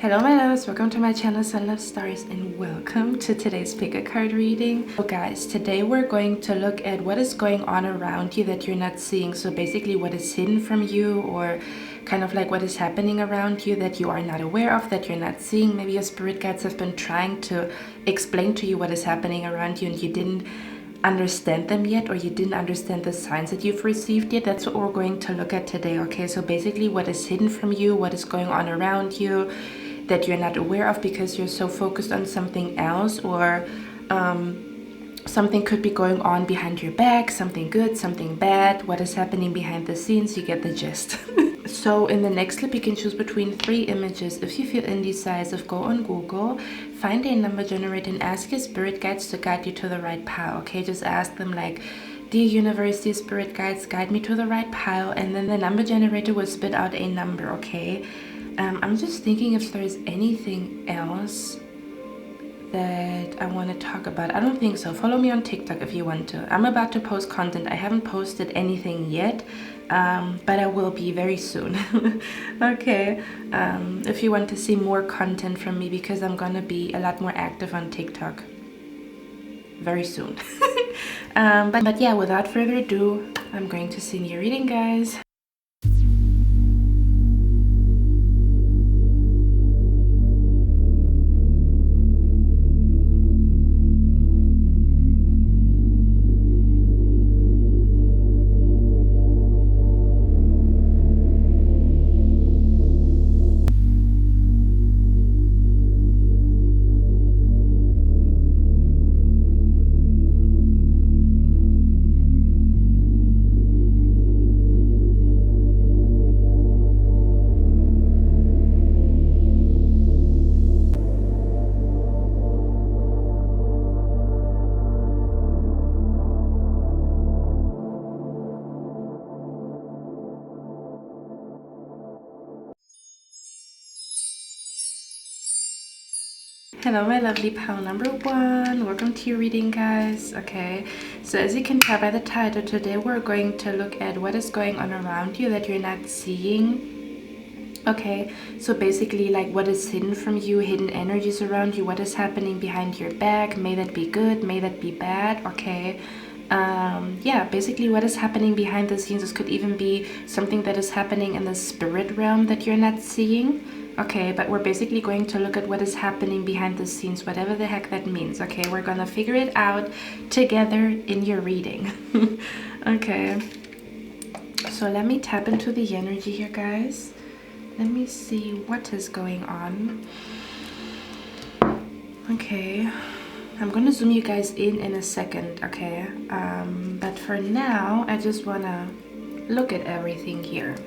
Hello my loves, welcome to my channel Sun Love Stars and welcome to today's pick a card reading. So guys, today we're going to look at what is going on around you that you're not seeing. So basically what is hidden from you, or kind of like what is happening around you that you are not aware of, that you're not seeing. Maybe your spirit guides have been trying to explain to you what is happening around you and you didn't understand them yet, or you didn't understand the signs that you've received yet. That's what we're going to look at today. Okay, so basically what is hidden from you, what is going on around you that you're not aware of because you're so focused on something else, or something could be going on behind your back, something good, something bad, what is happening behind the scenes. You get the gist. So in the next clip you can choose between 3 images. If you feel indecisive, go on Google, find a number generator and ask your spirit guides to guide you to the right pile. Okay, just ask them like, dear universe, dear spirit guides, guide me to the right pile, and then the number generator will spit out a number. Okay, I'm just thinking if there's anything else that I want to talk about. I don't think so. Follow me on TikTok if you want to. I'm about to post content. I haven't posted anything yet, but I will be very soon. Okay, if you want to see more content from me, because I'm gonna be a lot more active on TikTok very soon. But yeah, without further ado, I'm going to sing your reading, guys. Hello my lovely pile number 1, welcome to your reading, guys. Okay, so as you can tell by the title, today we're going to look at what is going on around you that you're not seeing. Okay, so basically like what is hidden from you, hidden energies around you, what is happening behind your back, may that be good, may that be bad. Okay, yeah, basically what is happening behind the scenes. This could even be something that is happening in the spirit realm that you're not seeing. Okay, but we're basically going to look at what is happening behind the scenes, whatever the heck that means. Okay, we're gonna figure it out together in your reading. Okay, so let me tap into the energy here, guys. Let me see what is going on. Okay, I'm gonna zoom you guys in a second. Okay, but for now I just wanna look at everything here.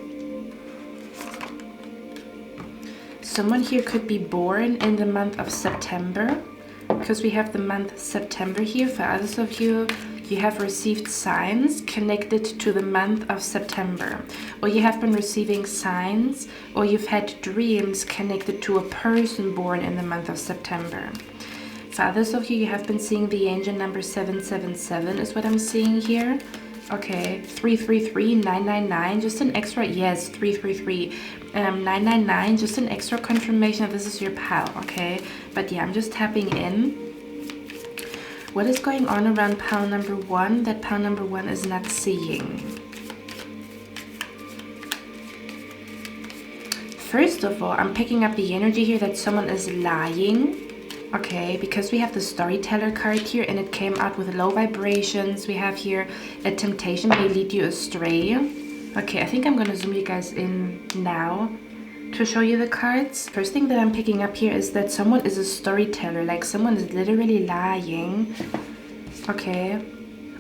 Someone here could be born in the month of September, because we have the month September here. For others of you, you have received signs connected to the month of September, or you have been receiving signs, or you've had dreams connected to a person born in the month of September. For others of you, you have been seeing the angel number 777 is what I'm seeing here. Okay, 333, 999, just an extra, yes, 333, 999, just an extra confirmation that this is your pal. Okay, but yeah, I'm just tapping in. What is going on around pal number 1 that pal number 1 is not seeing? First of all, I'm picking up the energy here that someone is lying. Okay, because we have the storyteller card here and it came out with low vibrations. We have here a temptation may lead you astray. Okay, I think I'm gonna zoom you guys in now to show you the cards. First thing that I'm picking up here is that someone is a storyteller, like someone is literally lying. Okay,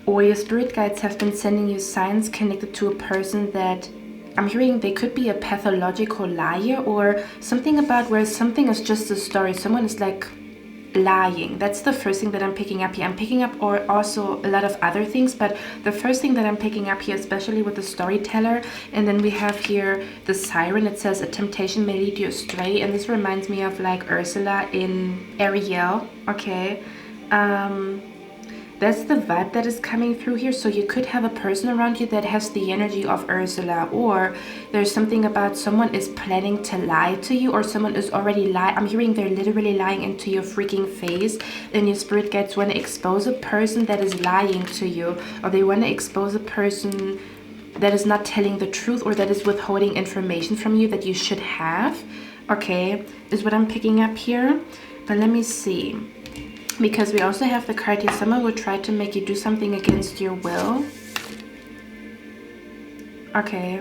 or your spirit guides have been sending you signs connected to a person that I'm hearing they could be a pathological liar, or something about where something is just a story. Someone is like lying. That's the first thing that I'm picking up here. I'm picking up or also a lot of other things, but the first thing that I'm picking up here, especially with the storyteller, and then we have here the siren. It says a temptation may lead you astray, and this reminds me of like Ursula in Ariel. Okay, That's the vibe that is coming through here. So you could have a person around you that has the energy of Ursula, or there's something about someone is planning to lie to you, or someone is already lying. I'm hearing they're literally lying into your freaking face, and your spirit guides want to expose a person that is lying to you, or they want to expose a person that is not telling the truth, or that is withholding information from you that you should have. Okay, is what I'm picking up here. But let me see, because we also have the card here, someone will try to make you do something against your will. Okay,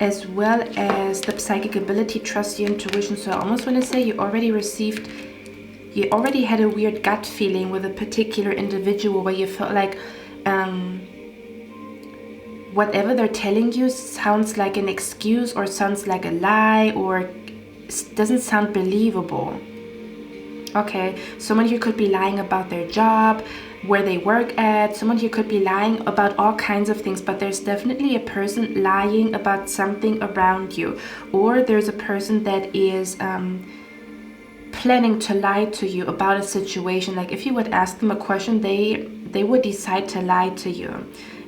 as well as the psychic ability, trust your intuition. So I almost want to say you already had a weird gut feeling with a particular individual where you felt like whatever they're telling you sounds like an excuse, or sounds like a lie, or doesn't sound believable. Okay, someone here could be lying about their job, where they work at. Someone here could be lying about all kinds of things, but there's definitely a person lying about something around you, or there's a person that is planning to lie to you about a situation. Like if you would ask them a question, they would decide to lie to you,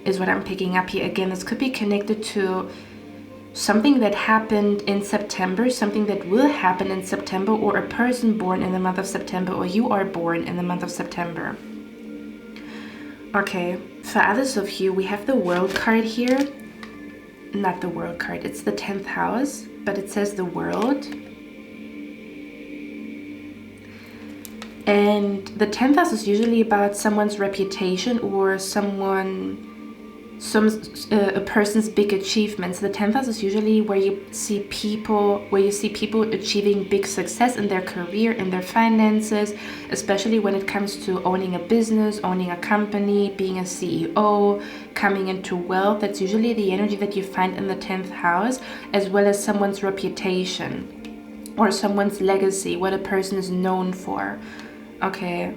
is what I'm picking up here. Again, this could be connected to something that happened in September, something that will happen in September, or a person born in the month of September, or you are born in the month of September. Okay, for others of you, we have the World card here. Not the World card, it's the 10th house, but it says the World. And the 10th house is usually about someone's reputation, or a person's big achievements. The 10th house is usually where you see people achieving big success in their career, in their finances, especially when it comes to owning a business, owning a company, being a CEO, coming into wealth. That's usually the energy that you find in the 10th house, as well as someone's reputation or someone's legacy, what a person is known for. Okay,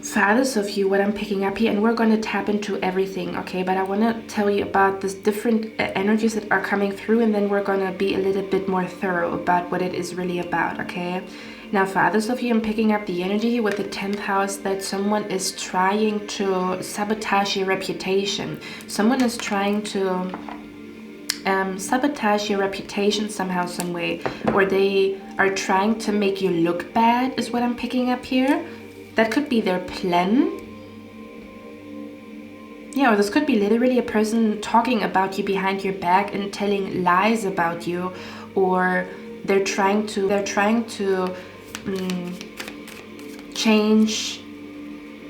for others of you, what I'm picking up here, and we're going to tap into everything, okay, but I want to tell you about this different energies that are coming through, and then we're going to be a little bit more thorough about what it is really about. Okay, now for others of you, I'm picking up the energy here with the 10th house that someone is trying to sabotage your reputation. Someone is trying to sabotage your reputation somehow, some way, or they are trying to make you look bad, is what I'm picking up here. That could be their plan. Yeah, or this could be literally a person talking about you behind your back and telling lies about you, or they're trying to change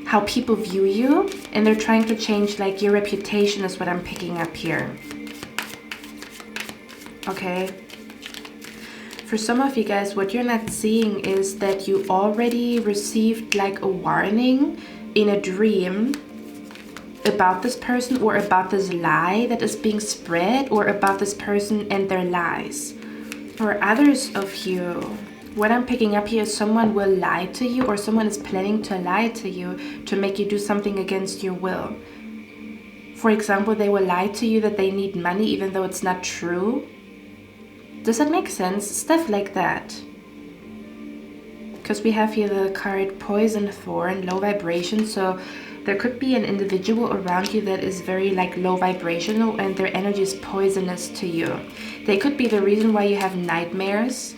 how people view you, and they're trying to change like your reputation, is what I'm picking up here. Okay. For some of you guys, what you're not seeing is that you already received like a warning in a dream about this person, or about this lie that is being spread, or about this person and their lies. For others of you, what I'm picking up here is someone will lie to you, or someone is planning to lie to you to make you do something against your will. For example, they will lie to you that they need money even though it's not true. Does that make sense? Stuff like that. Because we have here the card Poison, Thorn, Low Vibration. So there could be an individual around you that is very like low vibrational, and their energy is poisonous to you. They could be the reason why you have nightmares,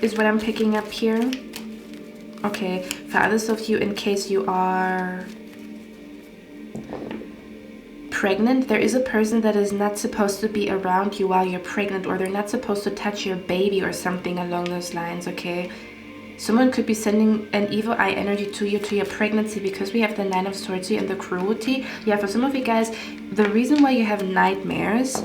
is what I'm picking up here. Okay, for others of you, in case you are pregnant, there is a person that is not supposed to be around you while you're pregnant, or they're not supposed to touch your baby or something along those lines. Okay, someone could be sending an evil eye energy to your pregnancy, because we have the 9 of Swords here and the cruelty. Yeah, for some of you guys, the reason why you have nightmares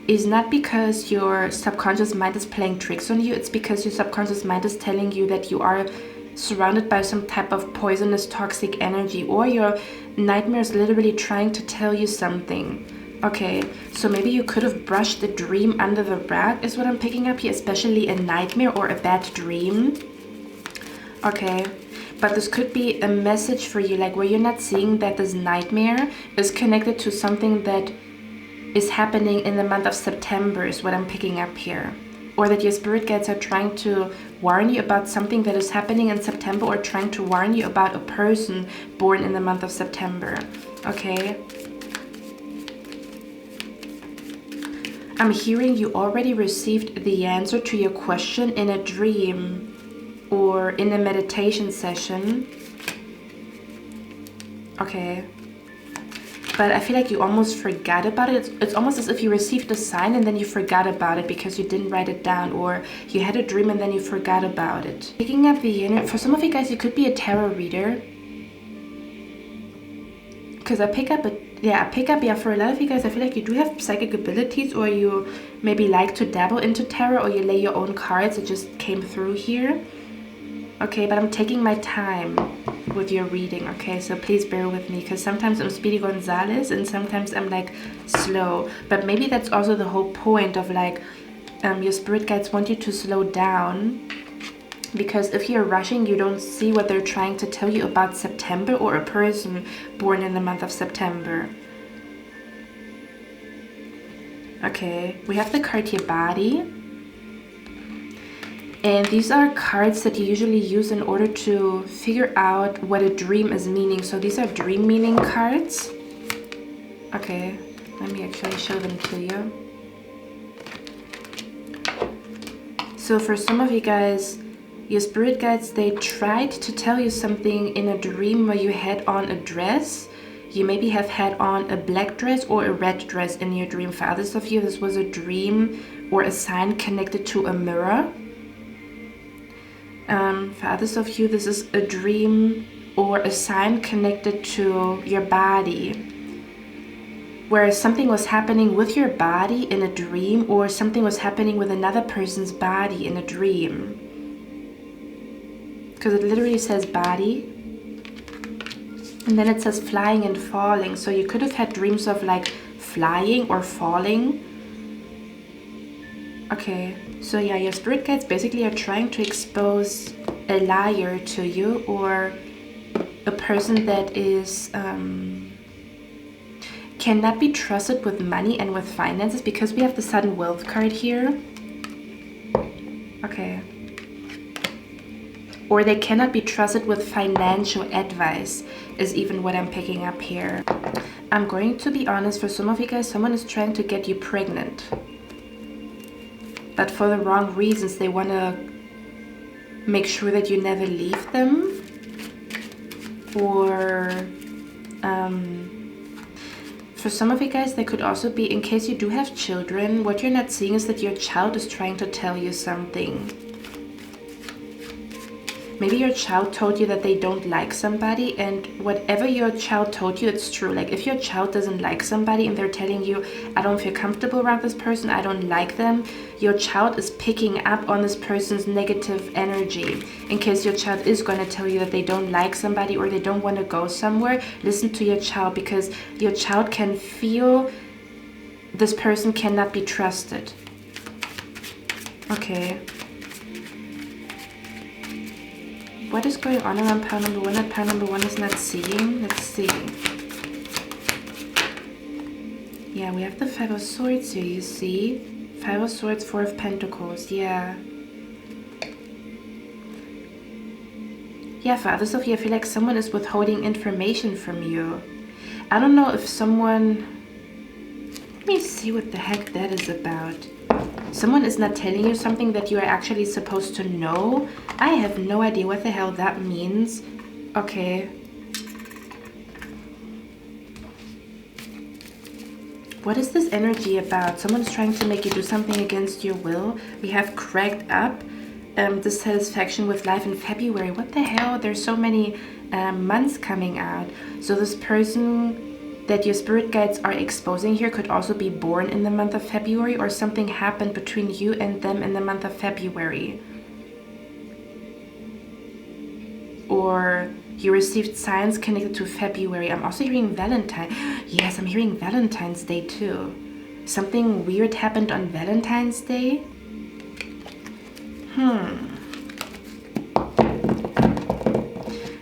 is not because your subconscious mind is playing tricks on you. It's because your subconscious mind is telling you that you are surrounded by some type of poisonous, toxic energy, or your nightmare is literally trying to tell you something. Okay, so maybe you could have brushed the dream under the rug, is what I'm picking up here, especially a nightmare or a bad dream. Okay, but this could be a message for you, like where you're not seeing that this nightmare is connected to something that is happening in the month of September, is what I'm picking up here. or that your spirit guides are trying to warn you about something that is happening in September, or trying to warn you about a person born in the month of September. Okay. I'm hearing you already received the answer to your question in a dream or in a meditation session. Okay. But I feel like you almost forgot about it. It's almost as if you received a sign and then you forgot about it because you didn't write it down, or you had a dream and then you forgot about it. Picking up the unit, for some of you guys, you could be a tarot reader. Because I pick up, for a lot of you guys, I feel like you do have psychic abilities, or you maybe like to dabble into tarot, or you lay your own cards. It just came through here. Okay, but I'm taking my time with your reading, okay? So please bear with me, because sometimes I'm Speedy Gonzalez and sometimes I'm like slow. But maybe that's also the whole point of like, your spirit guides want you to slow down, because if you're rushing, you don't see what they're trying to tell you about September or a person born in the month of September. Okay, we have the card here, Body. And these are cards that you usually use in order to figure out what a dream is meaning. So these are dream meaning cards. Okay, let me actually show them to you. So for some of you guys, your spirit guides, they tried to tell you something in a dream where you had on a dress. You maybe have had on a black dress or a red dress in your dream. For others of you, this was a dream or a sign connected to a mirror. For others of you, this is a dream or a sign connected to your body, where something was happening with your body in a dream, or something was happening with another person's body in a dream. Because it literally says body, and then it says flying and falling. So you could have had dreams of like flying or falling. Okay, so yeah, your spirit guides basically are trying to expose a liar to you, or a person that is cannot be trusted with money and with finances, because we have the sudden wealth card here. Okay. Or they cannot be trusted with financial advice is even what I'm picking up here. I'm going to be honest, for some of you guys, someone is trying to get you pregnant. But for the wrong reasons. They want to make sure that you never leave them. Or for some of you guys, they could also be, in case you do have children, what you're not seeing is that your child is trying to tell you something. Maybe your child told you that they don't like somebody, and whatever your child told you, it's true. Like if your child doesn't like somebody and they're telling you, I don't feel comfortable around this person, I don't like them, your child is picking up on this person's negative energy. In case your child is going to tell you that they don't like somebody or they don't want to go somewhere, listen to your child, because your child can feel this person cannot be trusted. Okay. What is going on around pile number one that pile number one is not seeing? Let's see. Yeah, we have the Five of Swords here, you see? Five of Swords, Four of Pentacles, yeah. Yeah, for others of you, I feel like someone is withholding information from you. I don't know if someone... Let me see what the heck that is about. Someone is not telling you something that you are actually supposed to know. I have no idea what the hell that means. Okay. What is this energy about? Someone's trying to make you do something against your will. We have cracked up. Dissatisfaction with life in February. What the hell? There's so many months coming out. So this person that your spirit guides are exposing here could also be born in the month of February, or something happened between you and them in the month of February. Or you received signs connected to February. I'm also hearing Valentine. Yes, I'm hearing Valentine's Day too. Something weird happened on Valentine's Day.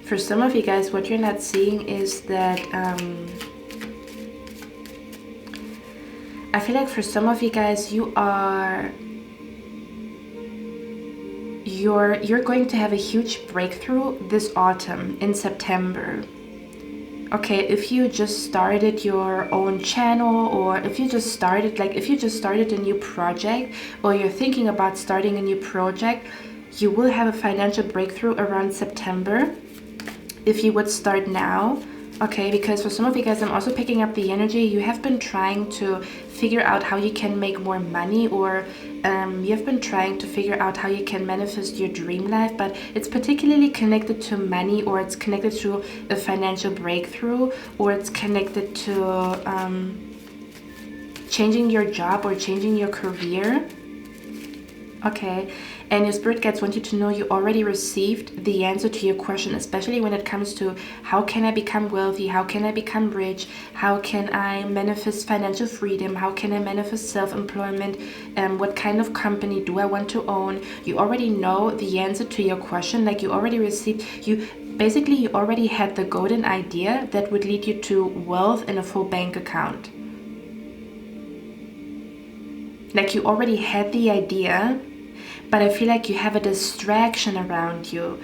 For some of you guys, what you're not seeing is that I feel like for some of you guys, you are you're going to have a huge breakthrough this autumn in September. Okay, if you just started your own channel, or if you just started a new project, or you're thinking about starting a new project, you will have a financial breakthrough around September if you would start now. Okay, because for some of you guys, I'm also picking up the energy. You have been trying to figure out how you can make more money, or you have been trying to figure out how you can manifest your dream life, but it's particularly connected to money, or it's connected to a financial breakthrough, or it's connected to changing your job or changing your career. Okay, and your spirit guides want you to know you already received the answer to your question, especially when it comes to how can I become wealthy, how can I become rich, how can I manifest financial freedom, how can I manifest self-employment, what kind of company do I want to own. You already know the answer to your question. Like, you already received, you already had the golden idea that would lead you to wealth and a full bank account. Like, you already had the idea, but I feel like you have a distraction around you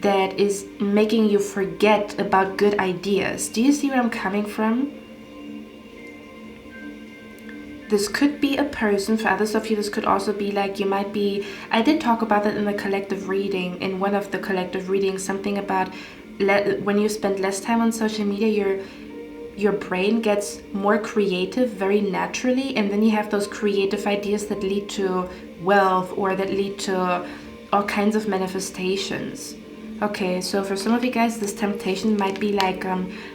that is making you forget about good ideas. Do you see where I'm coming from? This could be a person. For others of you, this could also be like, you might be, I did talk about that in the collective reading, in one of the collective readings, something about when you spend less time on social media, your brain gets more creative very naturally, and then you have those creative ideas that lead to wealth, or that lead to all kinds of manifestations. Okay, so for some of you guys, this temptation might be like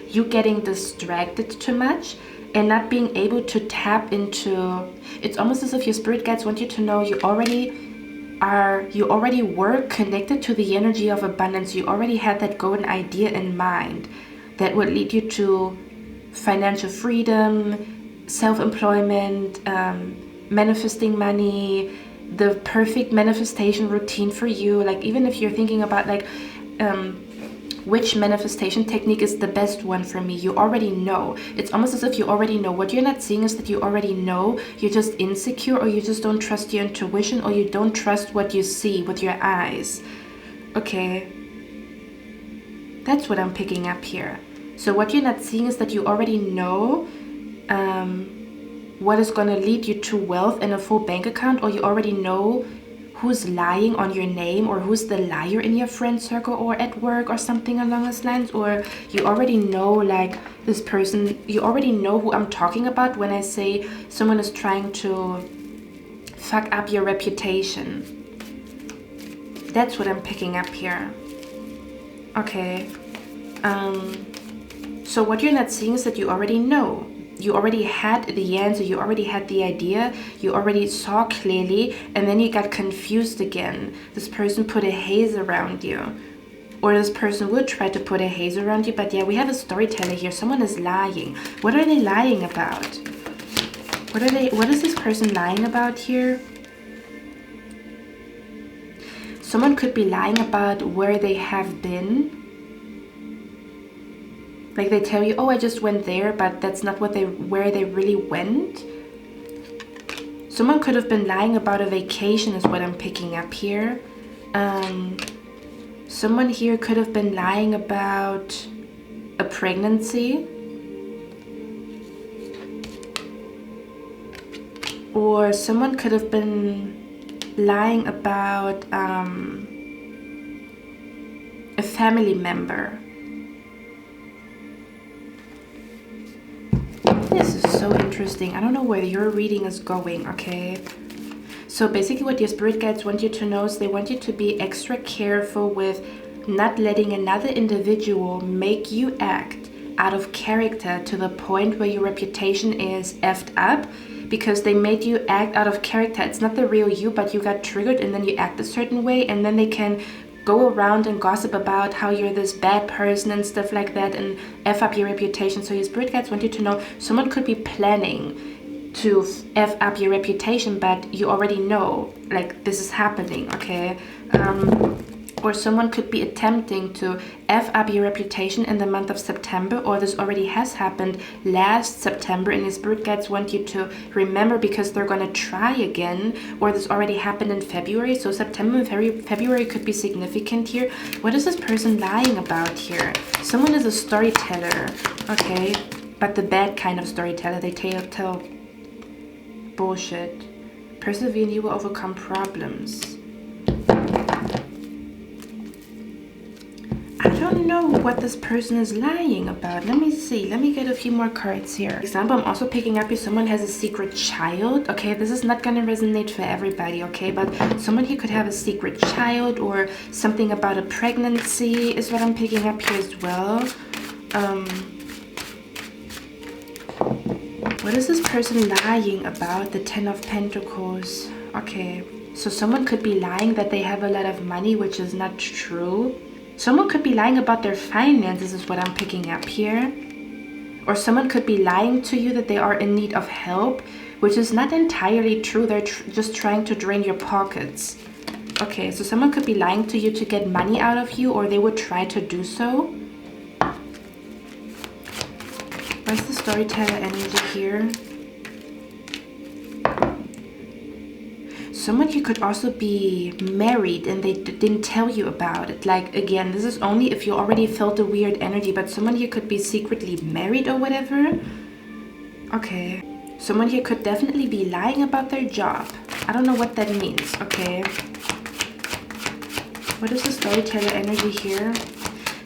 you getting distracted too much and not being able to tap into, it's almost as if your spirit guides want you to know you already were connected to the energy of abundance. You already had that golden idea in mind that would lead you to financial freedom, self-employment, manifesting money, the perfect manifestation routine for you. Like, even if you're thinking about like which manifestation technique is the best one for me, you already know. It's almost as if you already know. What you're not seeing is that you already know. You're just insecure, or you just don't trust your intuition, or you don't trust what you see with your eyes. Okay, that's what I'm picking up here. So what you're not seeing is that you already know what is going to lead you to wealth and a full bank account, or you already know who's lying on your name, or who's the liar in your friend circle or at work or something along those lines, or you already know, like, this person, you already know who I'm talking about when I say someone is trying to fuck up your reputation. That's what I'm picking up here. Okay. So what you're not seeing is that you already know. You already had the answer, you already had the idea, you already saw clearly, and then you got confused again. This person put a haze around you. Or this person would try to put a haze around you, but yeah, we have a storyteller here. Someone is lying. What are they lying about? What is this person lying about here? Someone could be lying about where they have been. Like, they tell you, oh, I just went there, but that's not where they really went. Someone could have been lying about a vacation is what I'm picking up here. Someone here could have been lying about a pregnancy. Or someone could have been lying about a family member. This is so interesting. I don't know where your reading is going, okay? So basically what your spirit guides want you to know is they want you to be extra careful with not letting another individual make you act out of character to the point where your reputation is effed up, because they made you act out of character. It's not the real you, but you got triggered and then you act a certain way, and then they can go around and gossip about how you're this bad person and stuff like that and F up your reputation. So your spirit guides want you to know someone could be planning to F up your reputation, but you already know, like, this is happening, okay? or someone could be attempting to F up your reputation in the month of September, or this already has happened last September and your spirit guides want you to remember because they're going to try again, or this already happened in February. So September and February could be significant here. What is this person lying about here? Someone is a storyteller, okay, but the bad kind of storyteller. They tell bullshit. Persevere and you will overcome problems. I don't know what this person is lying about. Let me see. Let me get a few more cards here. For example, I'm also picking up if someone has a secret child. Okay, this is not going to resonate for everybody, okay? But someone here could have a secret child, or something about a pregnancy is what I'm picking up here as well. What is this person lying about? The Ten of Pentacles. Okay, so someone could be lying that they have a lot of money, which is not true. Someone could be lying about their finances is what I'm picking up here. Or someone could be lying to you that they are in need of help, which is not entirely true. They're just trying to drain your pockets. Okay, so someone could be lying to you to get money out of you, or they would try to do so. What's the storyteller energy here? Someone here could also be married and they didn't tell you about it. Like, again, this is only if you already felt a weird energy, but someone here could be secretly married or whatever. Okay. Someone here could definitely be lying about their job. I don't know what that means. Okay. What is the storyteller energy here?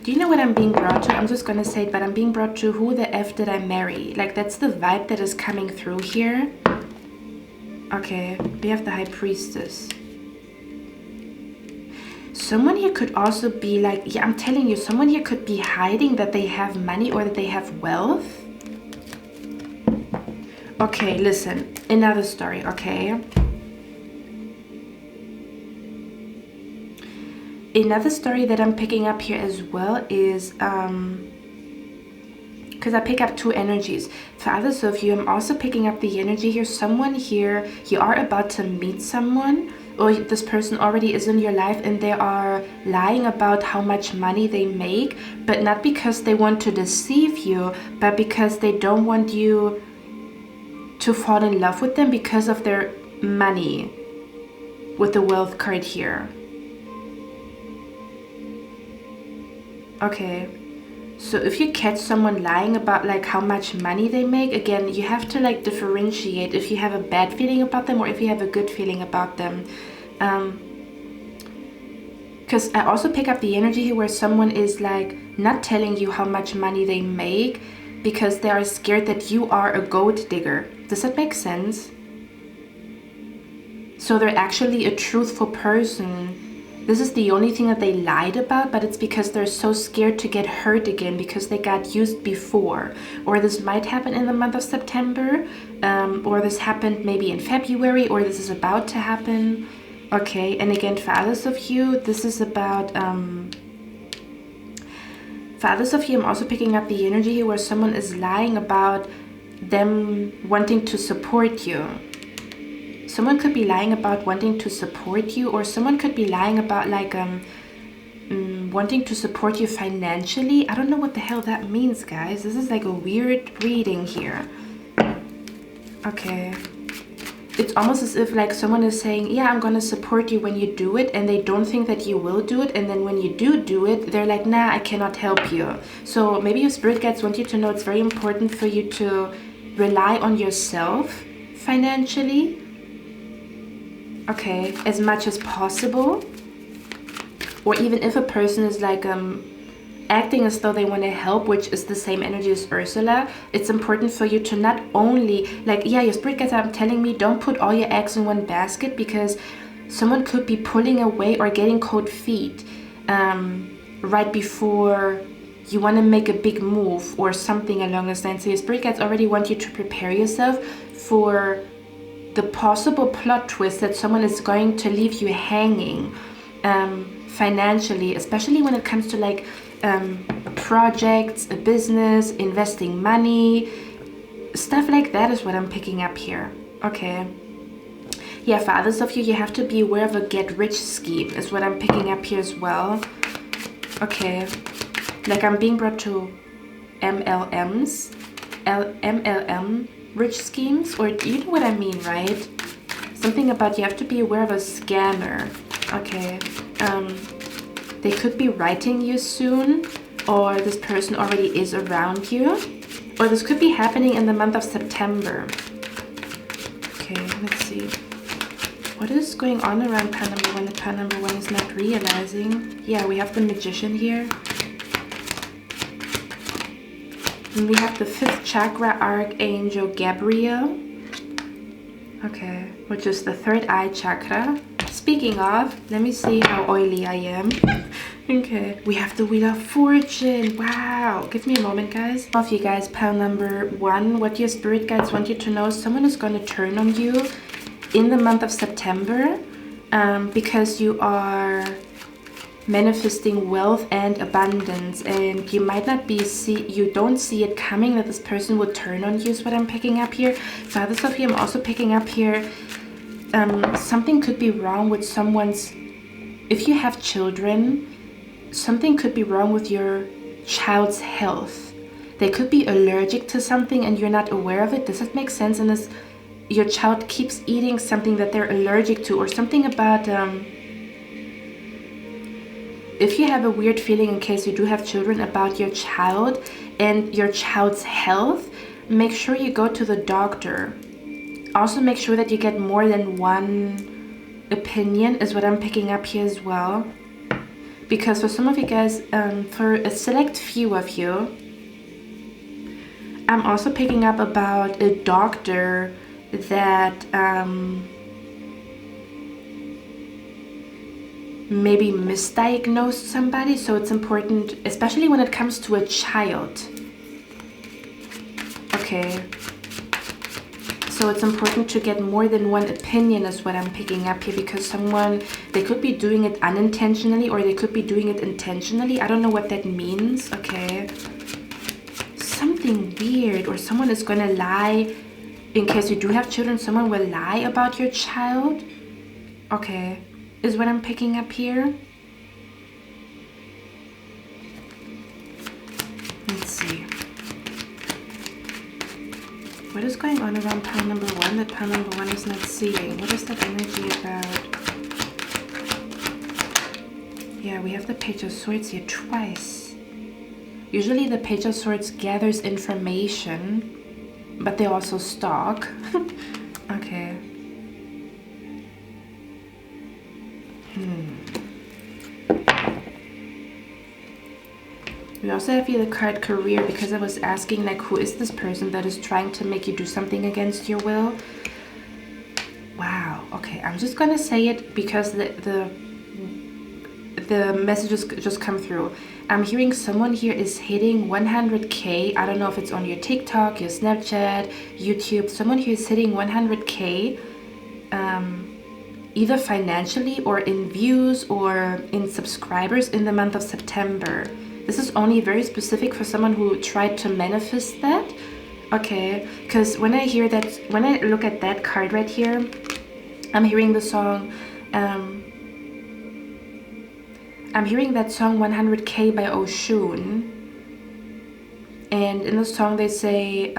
Do you know what I'm being brought to? I'm just gonna say it, but I'm being brought to who the F did I marry? Like, that's the vibe that is coming through here. Okay, we have the High Priestess. Someone here could also be like, yeah, I'm telling you, someone here could be hiding that they have money or that they have wealth. Okay, listen, another story, okay? Another story that I'm picking up here as well is, because I pick up two energies. For others of you, I'm also picking up the energy here. Someone here, you are about to meet someone, or this person already is in your life and they are lying about how much money they make, but not because they want to deceive you, but because they don't want you to fall in love with them because of their money, with the wealth card here. Okay. So if you catch someone lying about like how much money they make, again, you have to like differentiate if you have a bad feeling about them or if you have a good feeling about them. Because I also pick up the energy here where someone is like not telling you how much money they make because they are scared that you are a gold digger. Does that make sense? So they're actually a truthful person. This is the only thing that they lied about, but it's because they're so scared to get hurt again because they got used before. Or this might happen in the month of September, or this happened maybe in February, or this is about to happen. Okay, and again, for others of you, this is about... for others of you, I'm also picking up the energy here where someone is lying about them wanting to support you. Someone could be lying about wanting to support you, or someone could be lying about like wanting to support you financially. I don't know what the hell that means, guys. This is like a weird reading here. Okay. It's almost as if like someone is saying, yeah, I'm gonna support you when you do it, and they don't think that you will do it, and then when you do it, they're like, nah, I cannot help you. So maybe your spirit guides want you to know it's very important for you to rely on yourself financially. Okay, as much as possible. Or even if a person is like acting as though they want to help, which is the same energy as Ursula, it's important for you to not only like, yeah, your spirit guides are telling me don't put all your eggs in one basket, because someone could be pulling away or getting cold feet right before you want to make a big move or something along those lines. So your spirit guides already want you to prepare yourself for the possible plot twist that someone is going to leave you hanging financially, especially when it comes to like projects, a business, investing money, stuff like that is what I'm picking up here. Okay. Yeah, for others of you, you have to be aware of a get-rich scheme is what I'm picking up here as well. Okay, like I'm being brought to MLM rich schemes, or you know what I mean, right? Something about you have to be aware of a scammer. Okay, they could be writing you soon, or this person already is around you, or this could be happening in the month of September. Okay, let's see. What is going on around pile number 1 that pile number 1 is not realizing? Yeah, we have the Magician here. And we have the 5th chakra archangel Gabriel. Okay, which is the 3rd eye chakra. Speaking of, let me see how oily I am. Okay, we have the Wheel of Fortune. Wow, give me a moment, guys. Of you guys, pile number 1, what your spirit guides want you to know, someone is going to turn on you in the month of September, because you are manifesting wealth and abundance, and you might not be you don't see it coming that this person would turn on you is what I'm picking up here. For others of you, I'm also picking up here something could be wrong with someone's, if you have children, something could be wrong with your child's health. They could be allergic to something and you're not aware of it. Does that make sense? And this, your child keeps eating something that they're allergic to, or something about if you have a weird feeling, in case you do have children, about your child and your child's health, make sure you go to the doctor. Also make sure that you get more than one opinion is what I'm picking up here as well. Because for some of you guys, for a select few of you, I'm also picking up about a doctor that maybe misdiagnosed somebody. So it's important, especially when it comes to a child. Okay. So it's important to get more than one opinion is what I'm picking up here, because someone, they could be doing it unintentionally or they could be doing it intentionally. I don't know what that means. Okay. Something weird, or someone is going to lie. In case you do have children, someone will lie about your child. Okay. Is what I'm picking up here. Let's see. What is going on around pile number 1 that pile number 1 is not seeing? What is that energy about? Yeah, we have the Page of Swords here twice. Usually the Page of Swords gathers information, but they also stalk. Okay. We also have here the card Career, because I was asking, like, who is this person that is trying to make you do something against your will? Wow. Okay, I'm just gonna say it because the messages just come through. I'm hearing someone here is hitting 100K. I don't know if it's on your TikTok, your Snapchat, YouTube. Someone here is hitting 100K, either financially or in views or in subscribers in the month of September. This is only very specific for someone who tried to manifest that. Okay, because when I hear that, when I look at that card right here, I'm hearing the song, I'm hearing that song 100K by 𝘬𝑚. And in the song they say,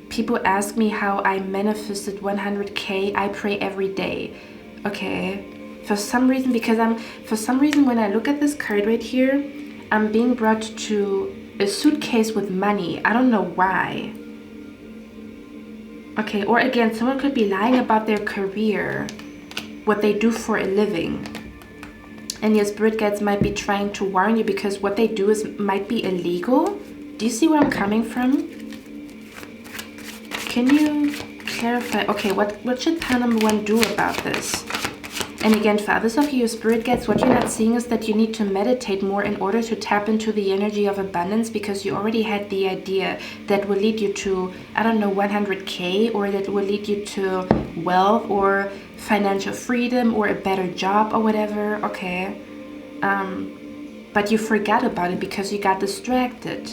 people ask me how I manifested 100K, I pray every day. Okay, for some reason, because for some reason when I look at this card right here, I'm being brought to a suitcase with money. I don't know why. Okay, or again, someone could be lying about their career, what they do for a living. And your spirit guides might be trying to warn you because what they do might be illegal. Do you see where I'm coming from? Can you clarify? Okay, what should pile number 1 do about this? And again, for others of you, your spirit guides, what you're not seeing is that you need to meditate more in order to tap into the energy of abundance, because you already had the idea that will lead you to, I don't know, 100K, or that will lead you to wealth or financial freedom or a better job or whatever. Okay. But you forgot about it because you got distracted.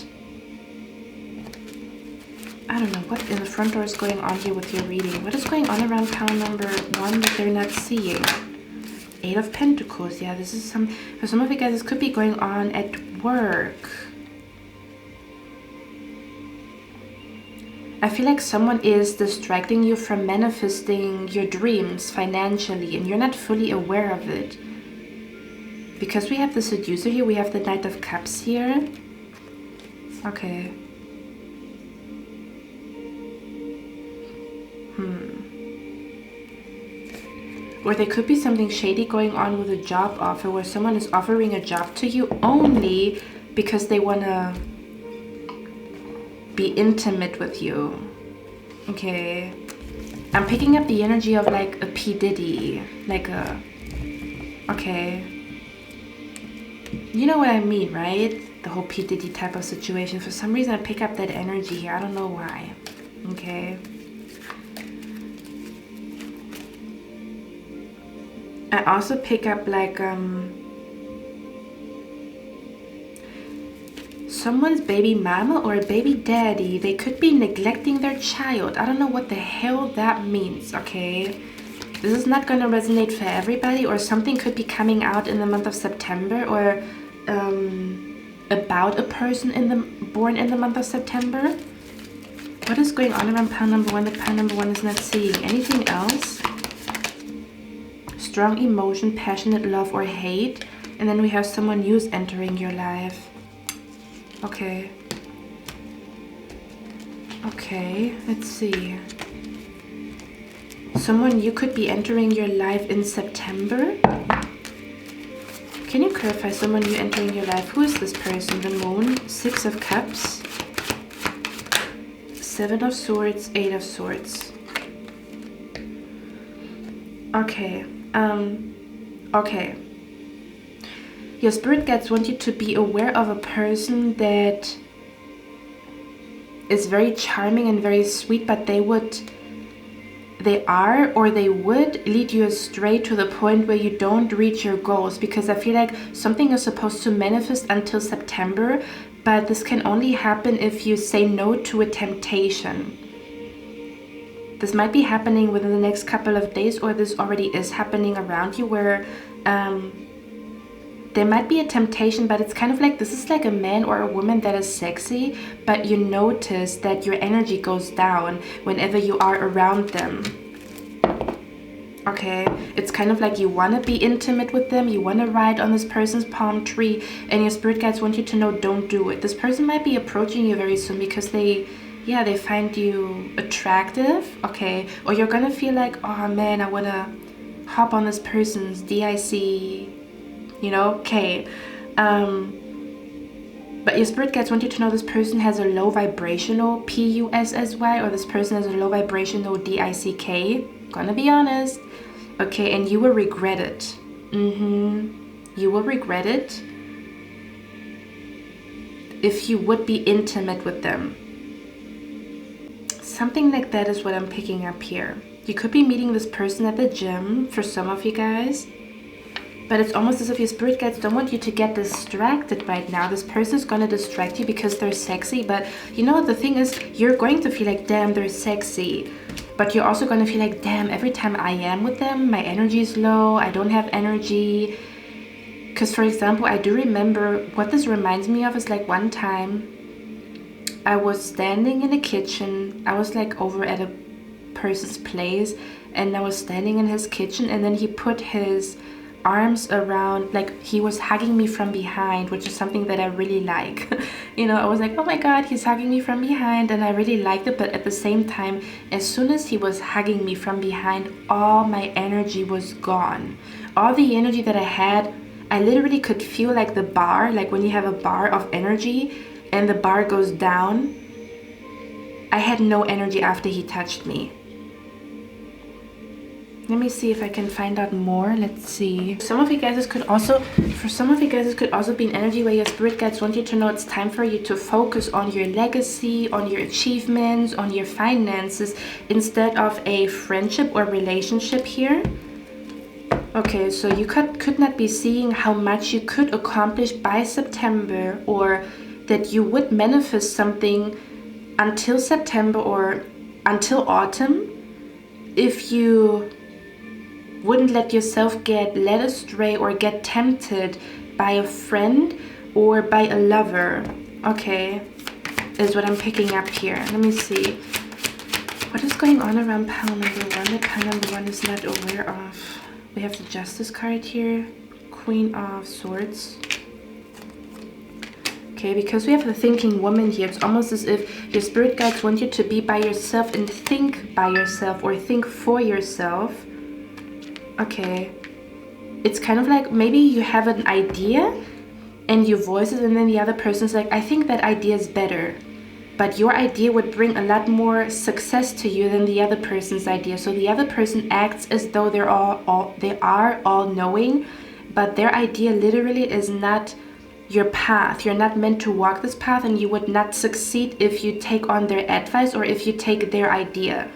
I don't know what in the front door is going on here with your reading. What is going on around pile number 1 that they're not seeing? 8 of Pentacles. Yeah, this is for some of you guys, this could be going on at work. I feel like someone is distracting you from manifesting your dreams financially, and you're not fully aware of it. Because we have the Seducer here, we have the Knight of Cups here. Okay. Or there could be something shady going on with a job offer where someone is offering a job to you only because they want to be intimate with you. Okay. I'm picking up the energy of like a P. Diddy. Like a... Okay. You know what I mean, right? The whole P. Diddy type of situation. For some reason I pick up that energy here. I don't know why. Okay. I also pick up like someone's baby mama or a baby daddy. They could be neglecting their child. I don't know what the hell that means, okay? This is not going to resonate for everybody, or something could be coming out in the month of September, or about a person born in the month of September. What is going on around pile number 1 that pile number 1 is not seeing? Anything else? Strong emotion, passionate love or hate. And then we have someone new is entering your life. Okay. Okay, let's see. Someone you could be entering your life in September. Can you clarify someone you entering your life? Who is this person? The Moon, 6 of Cups, 7 of Swords, 8 of Swords. Okay. Okay. Your spirit guides want you to be aware of a person that is very charming and very sweet, but they would lead you astray to the point where you don't reach your goals, because I feel like something is supposed to manifest until September, but this can only happen if you say no to a temptation. This might be happening within the next couple of days, or this already is happening around you, where there might be a temptation, but it's kind of like this is like a man or a woman that is sexy, but you notice that your energy goes down whenever you are around them. Okay, it's kind of like you want to be intimate with them, you want to ride on this person's palm tree, and your spirit guides want you to know, don't do it. This person might be approaching you very soon because they find you attractive, okay? Or you're gonna feel like, oh man, I wanna hop on this person's DIC, you know, okay. But your spirit guides want you to know this person has a low vibrational PUSSY, or this person has a low vibrational DICK. Gonna be honest, okay? And you will regret it. You will regret it if you would be intimate with them. Something like that is what I'm picking up here. You could be meeting this person at the gym for some of you guys, but it's almost as if your spirit guides don't want you to get distracted right now. This person is going to distract you because they're sexy, but you know what the thing is, you're going to feel like, damn, they're sexy, but you're also going to feel like, damn, every time I am with them, my energy is low, I don't have energy. Because for example, I do remember what this reminds me of is like one time I was standing in the kitchen. I was like over at a person's place, and I was standing in his kitchen, and then he put his arms around, like he was hugging me from behind, which is something that I really like. You know, I was like, oh my god, he's hugging me from behind, and I really liked it. But at the same time, as soon as he was hugging me from behind, all my energy was gone. All the energy that I had, I literally could feel like the bar, like when you have a bar of energy and the bar goes down. I had no energy after he touched me. Let me see if I can find out more. Let's see. Some of you guys, this could also be an energy where your spirit guides want you to know it's time for you to focus on your legacy, on your achievements, on your finances, instead of a friendship or relationship here. Okay, so you could not be seeing how much you could accomplish by September, or that you would manifest something until September or until autumn, if you wouldn't let yourself get led astray or get tempted by a friend or by a lover, okay, is what I'm picking up here. Let me see. What is going on around pile number 1 that pile number 1 is not aware of? We have the Justice card here, Queen of Swords. Okay, because we have the thinking woman here, it's almost as if your spirit guides want you to be by yourself and think by yourself or think for yourself. Okay. It's kind of like maybe you have an idea and you voice it, and then the other person's like, I think that idea is better. But your idea would bring a lot more success to you than the other person's idea. So the other person acts as though they are all knowing, but their idea literally is not your path. You're not meant to walk this path, and you would not succeed if you take on their advice or if you take their idea.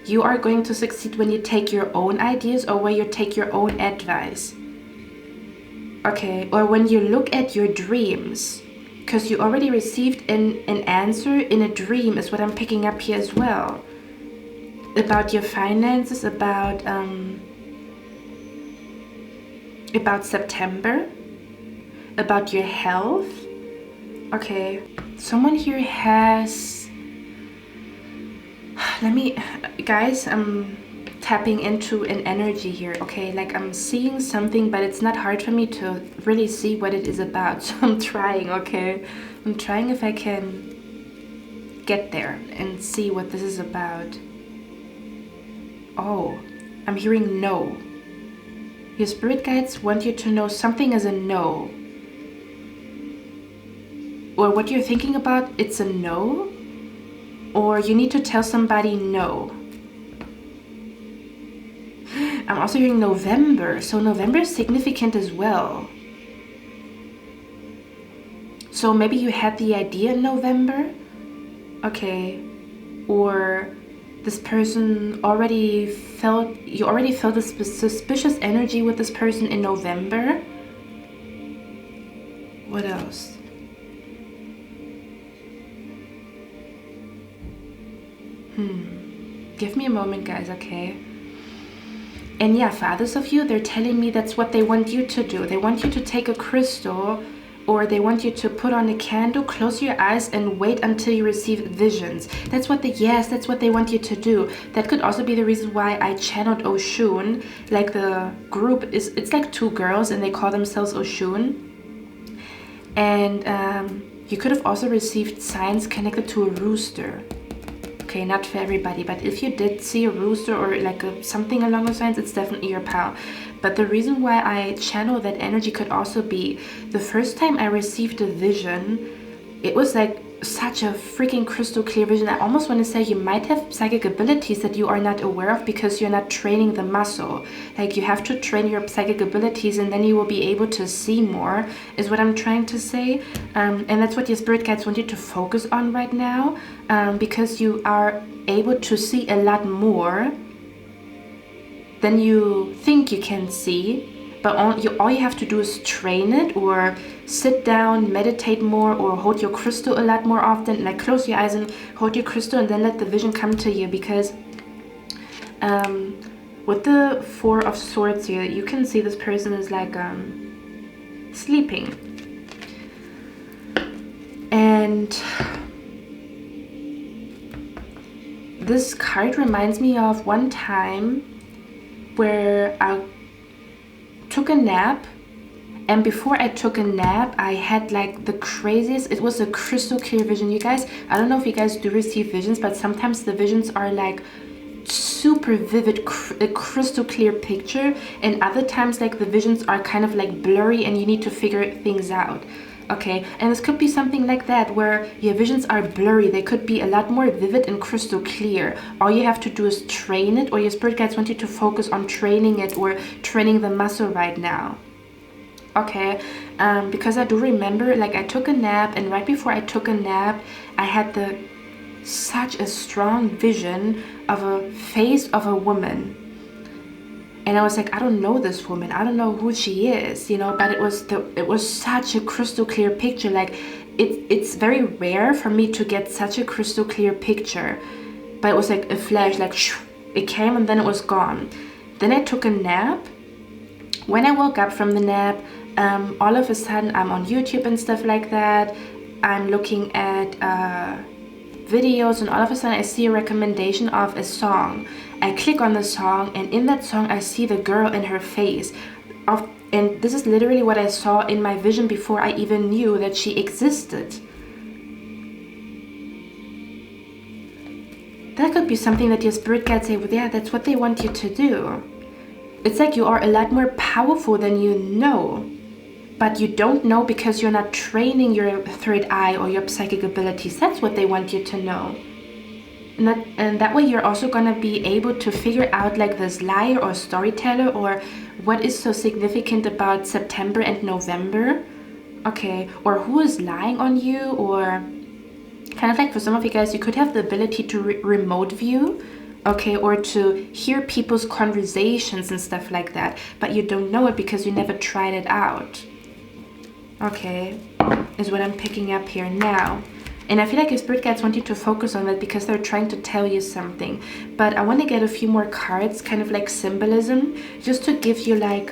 You are going to succeed when you take your own ideas or when you take your own advice. Okay, or when you look at your dreams, because you already received an answer in a dream is what I'm picking up here as well. About your finances, about September, about your health. Okay, someone here has, guys, I'm tapping into an energy here, okay? Like I'm seeing something, but it's not hard for me to really see what it is about. So I'm trying, okay? I'm trying if I can get there and see what this is about. Oh, I'm hearing no. Your spirit guides want you to know something is a no. Or what you're thinking about, it's a no. Or you need to tell somebody no. I'm also hearing November, so November is significant as well. So maybe you had the idea in November, okay, or this person you already felt a suspicious energy with this person in November. What else? Give me a moment, guys, okay? And yeah, for others of you, they're telling me that's what they want you to do. They want you to take a crystal, or they want you to put on a candle, close your eyes, and wait until you receive visions. That's what that's what they want you to do. That could also be the reason why I channeled Oshun. Like the group it's like 2 girls, and they call themselves Oshun. And you could have also received signs connected to a rooster. Okay, not for everybody, but if you did see a rooster or like something along those lines, it's definitely your pal. But the reason why I channel that energy could also be the first time I received a vision, it was like such a freaking crystal clear vision. I almost want to say you might have psychic abilities that you are not aware of because you're not training the muscle. Like you have to train your psychic abilities, and then you will be able to see more, is what I'm trying to say. And that's what your spirit guides want you to focus on right now, because you are able to see a lot more than you think you can see. But all you have to do is train it, or sit down, meditate more, or hold your crystal a lot more often. Like close your eyes and hold your crystal, and then let the vision come to you. Because with the 4 of Swords here, you can see this person is like sleeping. And this card reminds me of one time where I took a nap, and before I took a nap I had like the craziest, it was a crystal clear vision. You guys, I don't know if you guys do receive visions, but sometimes the visions are like super vivid, a crystal clear picture, and other times like the visions are kind of like blurry and you need to figure things out. Okay, and this could be something like that, where your visions are blurry. They could be a lot more vivid and crystal clear. All you have to do is train it, or your spirit guides want you to focus on training it or training the muscle right now. Okay, because I do remember, like I took a nap, and right before I took a nap, I had such a strong vision of a face of a woman. And I was like, I don't know this woman. I don't know who she is, you know, but it was such a crystal clear picture. Like it's very rare for me to get such a crystal clear picture, but it was like a flash, like it came and then it was gone. Then I took a nap. When I woke up from the nap, all of a sudden I'm on YouTube and stuff like that. I'm looking at videos, and all of a sudden I see a recommendation of a song. I click on the song, and in that song I see the girl in her face. And this is literally what I saw in my vision before I even knew that she existed. That could be something that your spirit guides say, well, yeah, that's what they want you to do. It's like you are a lot more powerful than you know, but you don't know because you're not training your third eye or your psychic abilities. That's what they want you to know. And that way you're also going to be able to figure out like this liar or storyteller, or what is so significant about September and November, okay, or who is lying on you, or kind of like for some of you guys, you could have the ability to remote view, okay, or to hear people's conversations and stuff like that, but you don't know it because you never tried it out, okay, is what I'm picking up here now. And I feel like your spirit guides want you to focus on that because they're trying to tell you something. But I want to get a few more cards, kind of like symbolism, just to give you like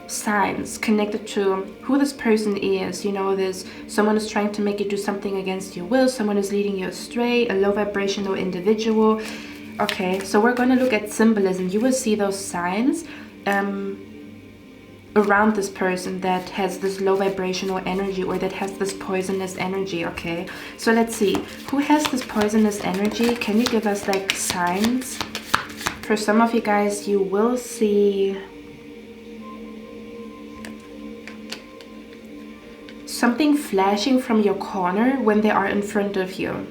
signs connected to who this person is. You know, there's someone who's trying to make you do something against your will, someone who's leading you astray, a low vibrational individual. Okay, so we're going to look at symbolism. You will see those signs around this person that has this low vibrational energy, or that has this poisonous energy. Okay, so let's see, who has this poisonous energy? Can you give us like signs? For some of you guys, you will see something flashing from your corner when they are in front of you,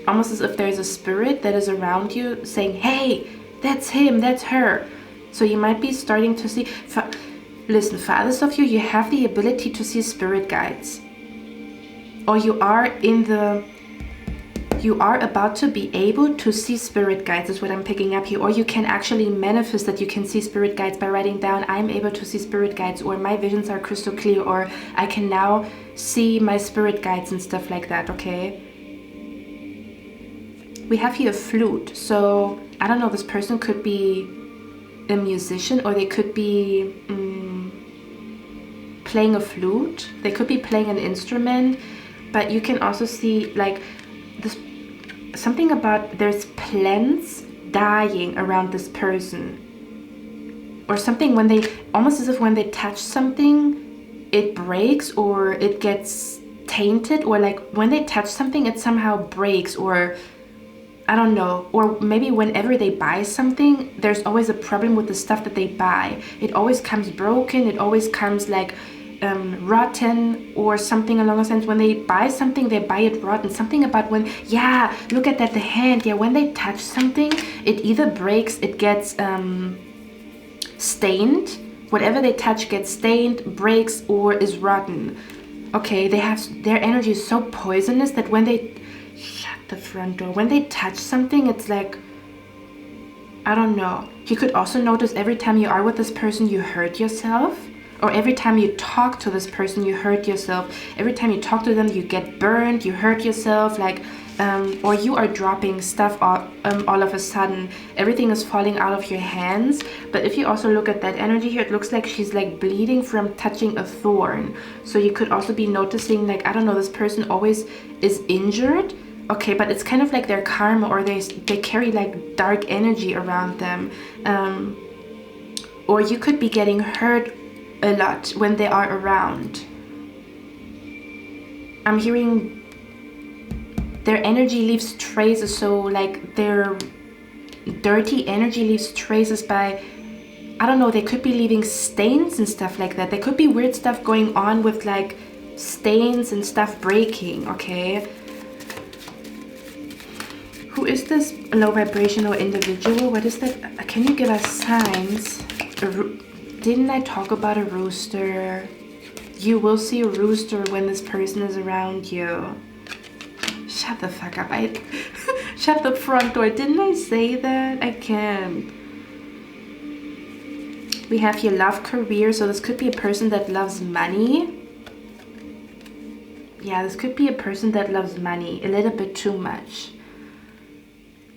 almost as if there's a spirit that is around you saying, hey, that's him, that's her. So you might be starting to see, listen, for others of you, you have the ability to see spirit guides, or you are about to be able to see spirit guides, is what I'm picking up here. Or you can actually manifest that you can see spirit guides by writing down, I'm able to see spirit guides, or my visions are crystal clear, or I can now see my spirit guides and stuff like that. Okay, we have here a flute. So I don't know, this person could be a musician, or they could be playing a flute, they could be playing an instrument. But you can also see like this, something about there's plants dying around this person, or something when they, almost as if when they touch something it breaks or it gets tainted, or like when they touch something it somehow breaks, or I don't know, or maybe whenever they buy something, there's always a problem with the stuff that they buy. It always comes broken, it always comes like rotten, or something along those lines. When they buy something, they buy it rotten. Something about when, yeah, look at that, the hand, yeah, when they touch something, it either breaks, it gets stained, whatever they touch gets stained, breaks, or is rotten. Okay, they have, their energy is so poisonous that when they, the front door, when they touch something, it's like, I don't know. You could also notice every time you are with this person you hurt yourself, or every time you talk to this person you hurt yourself. Every time you talk to them you get burned, you hurt yourself, like or you are dropping stuff all of a sudden, everything is falling out of your hands. But if you also look at that energy here, it looks like she's like bleeding from touching a thorn. So you could also be noticing, like, I don't know, this person always is injured. Okay, but it's kind of like their karma, or they carry like dark energy around them. Or you could be getting hurt a lot when they are around. I'm hearing their energy leaves traces, so like their dirty energy leaves traces by, I don't know, they could be leaving stains and stuff like that. There could be weird stuff going on with like stains and stuff breaking. Okay, who is this low vibrational individual? What is that? Can you give us signs? Didn't I talk about a rooster? You will see a rooster when this person is around you. Shut the fuck up. Shut the front door. Didn't I say that? I can't. We have here love, career. So this could be a person that loves money. Yeah, this could be a person that loves money a little bit too much.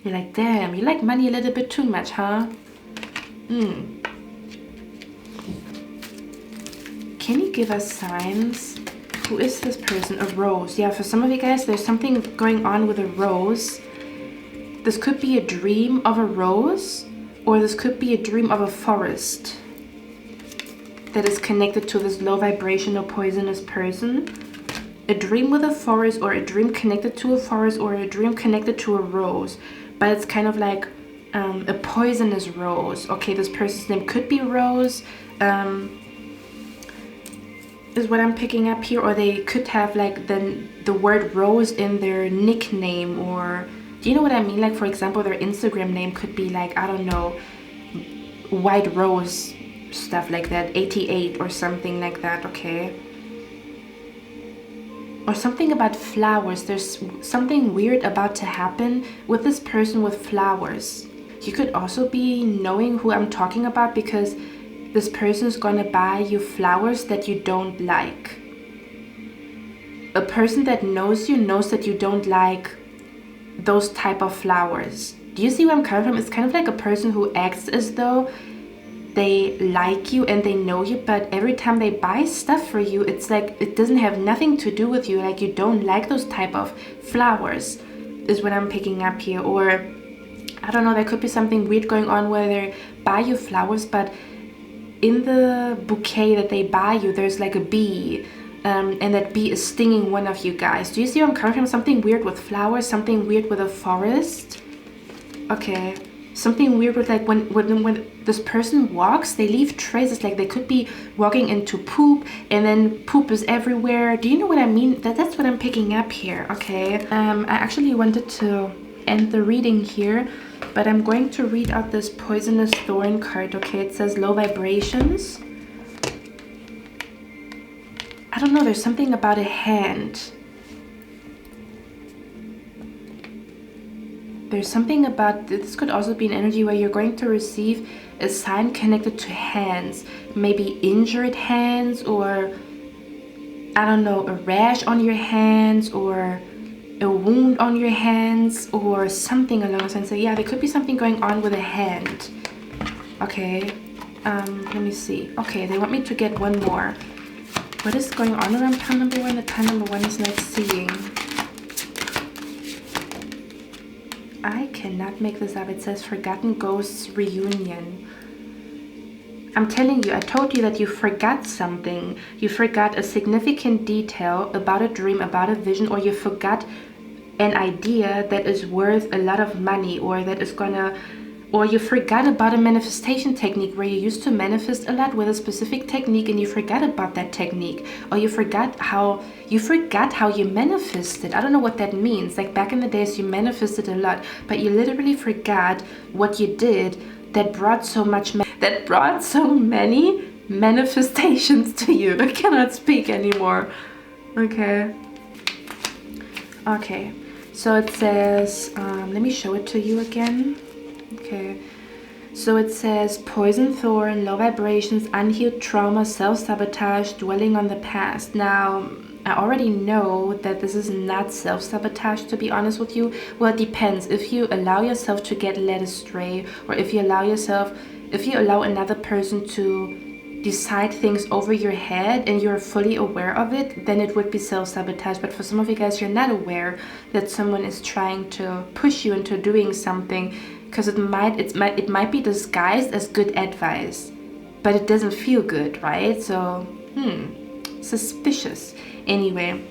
You're like, damn, you like money a little bit too much, huh? Can you give us signs? Who is this person? A rose. Yeah, for some of you guys, there's something going on with a rose. This could be a dream of a rose, or this could be a dream of a forest that is connected to this low vibrational poisonous person. A dream with a forest, or a dream connected to a forest, or a dream connected to a rose. But it's kind of like a poisonous rose. Okay, this person's name could be Rose, is what I'm picking up here. Or they could have like the word rose in their nickname, or do you know what I mean? Like, for example, their Instagram name could be like, I don't know, White Rose, stuff like that, 88 or something like that, okay? Or something about flowers. There's something weird about to happen with this person with flowers. You could also be knowing who I'm talking about, because this person's gonna buy you flowers that you don't like. A person that knows you knows that you don't like those type of flowers. Do you see where I'm coming from? It's kind of like a person who acts as though they like you and they know you, but every time they buy stuff for you, it's like it doesn't have nothing to do with you. Like, you don't like those type of flowers, is what I'm picking up here. Or I don't know, there could be something weird going on where they buy you flowers, but in the bouquet that they buy you, there's like a bee, and that bee is stinging one of you guys. Do you see where I'm coming from? Something weird with flowers, something weird with a forest. Okay. Something weird with like when this person walks, they leave traces. Like, they could be walking into poop, and then poop is everywhere. Do you know what I mean? That's what I'm picking up here, okay? I actually wanted to end the reading here, but I'm going to read out this poisonous thorn card, okay? It says low vibrations. I don't know, there's something about a hand. There's something about, this could also be an energy where you're going to receive a sign connected to hands. Maybe injured hands, or I don't know, a rash on your hands, or a wound on your hands, or something along those lines. So yeah, there could be something going on with a hand. Okay, let me see. Okay, they want me to get one more. What is going on around pile number one? The pile number one is not seeing. I cannot make this up. It says Forgotten Ghosts Reunion. I'm telling you, I told you that you forgot something. You forgot a significant detail about a dream, about a vision, or you forgot an idea that is worth a lot of money, or that is gonna, or you forgot about a manifestation technique where you used to manifest a lot with a specific technique, and you forgot about that technique, or you forgot how you manifested. I don't know what that means. Like, back in the days, you manifested a lot, but you literally forgot what you did that brought so many manifestations to you. I cannot speak anymore. Okay. So it says, let me show it to you again. Okay, so it says poison thorn, low vibrations, unhealed trauma, self-sabotage, dwelling on the past. Now, I already know that this is not self-sabotage, to be honest with you. Well, it depends. If you allow yourself to get led astray, or if you allow another person to decide things over your head and you're fully aware of it, then it would be self-sabotage. But for some of you guys, you're not aware that someone is trying to push you into doing something, because it might be disguised as good advice, but it doesn't feel good, right? So, suspicious. Anyway,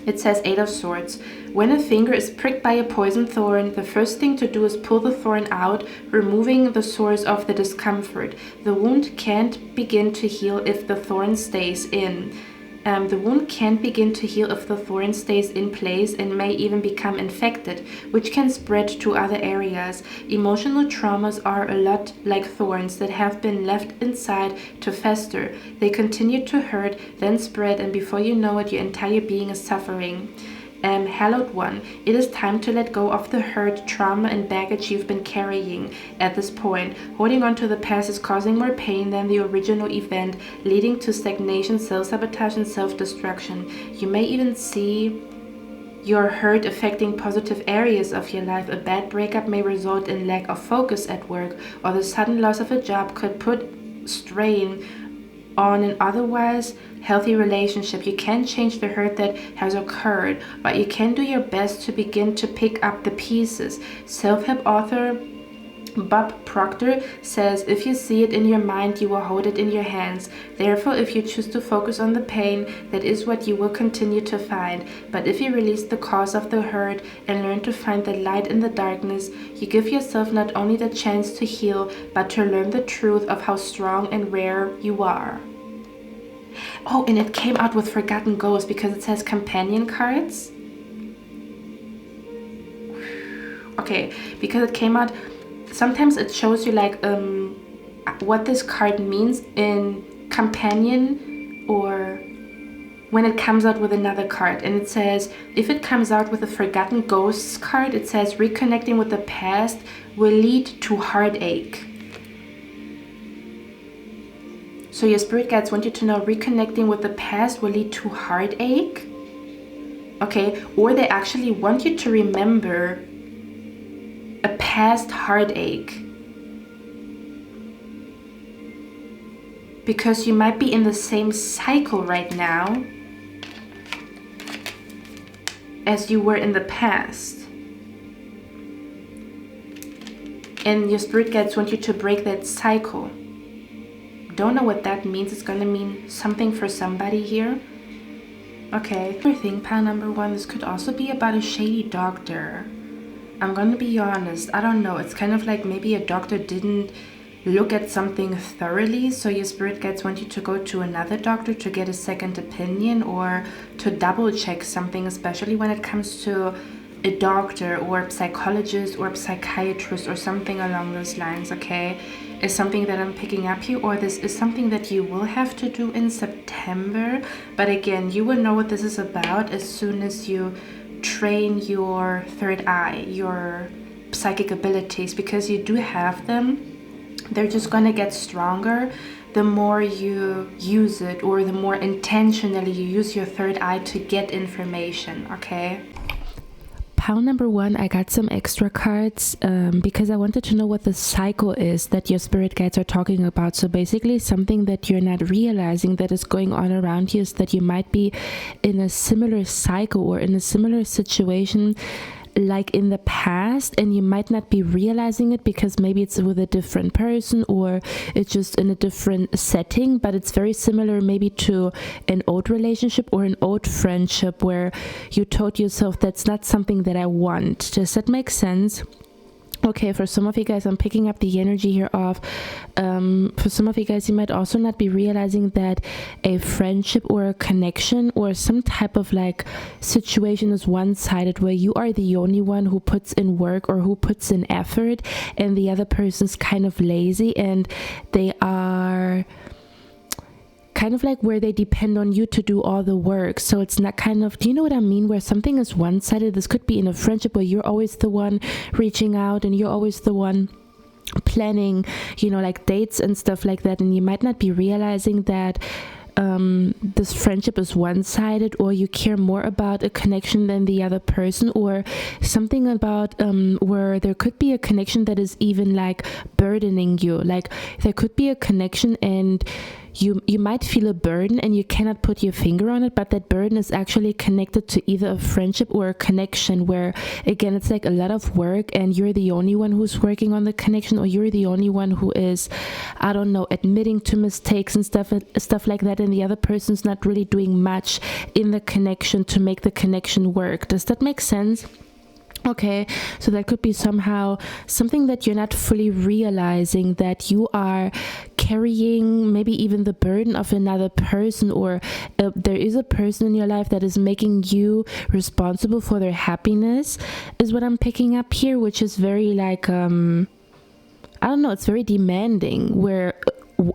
it says Eight of Swords. When a finger is pricked by a poison thorn, the first thing to do is pull the thorn out, removing the source of the discomfort. The wound can't begin to heal if the thorn stays in. The wound can't begin to heal if the thorn stays in place and may even become infected, which can spread to other areas. Emotional traumas are a lot like thorns that have been left inside to fester. They continue to hurt, then spread, and before you know it, your entire being is suffering. Hallowed One, it is time to let go of the hurt, trauma, and baggage you've been carrying at this point. Holding on to the past is causing more pain than the original event, leading to stagnation, self-sabotage, and self-destruction. You may even see your hurt affecting positive areas of your life. A bad breakup may result in lack of focus at work, or the sudden loss of a job could put strain on an otherwise healthy relationship. You can't change the hurt that has occurred, but you can do your best to begin to pick up the pieces. Self-help author Bob Proctor says, if you see it in your mind, you will hold it in your hands. Therefore, if you choose to focus on the pain, that is what you will continue to find. But if you release the cause of the hurt and learn to find the light in the darkness, you give yourself not only the chance to heal, but to learn the truth of how strong and rare you are. Oh, and it came out with Forgotten Ghosts because it says companion cards. Okay, because it came out, sometimes it shows you like what this card means in companion, or when it comes out with another card. And it says, if it comes out with a Forgotten Ghosts card, it says reconnecting with the past will lead to heartache. So your spirit guides want you to know reconnecting with the past will lead to heartache. Okay, or they actually want you to remember a past heartache, because you might be in the same cycle right now as you were in the past, and your spirit guides want you to break that cycle. Don't know what that means. It's gonna mean something for somebody here. Okay, other thing, pile number one, this could also be about a shady doctor. I'm gonna be honest, I don't know. It's kind of like maybe a doctor didn't look at something thoroughly, so your spirit guides want you to go to another doctor to get a second opinion, or to double check something, especially when it comes to a doctor or a psychologist or a psychiatrist or something along those lines. Okay, is something that I'm picking up here, or this is something that you will have to do in September. But again, you will know what this is about as soon as you train your third eye, your psychic abilities, because you do have them. They're just going to get stronger the more you use it, or the more intentionally you use your third eye to get information. Okay, pile number one, I got some extra cards because I wanted to know what the cycle is that your spirit guides are talking about. So basically something that you're not realizing that is going on around you is that you might be in a similar cycle or in a similar situation like in the past, and you might not be realizing it because maybe it's with a different person or it's just in a different setting, but it's very similar maybe to an old relationship or an old friendship where you told yourself that's not something that I want. Does that make sense? Okay, for some of you guys, I'm picking up the energy here of, for some of you guys, you might also not be realizing that a friendship or a connection or some type of like situation is one-sided, where you are the only one who puts in work or who puts in effort, and the other person's kind of lazy, and they are kind of like where they depend on you to do all the work. So it's not kind of, do you know what I mean, where something is one-sided? This could be in a friendship where you're always the one reaching out and you're always the one planning, you know, like dates and stuff like that, and you might not be realizing that this friendship is one-sided, or you care more about a connection than the other person, or something about where there could be a connection that is even like burdening you. Like there could be a connection and you might feel a burden and you cannot put your finger on it, but that burden is actually connected to either a friendship or a connection where, again, it's like a lot of work and you're the only one who's working on the connection, or you're the only one who is, I don't know, admitting to mistakes and stuff like that, and the other person's not really doing much in the connection to make the connection work. Does that make sense? Okay, so that could be somehow something that you're not fully realizing, that you are carrying maybe even the burden of another person, or there is a person in your life that is making you responsible for their happiness, is what I'm picking up here, which is very like, I don't know, it's very demanding, where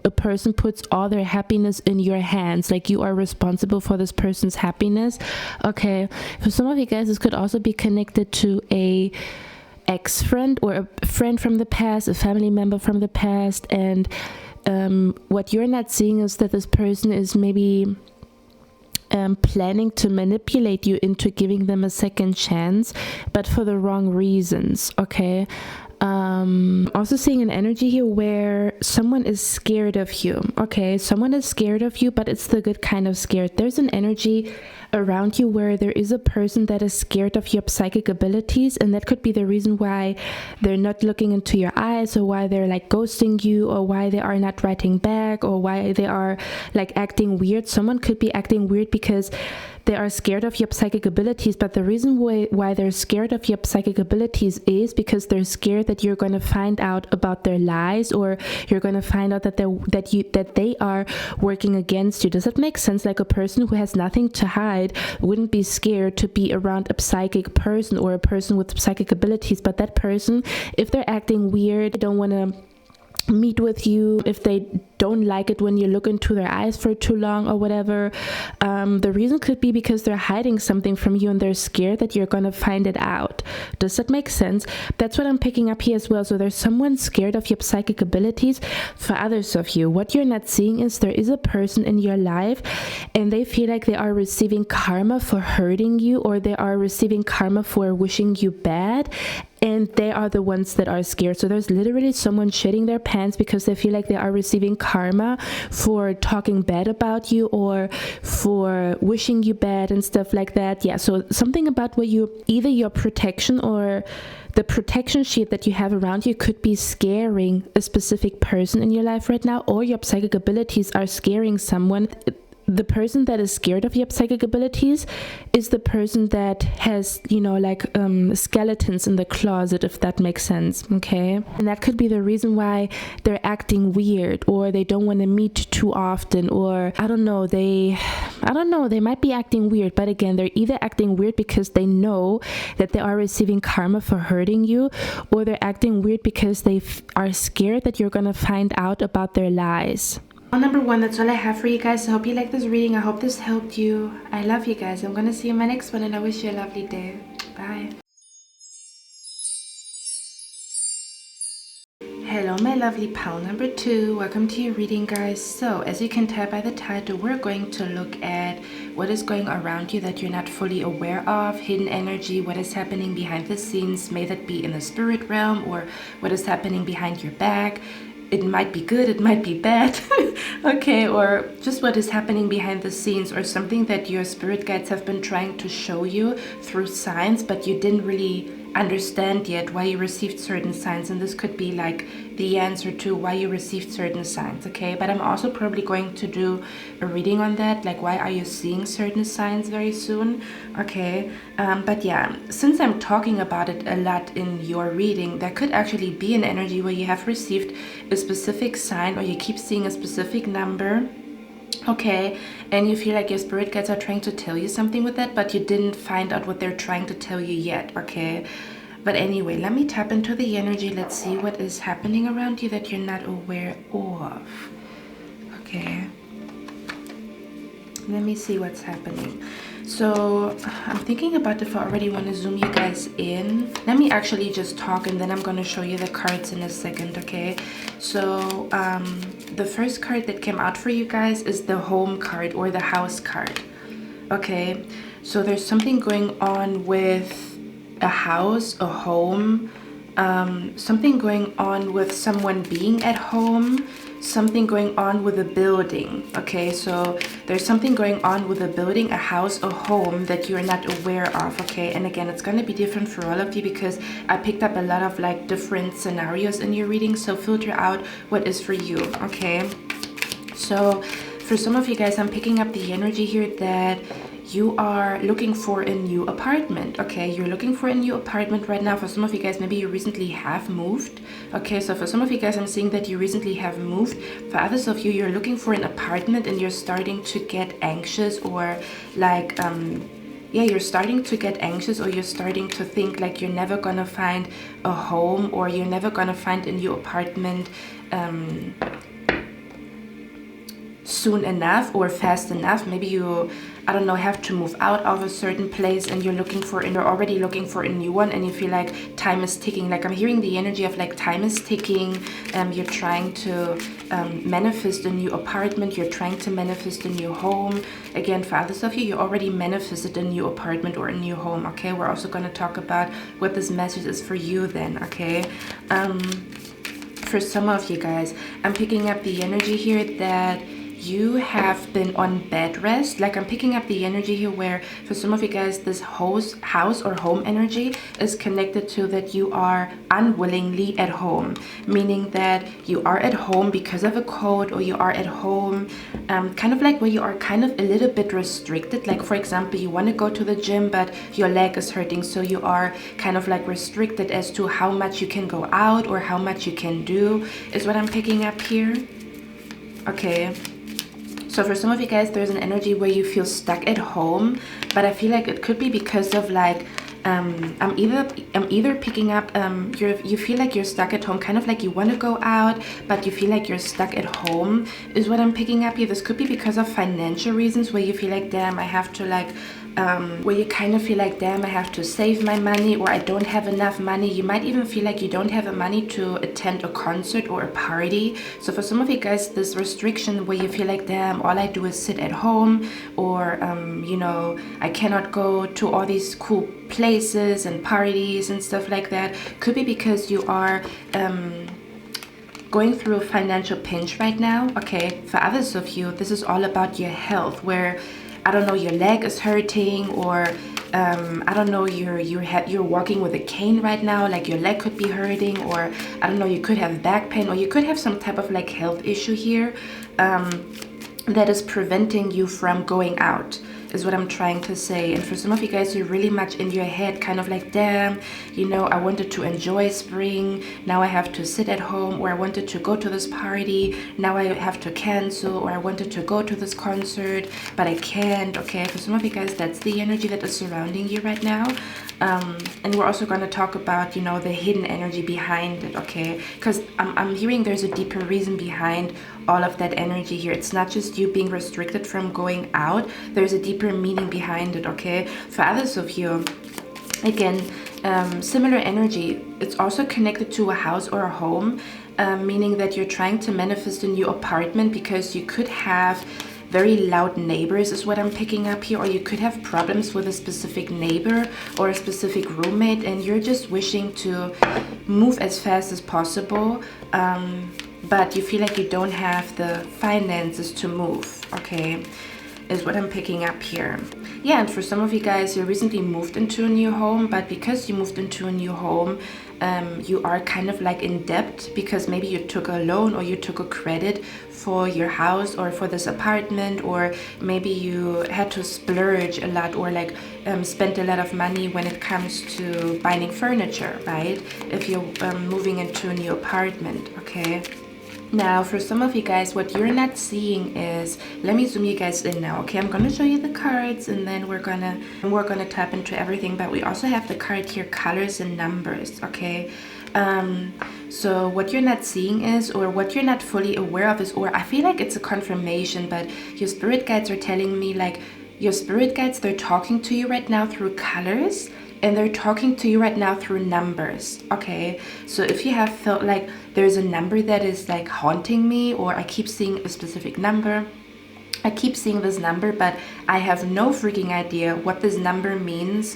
a person puts all their happiness in your hands, like you are responsible for this person's happiness. Okay, for some of you guys, this could also be connected to a ex-friend or a friend from the past, a family member from the past. And what you're not seeing is that this person is maybe planning to manipulate you into giving them a second chance, but for the wrong reasons. Okay, also seeing an energy here where someone is scared of you. Okay, someone is scared of you, but it's the good kind of scared. There's an energy around you where there is a person that is scared of your psychic abilities, and that could be the reason why they're not looking into your eyes, or why they're like ghosting you, or why they are not writing back, or why they are like acting weird. Someone could be acting weird because they are scared of your psychic abilities, but the reason why they're scared of your psychic abilities is because they're scared that you're going to find out about their lies, or you're going to find out that they are working against you. Does that make sense? Like a person who has nothing to hide wouldn't be scared to be around a psychic person or a person with psychic abilities, but that person, if they're acting weird, they don't want to meet with you, if they don't like it when you look into their eyes for too long or whatever, the reason could be because they're hiding something from you and they're scared that you're gonna find it out. Does that make sense? That's what I'm picking up here as well. So there's someone scared of your psychic abilities. For others of you, what you're not seeing is there is a person in your life and they feel like they are receiving karma for hurting you, or they are receiving karma for wishing you bad, and they are the ones that are scared. So there's literally someone shitting their pants because they feel like they are receiving karma for talking bad about you or for wishing you bad and stuff like that. Yeah, so something about where you, either your protection or the protection sheet that you have around you could be scaring a specific person in your life right now, or your psychic abilities are scaring someone. The person that is scared of your psychic abilities is the person that has, you know, like skeletons in the closet, if that makes sense. Okay, and that could be the reason why they're acting weird, or they don't want to meet too often, or I don't know, they might be acting weird. But again, they're either acting weird because they know that they are receiving karma for hurting you, or they're acting weird because they are scared that you're gonna find out about their lies. Number one, that's all I have for you guys. I hope you like this reading. I hope this helped you. I love you guys. I'm gonna see you in my next one, and I wish you a lovely day. Bye. Hello my lovely pal number 2, welcome to your reading, guys. So as you can tell by the title, we're going to look at what is going around you that you're not fully aware of, hidden energy, what is happening behind the scenes, may that be in the spirit realm, or what is happening behind your back. It might be good, it might be bad, okay, or just what is happening behind the scenes, or something that your spirit guides have been trying to show you through signs, but you didn't really understand yet why you received certain signs. And this could be like the answer to why you received certain signs, okay? But I'm also probably going to do a reading on that, like why are you seeing certain signs very soon, okay? But yeah, since I'm talking about it a lot in your reading, there could actually be an energy where you have received a specific sign, or you keep seeing a specific number, okay, and you feel like your spirit guides are trying to tell you something with that, but you didn't find out what they're trying to tell you yet, okay? But anyway, let me tap into the energy. Let's see what is happening around you that you're not aware of, okay? Let me see what's happening. So I'm thinking about if I already want to zoom you guys in. Let me actually just talk, and then I'm going to show you the cards in a second, okay? So the first card that came out for you guys is the home card, or the house card, okay? So there's something going on with a house, a home, something going on with someone being at home, something going on with a building, okay? So there's something going on with a building, a house, a home that you're not aware of, okay? And again, it's going to be different for all of you because I picked up a lot of like different scenarios in your reading, so filter out what is for you, okay? So for some of you guys, I'm picking up the energy here that you are looking for a new apartment, okay? You're looking for a new apartment right now. For some of you guys, maybe you recently have moved, okay? So for some of you guys, I'm seeing that you recently have moved. For others of you, you're looking for an apartment and you're starting to get anxious, or like yeah, you're starting to get anxious, or you're starting to think like you're never gonna find a home, or you're never gonna find a new apartment soon enough or fast enough. Maybe you, I don't know, have to move out of a certain place and you're already looking for a new one, and you feel like time is ticking. Like I'm hearing the energy of like time is ticking. You're trying to manifest a new apartment. You're trying to manifest a new home. Again, for others of you already manifested a new apartment or a new home. Okay, we're also going to talk about what this message is for you then. Okay, for some of you guys, I'm picking up the energy here that you have been on bed rest. Like I'm picking up the energy here where for some of you guys this house or home energy is connected to that you are unwillingly at home, meaning that you are at home because of a code, or you are at home kind of like where you are kind of a little bit restricted. Like for example, you want to go to the gym but your leg is hurting, so you are kind of like restricted as to how much you can go out or how much you can do, is what I'm picking up here. Okay, so for some of you guys, there's an energy where you feel stuck at home, but I feel like it could be because of like I'm either picking up you feel like you're stuck at home, kind of like you want to go out but you feel like you're stuck at home, is what I'm picking up here. This could be because of financial reasons where you feel like, damn, I have to like where you kind of feel like, damn, I have to save my money, or I don't have enough money. You might even feel like you don't have the money to attend a concert or a party. So for some of you guys, this restriction where you feel like, damn, all I do is sit at home, or you know, I cannot go to all these cool places and parties and stuff like that, could be because you are going through a financial pinch right now. Okay, for others of you, this is all about your health, where I don't know, your leg is hurting, or I don't know, you're walking with a cane right now, like your leg could be hurting, or I don't know, you could have back pain, or you could have some type of like health issue here that is preventing you from going out, is what I'm trying to say. And for some of you guys, you're really much in your head, kind of like, damn, you know, I wanted to enjoy spring, now I have to sit at home, or I wanted to go to this party, now I have to cancel, or I wanted to go to this concert but I can't. Okay, for some of you guys, that's the energy that is surrounding you right now. And we're also going to talk about, you know, the hidden energy behind it. Okay, because I'm hearing there's a deeper reason behind all of that energy here. It's not just you being restricted from going out, there's a deeper meaning behind it. Okay, for others of you, again, similar energy, it's also connected to a house or a home, meaning that you're trying to manifest a new apartment because you could have very loud neighbors, is what I'm picking up here, or you could have problems with a specific neighbor or a specific roommate, and you're just wishing to move as fast as possible, but you feel like you don't have the finances to move. Okay, is what I'm picking up here. Yeah, and for some of you guys, you recently moved into a new home, but because you moved into a new home, you are kind of like in debt because maybe you took a loan or you took a credit for your house or for this apartment, or maybe you had to splurge a lot, or like spend a lot of money when it comes to buying furniture, right? If you're moving into a new apartment. Okay, now for some of you guys, what you're not seeing is, let me zoom you guys in now. Okay, I'm gonna show you the cards and then we're gonna tap into everything, but we also have the card here, colors and numbers. Okay, so what you're not seeing is, or what you're not fully aware of is, or I feel like it's a confirmation, but your spirit guides are telling me, like, your spirit guides, they're talking to you right now through colors, and they're talking to you right now through numbers. Okay, so if you have felt like there's a number that is like haunting me, or I keep seeing a specific number, I keep seeing this number, but I have no freaking idea what this number means.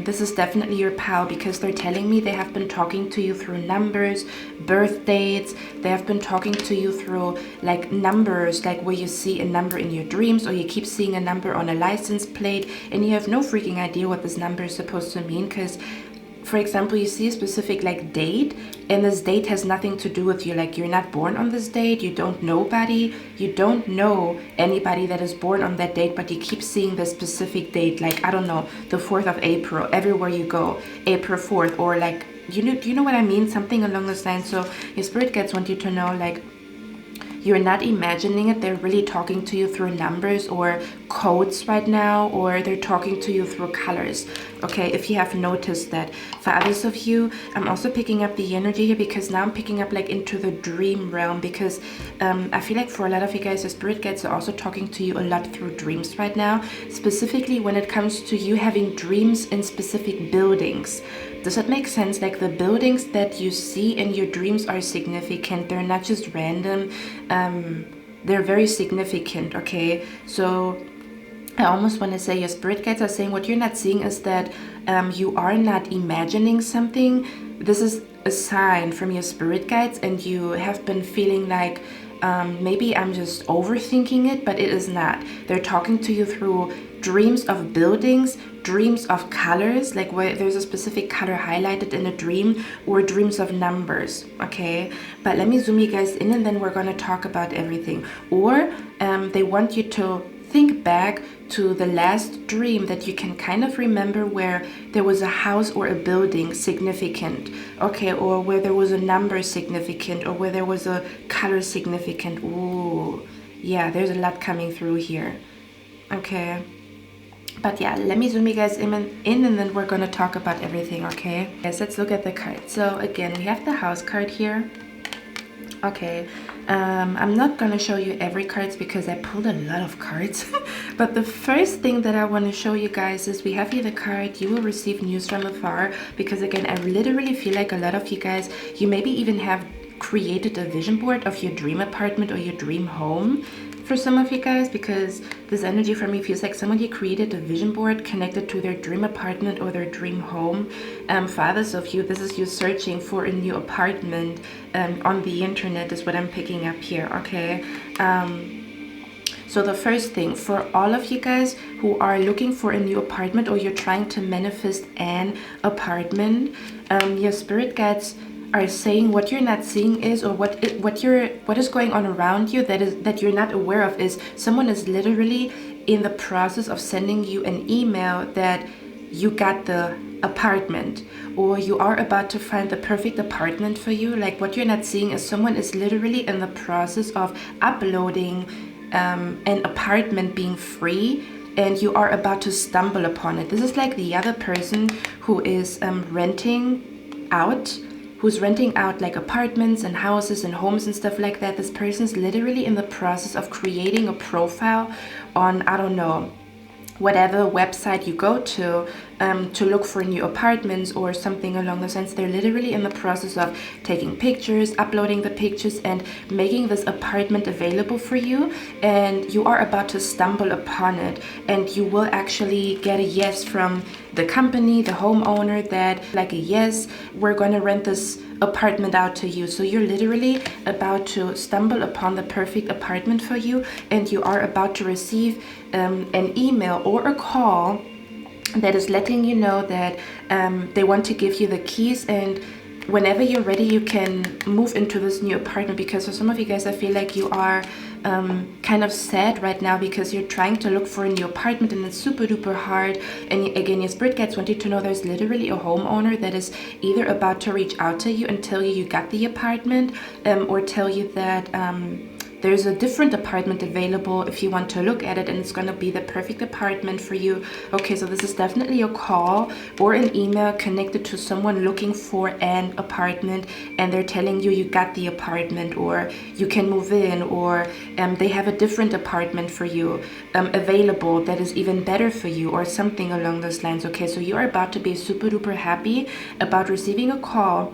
This is definitely your pal, because they're telling me they have been talking to you through numbers, birth dates. They have been talking to you through like numbers, like where you see a number in your dreams, or you keep seeing a number on a license plate and you have no freaking idea what this number is supposed to mean. Because for example, you see a specific like date, and this date has nothing to do with you. Like, you're not born on this date, you don't know anybody that is born on that date, but you keep seeing the specific date, like, I don't know, the 4th of April, everywhere you go, April 4th, or like, do you know what I mean? Something along those lines. So your spirit guides want you to know, like, you're not imagining it. They're really talking to you through numbers or codes right now, or they're talking to you through colors. Okay, if you have noticed that. For others of you, I'm also picking up the energy here, because now I'm picking up like into the dream realm, because I feel like for a lot of you guys, the spirit guides are also talking to you a lot through dreams right now, specifically when it comes to you having dreams in specific buildings. Does that make sense? Like the buildings that you see in your dreams are significant. They're not just random. They're very significant, okay? So I almost want to say your spirit guides are saying what you're not seeing is that you are not imagining something. This is a sign from your spirit guides, and you have been feeling like maybe I'm just overthinking it, but it is not. They're talking to you through dreams of buildings, dreams of colors, like where there's a specific color highlighted in a dream, or dreams of numbers, okay? But let me zoom you guys in, and then we're going to talk about everything. Or they want you to think back to the last dream that you can kind of remember, where there was a house or a building significant, okay, or where there was a number significant, or where there was a color significant. Ooh, yeah, there's a lot coming through here, okay? But yeah, let me zoom you guys in, and then we're going to talk about everything, okay? Yes, let's look at the cards. So again, we have the house card here. Okay, I'm not going to show you every cards because I pulled a lot of cards. But the first thing that I want to show you guys is we have here the card, you will receive news from afar. Because again, I literally feel like a lot of you guys, you maybe even have created a vision board of your dream apartment or your dream home. For some of you guys, because this energy for me feels like somebody created a vision board connected to their dream apartment or their dream home. For others of you, this is you searching for a new apartment on the internet is what I'm picking up here, okay? So the first thing, for all of you guys who are looking for a new apartment, or you're trying to manifest an apartment, your spirit guides are saying what you're not seeing is, or what is going on around you that you're not aware of, is someone is literally in the process of sending you an email that you got the apartment, or you are about to find the perfect apartment for you. Like what you're not seeing is someone is literally in the process of uploading an apartment being free, and you are about to stumble upon it. This is like the other person who is renting out, who's renting out like apartments and houses and homes and stuff like that. This person's literally in the process of creating a profile on, I don't know, whatever website you go to look for new apartments or something along those lines. They're literally in the process of taking pictures, uploading the pictures, and making this apartment available for you. And you are about to stumble upon it, and you will actually get a yes from the company, the homeowner, that like a yes, we're going to rent this apartment out to you. So you're literally about to stumble upon the perfect apartment for you, and you are about to receive an email or a call that is letting you know that they want to give you the keys, and whenever you're ready you can move into this new apartment. Because for some of you guys, I feel like you are kind of sad right now because you're trying to look for a new apartment and it's super duper hard. And again, your spirit guides want you to know there's literally a homeowner that is either about to reach out to you and tell you you got the apartment, or tell you that there's a different apartment available if you want to look at it, and it's going to be the perfect apartment for you. Okay, so this is definitely a call or an email connected to someone looking for an apartment, and they're telling you you got the apartment, or you can move in, or they have a different apartment for you available that is even better for you, or something along those lines. Okay, so you are about to be super duper happy about receiving a call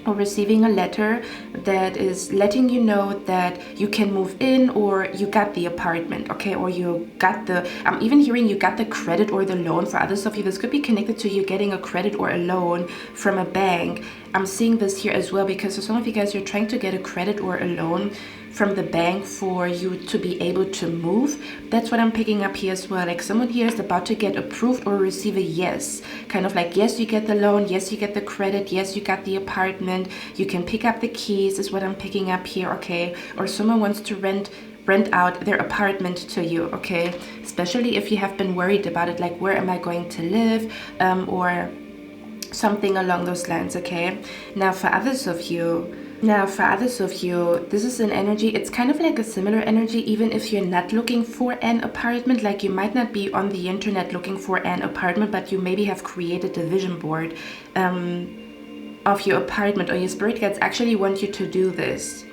or receiving a letter that is letting you know that you can move in, or you got the apartment, okay, or you got the, I'm even hearing you got the credit or the loan. For others of you, this could be connected to you getting a credit or a loan from a bank. I'm seeing this here as well, because for some of you guys, you're trying to get a credit or a loan from the bank for you to be able to move. That's what I'm picking up here as well. Like someone here is about to get approved or receive a yes, kind of like, yes, you get the loan, yes, you get the credit, yes, you got the apartment, you can pick up the keys, is what I'm picking up here, okay? Or someone wants to rent out their apartment to you, okay? Especially if you have been worried about it, like where am I going to live, or something along those lines, okay? Now for others of you, Now, for others of you, this is an energy, it's kind of like a similar energy, even if you're not looking for an apartment. Like you might not be on the internet looking for an apartment, but you maybe have created a vision board of your apartment, or your spirit guides actually want you to do this.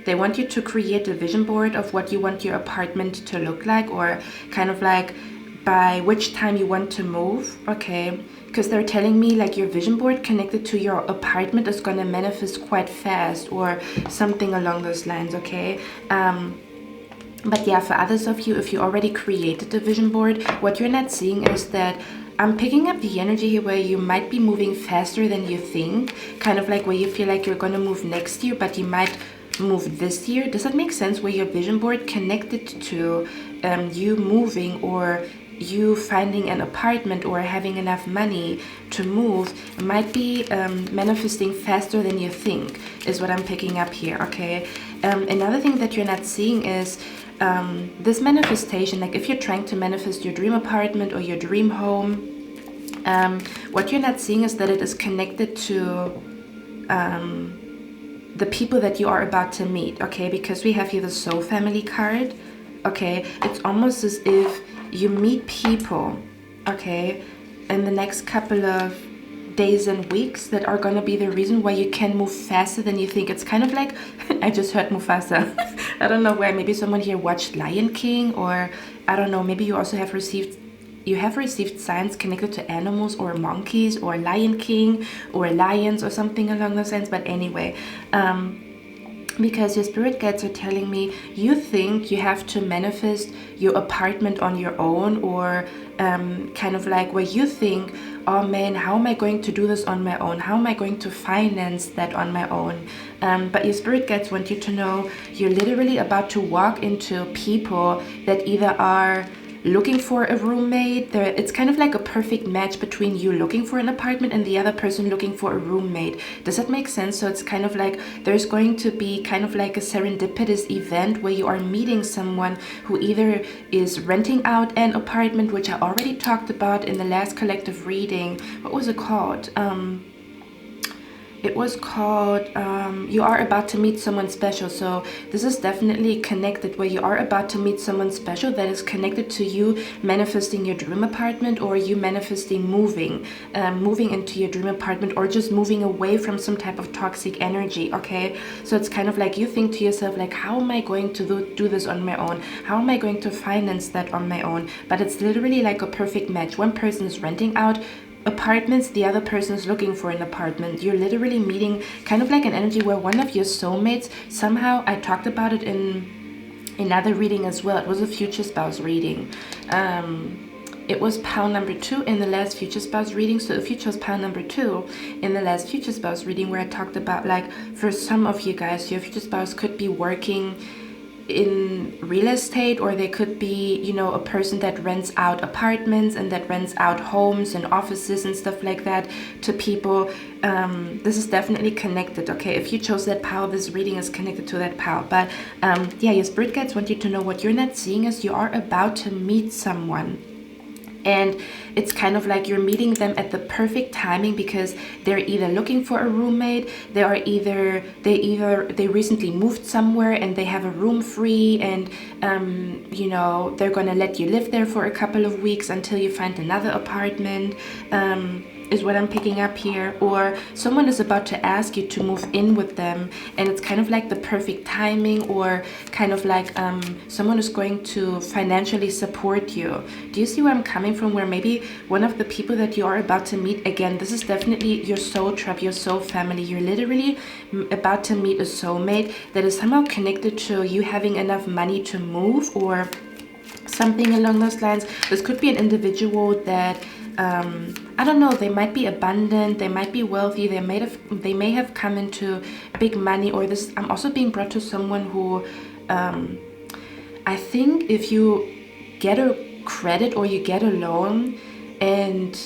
They want you to create a vision board of what you want your apartment to look like, or kind of like by which time you want to move, okay? Because they're telling me like your vision board connected to your apartment is going to manifest quite fast, or something along those lines, okay? But yeah, for others of you, if you already created the vision board, what you're not seeing is that I'm picking up the energy here where you might be moving faster than you think, kind of like where you feel like you're going to move next year, but you might move this year. Does that make sense? Where your vision board connected to you moving, or you finding an apartment, or having enough money to move, might be manifesting faster than you think, is what I'm picking up here, okay? Another thing that you're not seeing is this manifestation. Like if you're trying to manifest your dream apartment or your dream home, what you're not seeing is that it is connected to the people that you are about to meet, okay? Because we have here the soul family card, okay? It's almost as if you meet people, okay, in the next couple of days and weeks that are going to be the reason why you can move faster than you think. It's kind of like, I just heard Mufasa. I don't know why. Maybe someone here watched Lion King, or I don't know, maybe you also have received signs connected to animals, or monkeys, or Lion King, or lions, or something along those lines. But anyway, because your spirit guides are telling me you think you have to manifest your apartment on your own, or kind of like where you think, oh man, how am I going to do this on my own? How am I going to finance that on my own? But your spirit guides want you to know you're literally about to walk into people that either are looking for a roommate. It's kind of like a perfect match between you looking for an apartment and the other person looking for a roommate. Does that make sense? So it's kind of like there's going to be kind of like a serendipitous event where you are meeting someone who either is renting out an apartment, which I already talked about in the last collective reading. What was it called? It was called You Are About to Meet Someone Special. So this is definitely connected, where you are about to meet someone special that is connected to you manifesting your dream apartment, or you manifesting moving into your dream apartment, or just moving away from some type of toxic energy, okay? So it's kind of like you think to yourself, like, how am I going to do this on my own? How am I going to finance that on my own? But it's literally like a perfect match. One person is renting out apartments, the other person is looking for an apartment. You're literally meeting kind of like an energy where one of your soulmates, somehow, I talked about it in another reading as well. It was a future spouse reading. It was pile number 2 in the last future spouse reading. So if you chose pile number 2 in the last future spouse reading, where I talked about, like, for some of you guys, your future spouse could be working in real estate, or they could be, you know, a person that rents out apartments and that rents out homes and offices and stuff like that to people. This is definitely connected, okay? If you chose that pile, this reading is connected to that pile. But yeah, your spirit guides want you to know what you're not seeing is you are about to meet someone. And it's kind of like you're meeting them at the perfect timing, because they're either looking for a roommate, they recently moved somewhere and they have a room free, and you know, they're gonna let you live there for a couple of weeks until you find another apartment. Is what I'm picking up here. Or someone is about to ask you to move in with them, and it's kind of like the perfect timing, or kind of like someone is going to financially support you. Do you see where I'm coming from? Where maybe one of the people that you are about to meet, again, this is definitely your soul tribe, your soul family. You're literally about to meet a soulmate that is somehow connected to you having enough money to move, or something along those lines. This could be an individual that I don't know, they might be abundant, they might be wealthy, they may have come into big money, or this, I'm also being brought to someone who I think if you get a credit or you get a loan and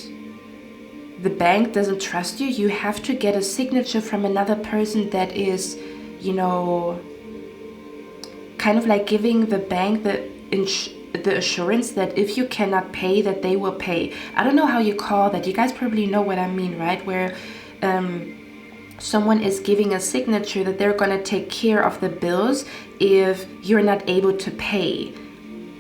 the bank doesn't trust you, you have to get a signature from another person that is, you know, kind of like giving the bank the assurance that if you cannot pay, that they will pay. I don't know how you call that. You guys probably know what I mean, right? Where someone is giving a signature that they're going to take care of the bills if you're not able to pay,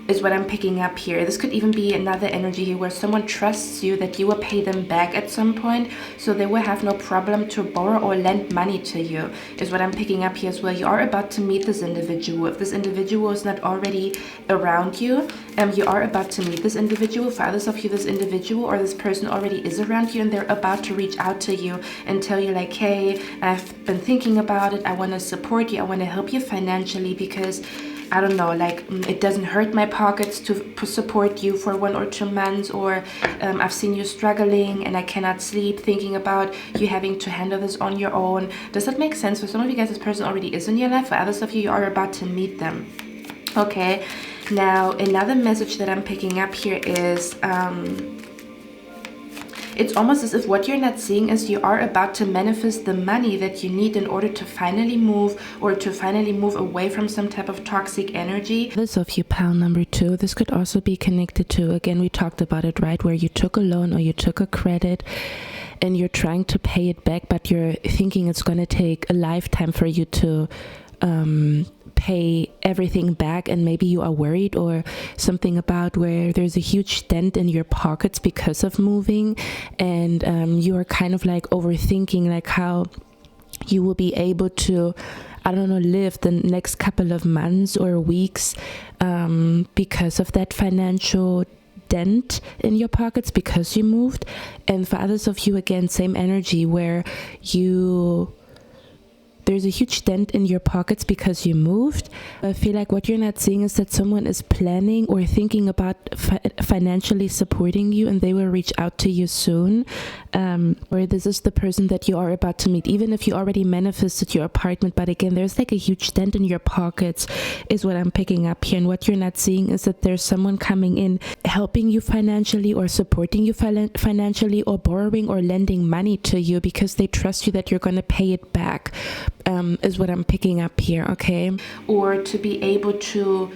is what I'm picking up here. This could even be another energy here where someone trusts you that you will pay them back at some point, so they will have no problem to borrow or lend money to you, is what I'm picking up here as well. You are about to meet this individual. If this individual is not already around you, you are about to meet this individual. For others of you, this individual or this person already is around you, and they're about to reach out to you and tell you like, hey, I've been thinking about it. I want to support you. I want to help you financially because I don't know, like it doesn't hurt my pockets to support you for 1 or 2 months, or I've seen you struggling and I cannot sleep thinking about you having to handle this on your own. Does that make sense? For some of you guys, this person already is in your life. For others of you, you are about to meet them. Okay, now another message that I'm picking up here is it's almost as if what you're not seeing is you are about to manifest the money that you need in order to finally move, or to finally move away from some type of toxic energy. This of you, pile number 2, this could also be connected to, again, we talked about it, right, where you took a loan or you took a credit and you're trying to pay it back, but you're thinking it's going to take a lifetime for you to pay everything back, and maybe you are worried or something about where there's a huge dent in your pockets because of moving, and you are kind of like overthinking like how you will be able to, I don't know, live the next couple of months or weeks because of that financial dent in your pockets because you moved. And for others of you, again, same energy where there's a huge dent in your pockets because you moved. I feel like what you're not seeing is that someone is planning or thinking about financially supporting you, and they will reach out to you soon. Or this is the person that you are about to meet, even if you already manifested your apartment. But again, there's like a huge dent in your pockets is what I'm picking up here. And what you're not seeing is that there's someone coming in, helping you financially or supporting you financially, or borrowing or lending money to you because they trust you that you're going to pay it back. Is what I'm picking up here, okay? Or to be able to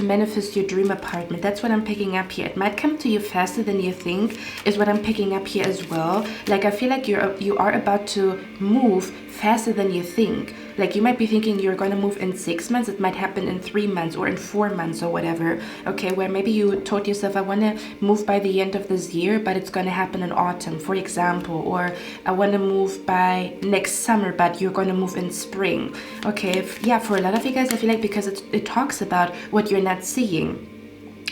manifest your dream apartment. That's what I'm picking up here. It might come to you faster than you think, is what I'm picking up here as well. Like I feel like you are about to move faster than you think. Like you might be thinking you're going to move in 6 months. It might happen in 3 months or in 4 months or whatever. Okay, where maybe you told yourself, I want to move by the end of this year, but it's going to happen in autumn, for example. Or I want to move by next summer, but you're going to move in spring. Okay, yeah, for a lot of you guys, I feel like because it talks about what you're not seeing.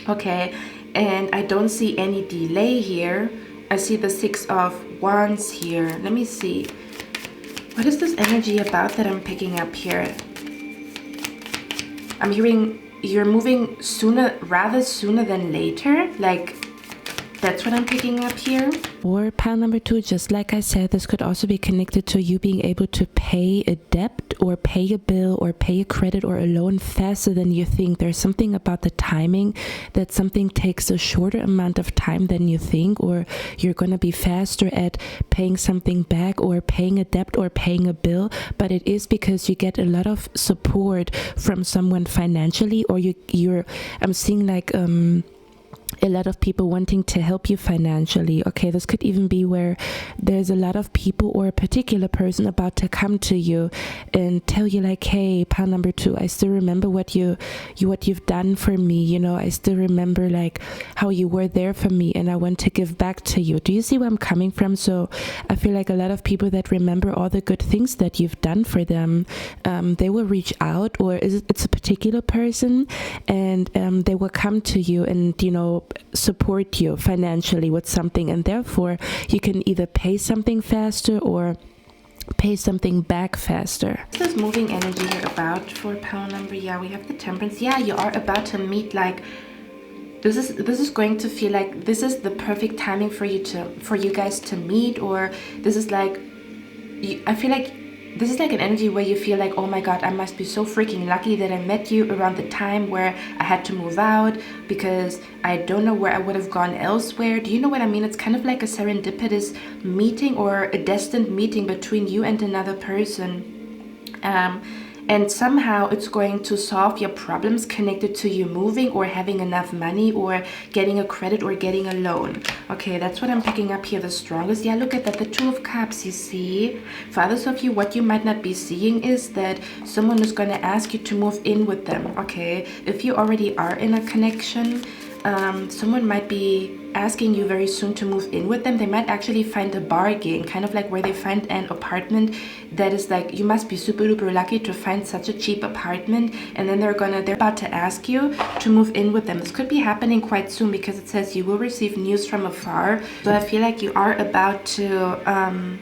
Okay, and I don't see any delay here. I see the 6 of Wands here. Let me see. What is this energy about that I'm picking up here? I'm hearing you're moving rather sooner than later. Like, that's what I'm picking up here. Or pile number 2, just like I said, this could also be connected to you being able to pay a debt or pay a bill or pay a credit or a loan faster than you think. There's something about the timing that something takes a shorter amount of time than you think, or you're going to be faster at paying something back or paying a debt or paying a bill. But it is because you get a lot of support from someone financially, or I'm seeing like a lot of people wanting to help you financially. Okay, this could even be where there's a lot of people or a particular person about to come to you and tell you like, hey, pile number 2, I still remember what you've done for me. You know, I still remember like how you were there for me, and I want to give back to you. Do you see where I'm coming from? So I feel like a lot of people that remember all the good things that you've done for them, they will reach out, or it's a particular person, and they will come to you and, you know, support you financially with something, and therefore you can either pay something faster or pay something back faster. What's this moving energy here about for pile number? Yeah, we have the Temperance. Yeah, you are about to meet, like, this is going to feel like this is the perfect timing for you guys to meet, or this is like, I feel like this is like an energy where you feel like, oh my god, I must be so freaking lucky that I met you around the time where I had to move out, because I don't know where I would have gone elsewhere. Do you know what I mean? It's kind of like a serendipitous meeting or a destined meeting between you and another person. and somehow it's going to solve your problems connected to you moving or having enough money or getting a credit or getting a loan. Okay, that's what I'm picking up here the strongest. Yeah, look at that, the Two of Cups, you see. For others of you, what you might not be seeing is that someone is going to ask you to move in with them. Okay, if you already are in a connection, someone might be asking you very soon to move in with them. They might actually find a bargain, kind of like where they find an apartment that is like, you must be super duper lucky to find such a cheap apartment, and then they're about to ask you to move in with them. This could be happening quite soon because it says you will receive news from afar. So I feel like you are about to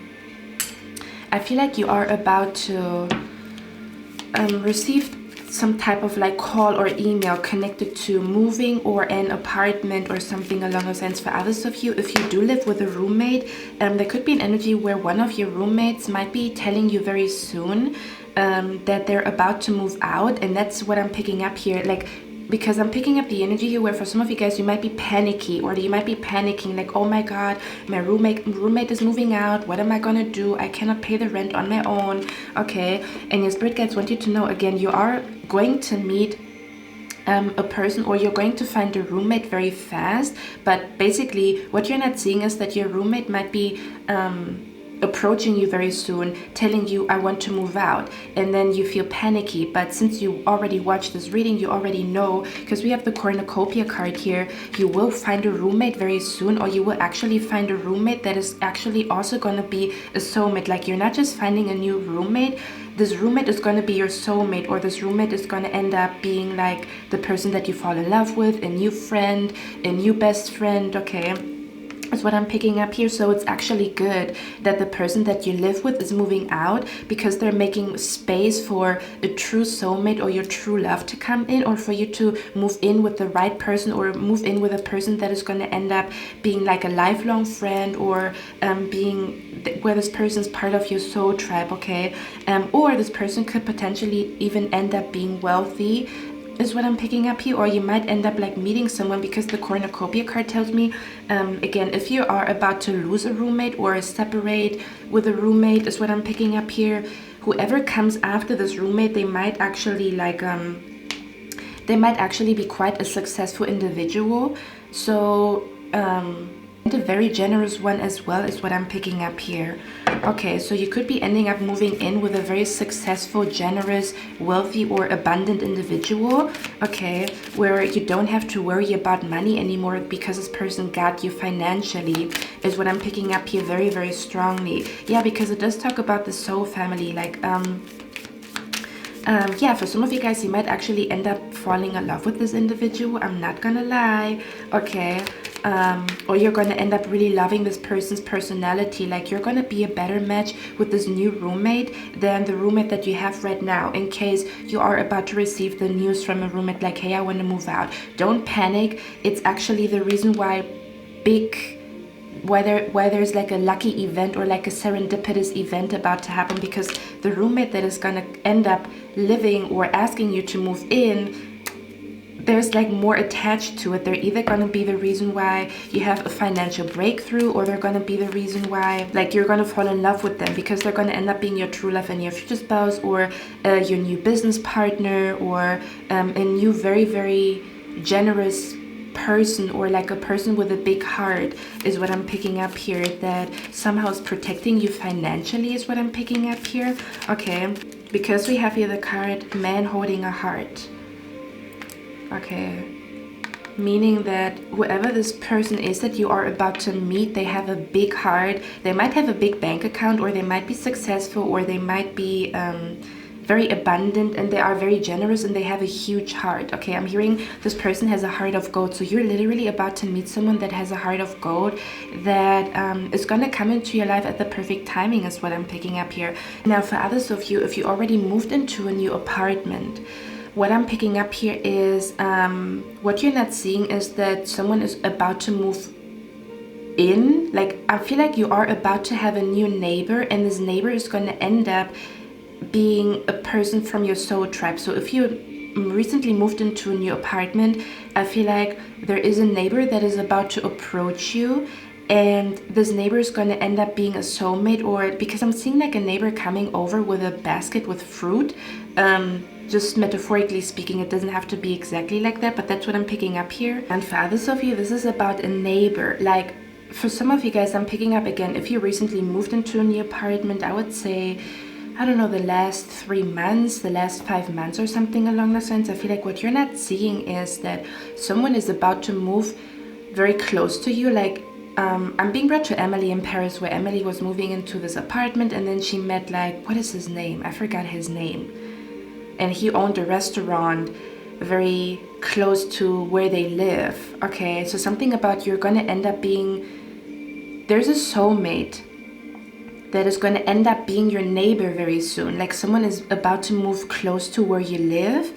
receive some type of like call or email connected to moving or an apartment or something along those lines. For others of you, if you do live with a roommate, there could be an energy where one of your roommates might be telling you very soon that they're about to move out, and that's what I'm picking up here. Like, because I'm picking up the energy here where for some of you guys, you might be panicky, or you might be panicking like, oh my god, my roommate is moving out, what am I gonna do? I cannot pay the rent on my own. Okay, and your spirit guides want you to know, again, you are going to meet a person, or you're going to find a roommate very fast. But basically what you're not seeing is that your roommate might be approaching you very soon, telling you, I want to move out, and then you feel panicky. But since you already watched this reading, you already know, because we have the cornucopia card here, you will find a roommate very soon, or you will actually find a roommate that is actually also going to be a soulmate. Like, you're not just finding a new roommate, this roommate is going to be your soulmate, or this roommate is going to end up being like the person that you fall in love with, a new friend, a new best friend. Okay, is what I'm picking up here. So it's actually good that the person that you live with is moving out, because they're making space for a true soulmate or your true love to come in, or for you to move in with the right person, or move in with a person that is going to end up being like a lifelong friend, or being where this person's part of your soul tribe. Okay, or this person could potentially even end up being wealthy, is what I'm picking up here. Or you might end up like meeting someone, because the cornucopia card tells me, again, if you are about to lose a roommate or separate with a roommate, is what I'm picking up here. Whoever comes after this roommate, they might actually like they might actually be quite a successful individual. So and a very generous one as well, is what I'm picking up here. Okay, so you could be ending up moving in with a very successful, generous, wealthy, or abundant individual. Okay, where you don't have to worry about money anymore, because this person got you financially, is what I'm picking up here very, very strongly. Yeah, because it does talk about the soul family. Like, yeah, for some of you guys, you might actually end up falling in love with this individual. I'm not gonna lie. Okay. Or you're going to end up really loving this person's personality. Like, you're going to be a better match with this new roommate than the roommate that you have right now, in case you are about to receive the news from a roommate like, hey, I want to move out. Don't panic. It's actually the reason why there's like a lucky event, or like a serendipitous event about to happen, because the roommate that is going to end up living or asking you to move in, there's like more attached to it. They're either going to be the reason why you have a financial breakthrough, or they're going to be the reason why like you're going to fall in love with them, because they're going to end up being your true love and your future spouse, or your new business partner, or a new very, very generous person, or like a person with a big heart, is what I'm picking up here, that somehow is protecting you financially, is what I'm picking up here. Okay, because we have here the card man holding a heart. Okay, meaning that whoever this person is that you are about to meet, they have a big heart. They might have a big bank account, or they might be successful, or they might be very abundant, and they are very generous, and they have a huge heart. Okay, I'm hearing this person has a heart of gold. So you're literally about to meet someone that has a heart of gold, that is going to come into your life at the perfect timing, is what I'm picking up here. Now, for others of you, if you already moved into a new apartment, what I'm picking up here is, what you're not seeing is that someone is about to move in. Like, I feel like you are about to have a new neighbor, and this neighbor is going to end up being a person from your soul tribe. So if you recently moved into a new apartment, I feel like there is a neighbor that is about to approach you, and this neighbor is going to end up being a soulmate, or because I'm seeing like a neighbor coming over with a basket with fruit. Just metaphorically speaking, it doesn't have to be exactly like that, but that's what I'm picking up here. And for others of you, this is about a neighbor. Like for some of you guys, I'm picking up again, if you recently moved into a new apartment, I would say, I don't know, the last 3 months, the last 5 months or something along those lines. I feel like what you're not seeing is that someone is about to move very close to you. Like I'm being brought to Emily in Paris, where Emily was moving into this apartment, and then she met, like, what is his name? I forgot his name. And he owned a restaurant very close to where they live. Okay, so something about you're going to end up being, there's a soulmate that is going to end up being your neighbor very soon. Like someone is about to move close to where you live.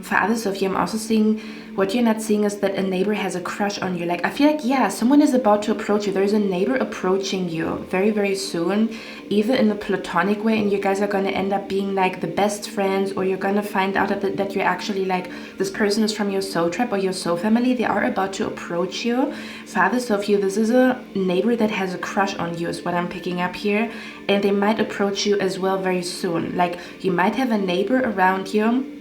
For others of you, I'm also seeing, what you're not seeing is that a neighbor has a crush on you. Like I feel like, yeah, someone is about to approach you. There's a neighbor approaching you very, very soon, either in a platonic way, and you guys are going to end up being like the best friends, or you're going to find out that you're actually like, this person is from your soul tribe or your soul family. They are about to approach you. For others of you, this is a neighbor that has a crush on you is what I'm picking up here, and they might approach you as well very soon. Like you might have a neighbor around you.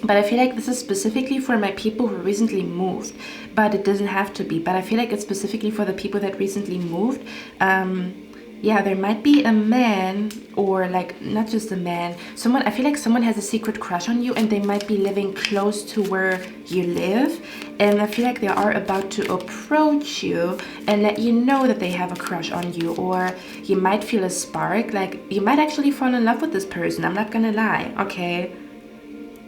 But I feel like this is specifically for my people who recently moved, but it doesn't have to be. But I feel like it's specifically for the people that recently moved. Yeah, there might be a man, or like not just a man, someone, I feel like someone has a secret crush on you, and they might be living close to where you live. And I feel like they are about to approach you and let you know that they have a crush on you, or you might feel a spark. Like you might actually fall in love with this person. I'm not gonna lie, okay?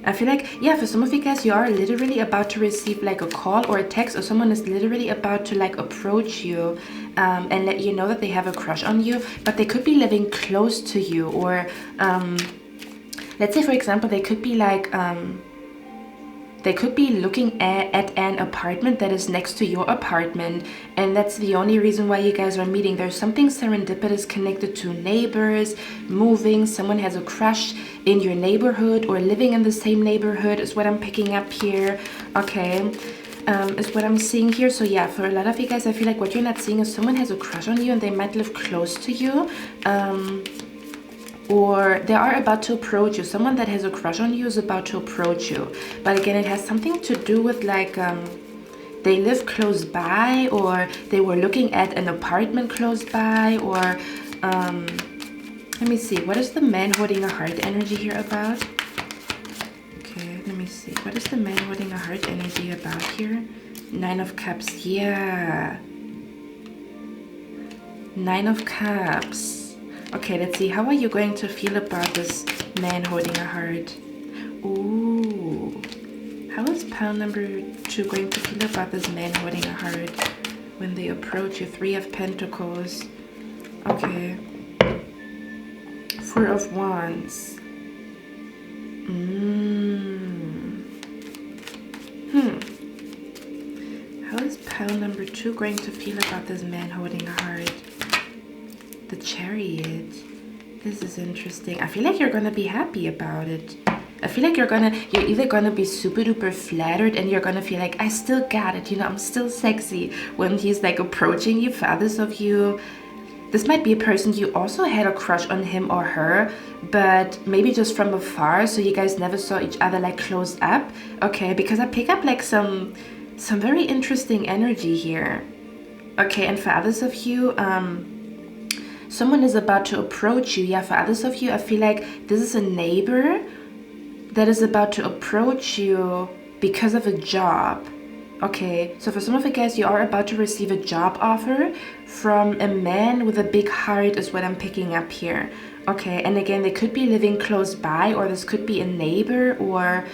I feel like, yeah, for some of you guys, you are literally about to receive like a call or a text, or someone is literally about to like approach you and let you know that they have a crush on you, but they could be living close to you, or let's say, for example, they could be like, they could be looking at an apartment that is next to your apartment, and that's the only reason why you guys are meeting. There's something serendipitous connected to neighbors, moving, someone has a crush in your neighborhood or living in the same neighborhood is what I'm picking up here, okay? Is what I'm seeing here. So yeah, for a lot of you guys, I feel like what you're not seeing is someone has a crush on you and they might live close to you. Or they are about to approach you. Someone that has a crush on you is about to approach you. But again, it has something to do with like they live close by, or they were looking at an apartment close by, or let me see, what is the man holding a heart energy here about? Okay, let me see, what is the man holding a heart energy about here? 9 of Cups, yeah. 9 of Cups. Okay, let's see. How are you going to feel about this man holding a heart? Ooh. How is pile number 2 going to feel about this man holding a heart when they approach you? 3 of Pentacles. Okay. 4 of Wands. How is pile number 2 going to feel about this man holding a heart? The Chariot. This is interesting. I feel like you're gonna be happy about it. I feel like you're either gonna be super duper flattered, and you're gonna feel like, I still got it, you know, I'm still sexy when he's like approaching you. For others of you, this might be a person you also had a crush on him or her, but maybe just from afar, so you guys never saw each other like close up. Okay, because I pick up like some very interesting energy here. Okay, and for others of you, someone is about to approach you. Yeah, for others of you, I feel like this is a neighbor that is about to approach you because of a job. Okay, so for some of you guys, you are about to receive a job offer from a man with a big heart is what I'm picking up here. Okay, and again, they could be living close by, or this could be a neighbor, or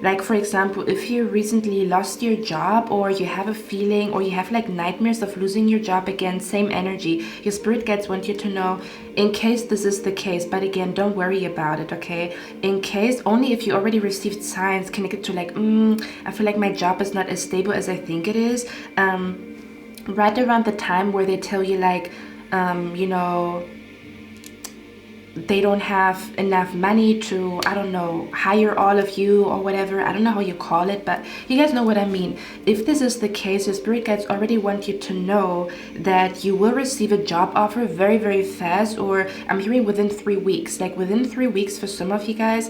like for example, if you recently lost your job, or you have a feeling, or you have like nightmares of losing your job again, same energy. Your spirit guides want you to know, in case this is the case, but again, don't worry about it, okay? In case, only if you already received signs connected to like, I feel like my job is not as stable as I think it is. Right around the time where they tell you like, you know, they don't have enough money to, I don't know, hire all of you or whatever. I don't know how you call it, but you guys know what I mean. If this is the case, your spirit guides already want you to know that you will receive a job offer very, very fast, or I'm hearing within 3 weeks. Like within 3 weeks for some of you guys,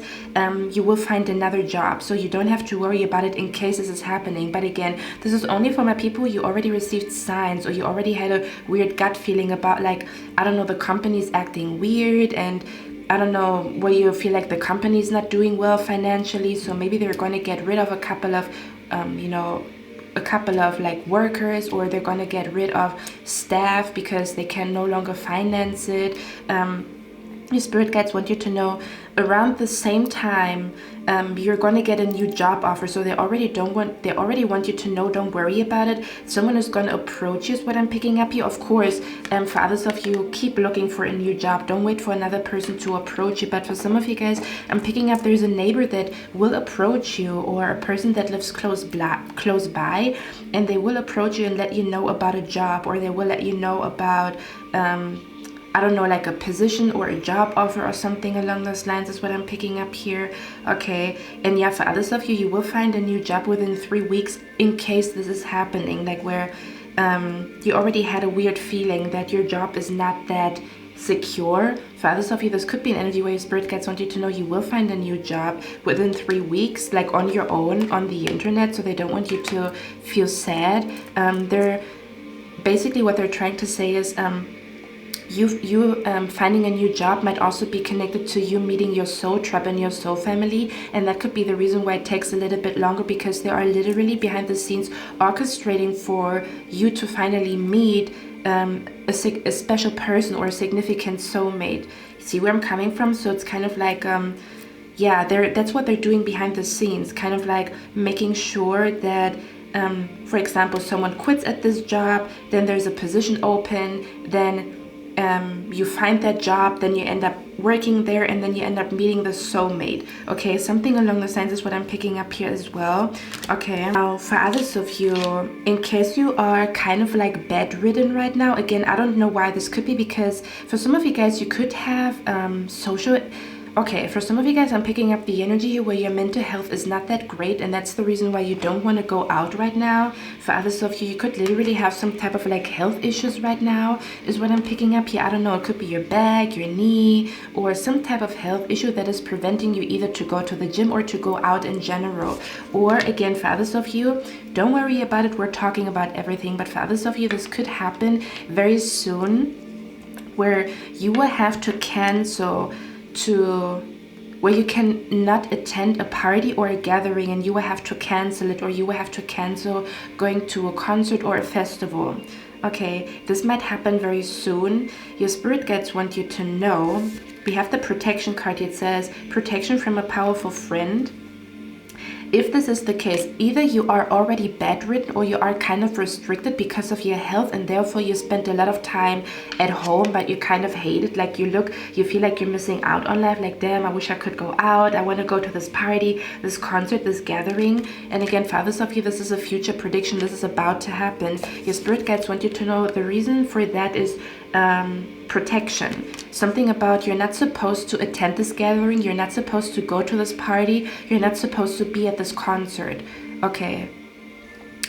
you will find another job. So you don't have to worry about it in case this is happening. But again, this is only for my people. You already received signs, or you already had a weird gut feeling about, like, I don't know, the company's acting weird, and I don't know, where you feel like the company's not doing well financially, so maybe they're going to get rid of a couple of like workers, or they're going to get rid of staff because they can no longer finance it. Your spirit guides want you to know around the same time you're going to get a new job offer. So they already want you to know, don't worry about it. Someone is going to approach you is what I'm picking up here. Of course, for others of you, keep looking for a new job. Don't wait for another person to approach you. But for some of you guys, I'm picking up there's a neighbor that will approach you, or a person that lives close by, and they will approach you and let you know about a job, or they will let you know about I don't know, like a position or a job offer or something along those lines is what I'm picking up here. Okay, and yeah, for others of you, you will find a new job within 3 weeks in case this is happening, like where you already had a weird feeling that your job is not that secure. For others of you, this could be an energy where your spirit guides want you to know you will find a new job within 3 weeks, like on your own, on the internet, so they don't want you to feel sad. They're basically, what they're trying to say is you finding a new job might also be connected to you meeting your soul tribe and your soul family, and that could be the reason why it takes a little bit longer, because they are literally behind the scenes orchestrating for you to finally meet a special person or a significant soulmate. See where I'm coming from? So it's kind of like yeah, that's what they're doing behind the scenes, kind of like making sure that for example, someone quits at this job, then there's a position open, then you find that job, then you end up working there, and then you end up meeting the soulmate. Okay, something along those lines is what I'm picking up here as well. Okay, now for others of you, in case you are kind of like bedridden right now, again, I don't know why. This could be because for some of you guys, you could have Okay, for some of you guys, I'm picking up the energy where your mental health is not that great, and that's the reason why you don't want to go out right now. For others of you, you could literally have some type of like health issues right now, is what I'm picking up here. I don't know, it could be your back, your knee, or some type of health issue that is preventing you either to go to the gym or to go out in general. Or again, for others of you, don't worry about it, we're talking about everything, but for others of you, this could happen very soon, where you will have to cancel where you can not attend a party or a gathering, and you will have to cancel it, or you will have to cancel going to a concert or a festival. Okay, this might happen very soon. Your spirit guides want you to know, we have the protection card. It says protection from a powerful friend. If this is the case, either you are already bedridden or you are kind of restricted because of your health, and therefore you spend a lot of time at home, but you kind of hate it. Like you feel like you're missing out on life. Like, damn, I wish I could go out. I want to go to this party, this concert, this gathering. And again, for others of you, this is a future prediction. This is about to happen. Your spirit guides want you to know the reason for that is protection. Something about you're not supposed to attend this gathering, you're not supposed to go to this party, you're not supposed to be at this concert. Okay,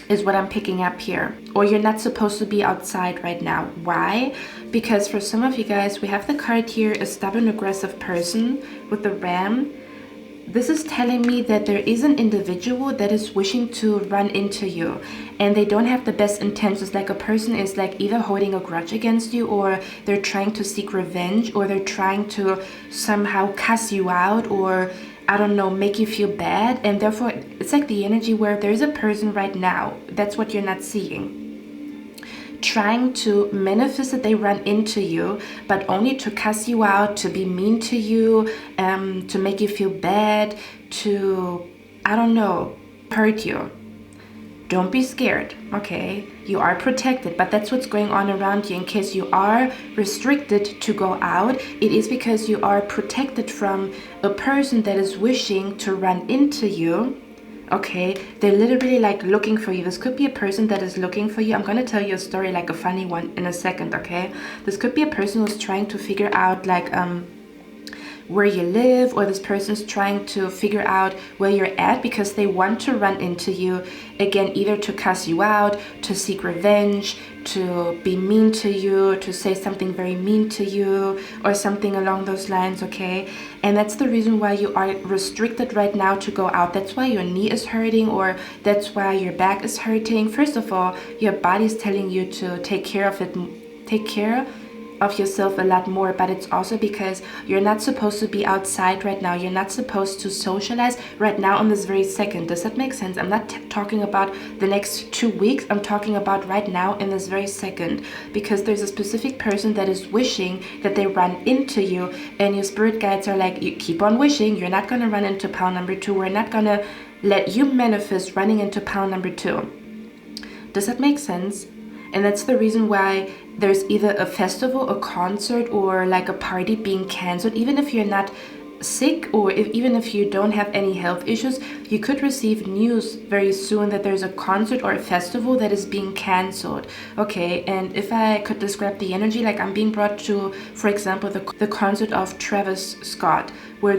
is what I'm picking up here. Or you're not supposed to be outside right now. Why? Because for some of you guys, we have the card here, a stubborn, aggressive person with the ram. This is telling me that there is an individual that is wishing to run into you, and they don't have the best intentions. Like a person is like either holding a grudge against you, or they're trying to seek revenge, or they're trying to somehow cuss you out, or I don't know, make you feel bad. And therefore it's like the energy where there's a person right now, that's what you're not seeing, trying to manifest that they run into you, but only to cuss you out, to be mean to you, to make you feel bad, to, I don't know, hurt you. Don't be scared, okay? You are protected, but that's what's going on around you. In case you are restricted to go out, it is because you are protected from a person that is wishing to run into you. Okay, they're literally like looking for you. This could be a person that is looking for you. I'm gonna tell you a story, like a funny one, in a second. Okay, this could be a person who's trying to figure out like where you live, or this person's trying to figure out where you're at because they want to run into you again, either to cuss you out, to seek revenge, to be mean to you, to say something very mean to you, or something along those lines, okay? And that's the reason why you are restricted right now to go out. That's why your knee is hurting, or that's why your back is hurting. First of all, your body's telling you to take care of it, take care of yourself a lot more, but it's also because you're not supposed to be outside right now. You're not supposed to socialize right now on this very second. Does that make sense? I'm not talking about the next 2 weeks. I'm talking about right now in this very second, because there's a specific person that is wishing that they run into you, and your spirit guides are like, you keep on wishing. You're not going to run into pile number 2. We're not going to let you manifest running into pile number 2. Does that make sense? And that's the reason why there's either a festival, a concert, or like a party being canceled. Even if you're not sick, or even if you don't have any health issues, you could receive news very soon that there's a concert or a festival that is being canceled. Okay, and if I could describe the energy, like I'm being brought to, for example, the concert of Travis Scott, where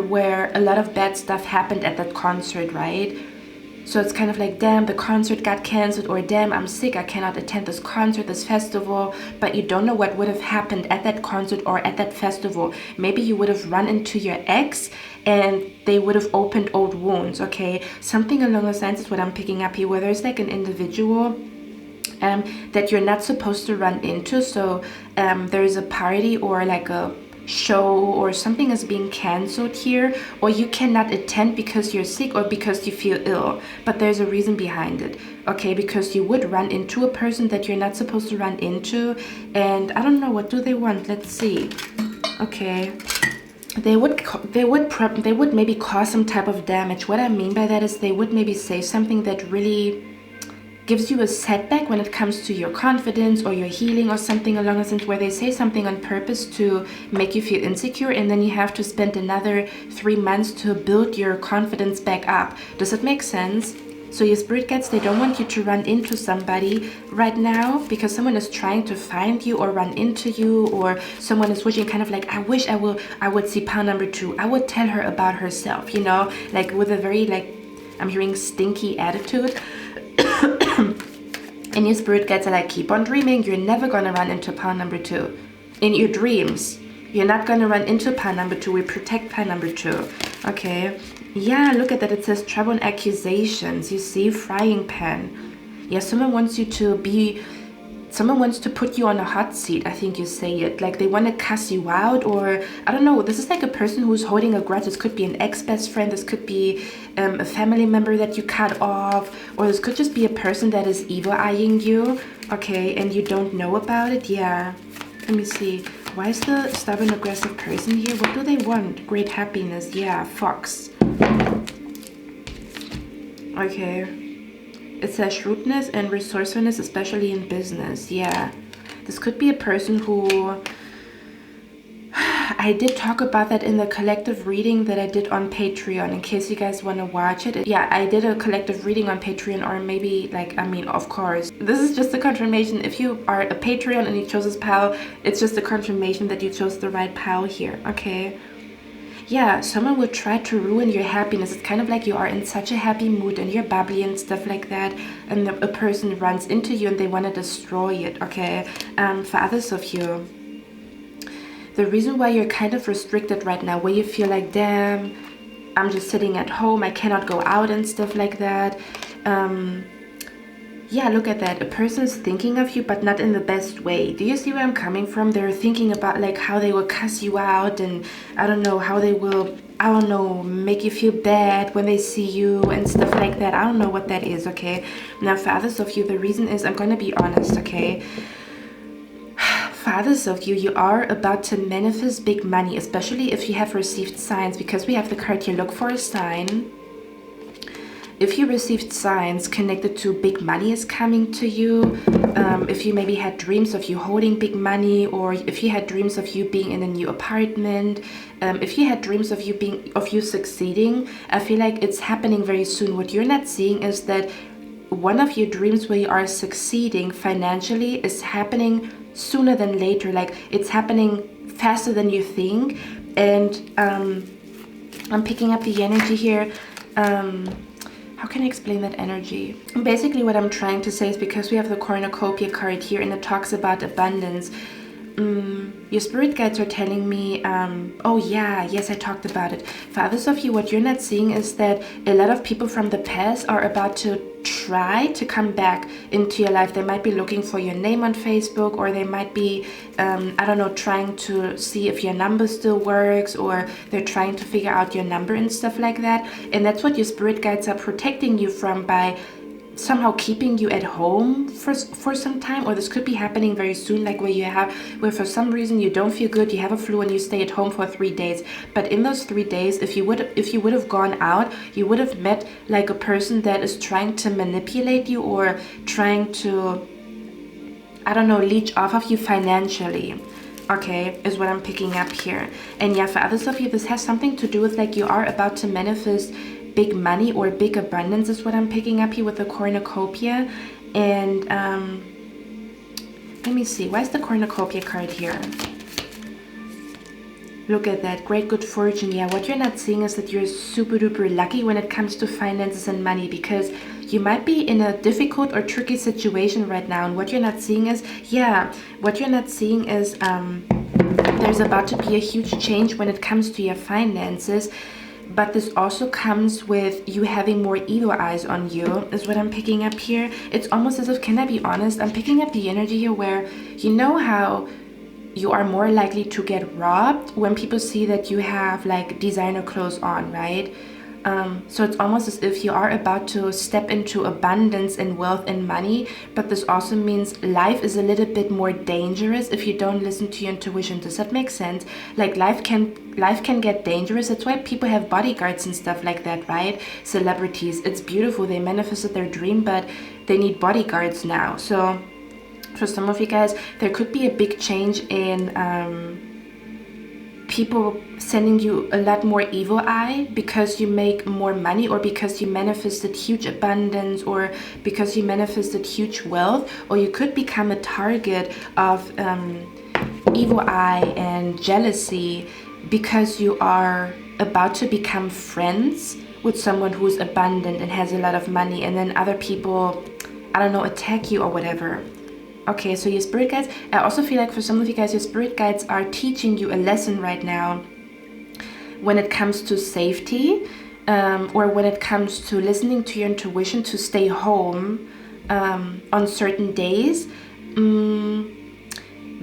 where a lot of bad stuff happened at that concert, right? So it's kind of like, damn, the concert got canceled, or damn, I'm sick, I cannot attend this concert, this festival. But you don't know what would have happened at that concert or at that festival. Maybe you would have run into your ex and they would have opened old wounds, okay? Something along those lines is what I'm picking up here, where there's like an individual that you're not supposed to run into. So there's a party or like a show or something is being canceled here, or you cannot attend because you're sick or because you feel ill, but there's a reason behind it, okay? Because you would run into a person that you're not supposed to run into, and I don't know, what do they want? Let's see. Okay, they would maybe cause some type of damage. What I mean by that is they would maybe say something that really gives you a setback when it comes to your confidence or your healing, or something along those lines, where they say something on purpose to make you feel insecure, and then you have to spend another 3 months to build your confidence back up. Does it make sense? So your spirit guides, they don't want you to run into somebody right now, because someone is trying to find you or run into you, or someone is wishing, kind of like, I wish I would see pile number 2. I would tell her about herself, you know, like with a very, like, I'm hearing stinky attitude. And your spirit guides are like, keep on dreaming. You're never going to run into pile number 2. In your dreams, you're not going to run into pile number 2. We protect pile number 2. Okay. Yeah, look at that. It says trouble and accusations. You see, frying pan. Yeah, someone wants to put you on a hot seat. I think you say it. Like they want to cuss you out, or I don't know. This is like a person who's holding a grudge. This could be an ex-best friend. This could be a family member that you cut off, or this could just be a person that is evil-eyeing you. Okay, and you don't know about it. Yeah. Let me see. Why is the stubborn, aggressive person here? What do they want? Great happiness. Yeah, fox. Okay. It says shrewdness and resourcefulness, especially in business. Yeah. This could be a person who... I did talk about that in the collective reading that I did on Patreon, in case you guys want to watch it. Yeah, I did a collective reading on Patreon, or maybe, like, I mean, of course. This is just a confirmation. If you are a Patreon and you chose this pile, it's just a confirmation that you chose the right pile here, okay? Yeah, someone will try to ruin your happiness. It's kind of like you are in such a happy mood and you're bubbly and stuff like that, and a person runs into you and they want to destroy it, okay? For others of you, the reason why you're kind of restricted right now, where you feel like, damn, I'm just sitting at home, I cannot go out and stuff like that. Yeah, look at that. A person is thinking of you, but not in the best way. Do you see where I'm coming from? They're thinking about like how they will cuss you out, and I don't know, how they will, I don't know, make you feel bad when they see you and stuff like that. I don't know what that is, okay? Now, for others of you, the reason is, I'm going to be honest, okay? For others of you, you are about to manifest big money, especially if you have received signs, because we have the card here, look for a sign. If you received signs connected to big money is coming to you, if you maybe had dreams of you holding big money, or if you had dreams of you being in a new apartment, if you had dreams of you succeeding, I feel like it's happening very soon. What you're not seeing is that one of your dreams where you are succeeding financially is happening sooner than later. Like it's happening faster than you think. And I'm picking up the energy here. How can I explain that energy? Basically what I'm trying to say is, because we have the cornucopia card here and it talks about abundance, your spirit guides are telling me, oh yeah, yes, I talked about it. For others of you, what you're not seeing is that a lot of people from the past are about to try to come back into your life. They might be looking for your name on Facebook, or they might be, I don't know, trying to see if your number still works, or they're trying to figure out your number and stuff like that. And that's what your spirit guides are protecting you from, by somehow keeping you at home for some time. Or this could be happening very soon, like where for some reason you don't feel good, you have a flu, and you stay at home for 3 days. But in those 3 days, if you would have gone out, you would have met like a person that is trying to manipulate you, or trying to, I don't know, leech off of you financially. Okay, is what I'm picking up here. And yeah, for others of you, this has something to do with like you are about to manifest big money or big abundance, is what I'm picking up here with the cornucopia. And let me see, why is the cornucopia card here? Look at that, great good fortune. Yeah, what you're not seeing is that you're super duper lucky when it comes to finances and money, because you might be in a difficult or tricky situation right now. And what you're not seeing is, there's about to be a huge change when it comes to your finances. But this also comes with you having more evil eyes on you, is what I'm picking up here. It's almost as if, can I be honest, I'm picking up the energy here where, you know how you are more likely to get robbed when people see that you have like designer clothes on, right? So it's almost as if you are about to step into abundance and wealth and money, but this also means life is a little bit more dangerous if you don't listen to your intuition. Does that make sense? Like life can get dangerous. That's why people have bodyguards and stuff like that, right? Celebrities, it's beautiful. They manifested their dream, but they need bodyguards now. So for some of you guys, there could be a big change in people sending you a lot more evil eye because you make more money, or because you manifested huge abundance, or because you manifested huge wealth. Or you could become a target of evil eye and jealousy because you are about to become friends with someone who's abundant and has a lot of money, and then other people, I don't know, attack you or whatever. Okay, so your spirit guides, I also feel like for some of you guys, your spirit guides are teaching you a lesson right now when it comes to safety, or when it comes to listening to your intuition to stay home on certain days,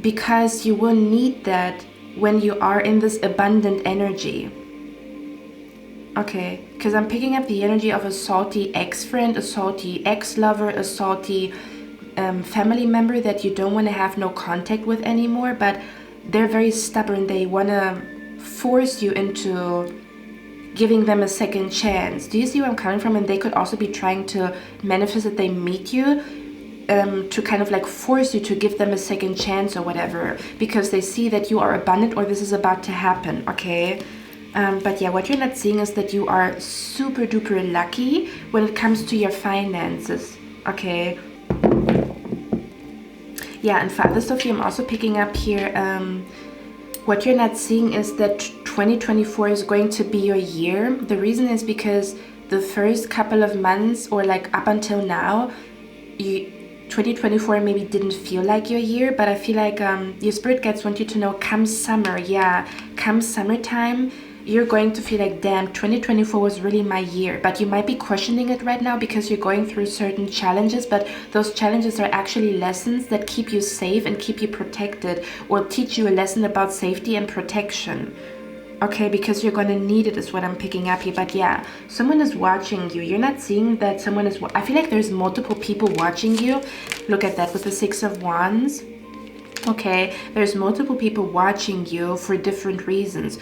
because you will need that when you are in this abundant energy. Okay, because I'm picking up the energy of a salty ex-friend, a salty ex-lover, a salty family member that you don't want to have no contact with anymore, but they're very stubborn. They want to force you into giving them a second chance. Do you see where I'm coming from? And they could also be trying to manifest that they meet you to kind of like force you to give them a second chance or whatever, because they see that you are abundant or this is about to happen. Okay, but yeah, what you're not seeing is that you are super duper lucky when it comes to your finances. Okay. Yeah, and for others of you, I'm also picking up here, what you're not seeing is that 2024 is going to be your year. The reason is because the first couple of months, or like up until now, 2024 maybe didn't feel like your year, but I feel like your spirit guides want you to know, come summer, yeah, come summertime, you're going to feel like, damn, 2024 was really my year. But you might be questioning it right now because you're going through certain challenges, but those challenges are actually lessons that keep you safe and keep you protected, or teach you a lesson about safety and protection. Okay, because you're going to need it, is what I'm picking up here. But yeah, someone is watching you. You're not seeing that someone is... I feel like there's multiple people watching you. Look at that with the 6 of Wands. Okay, there's multiple people watching you for different reasons.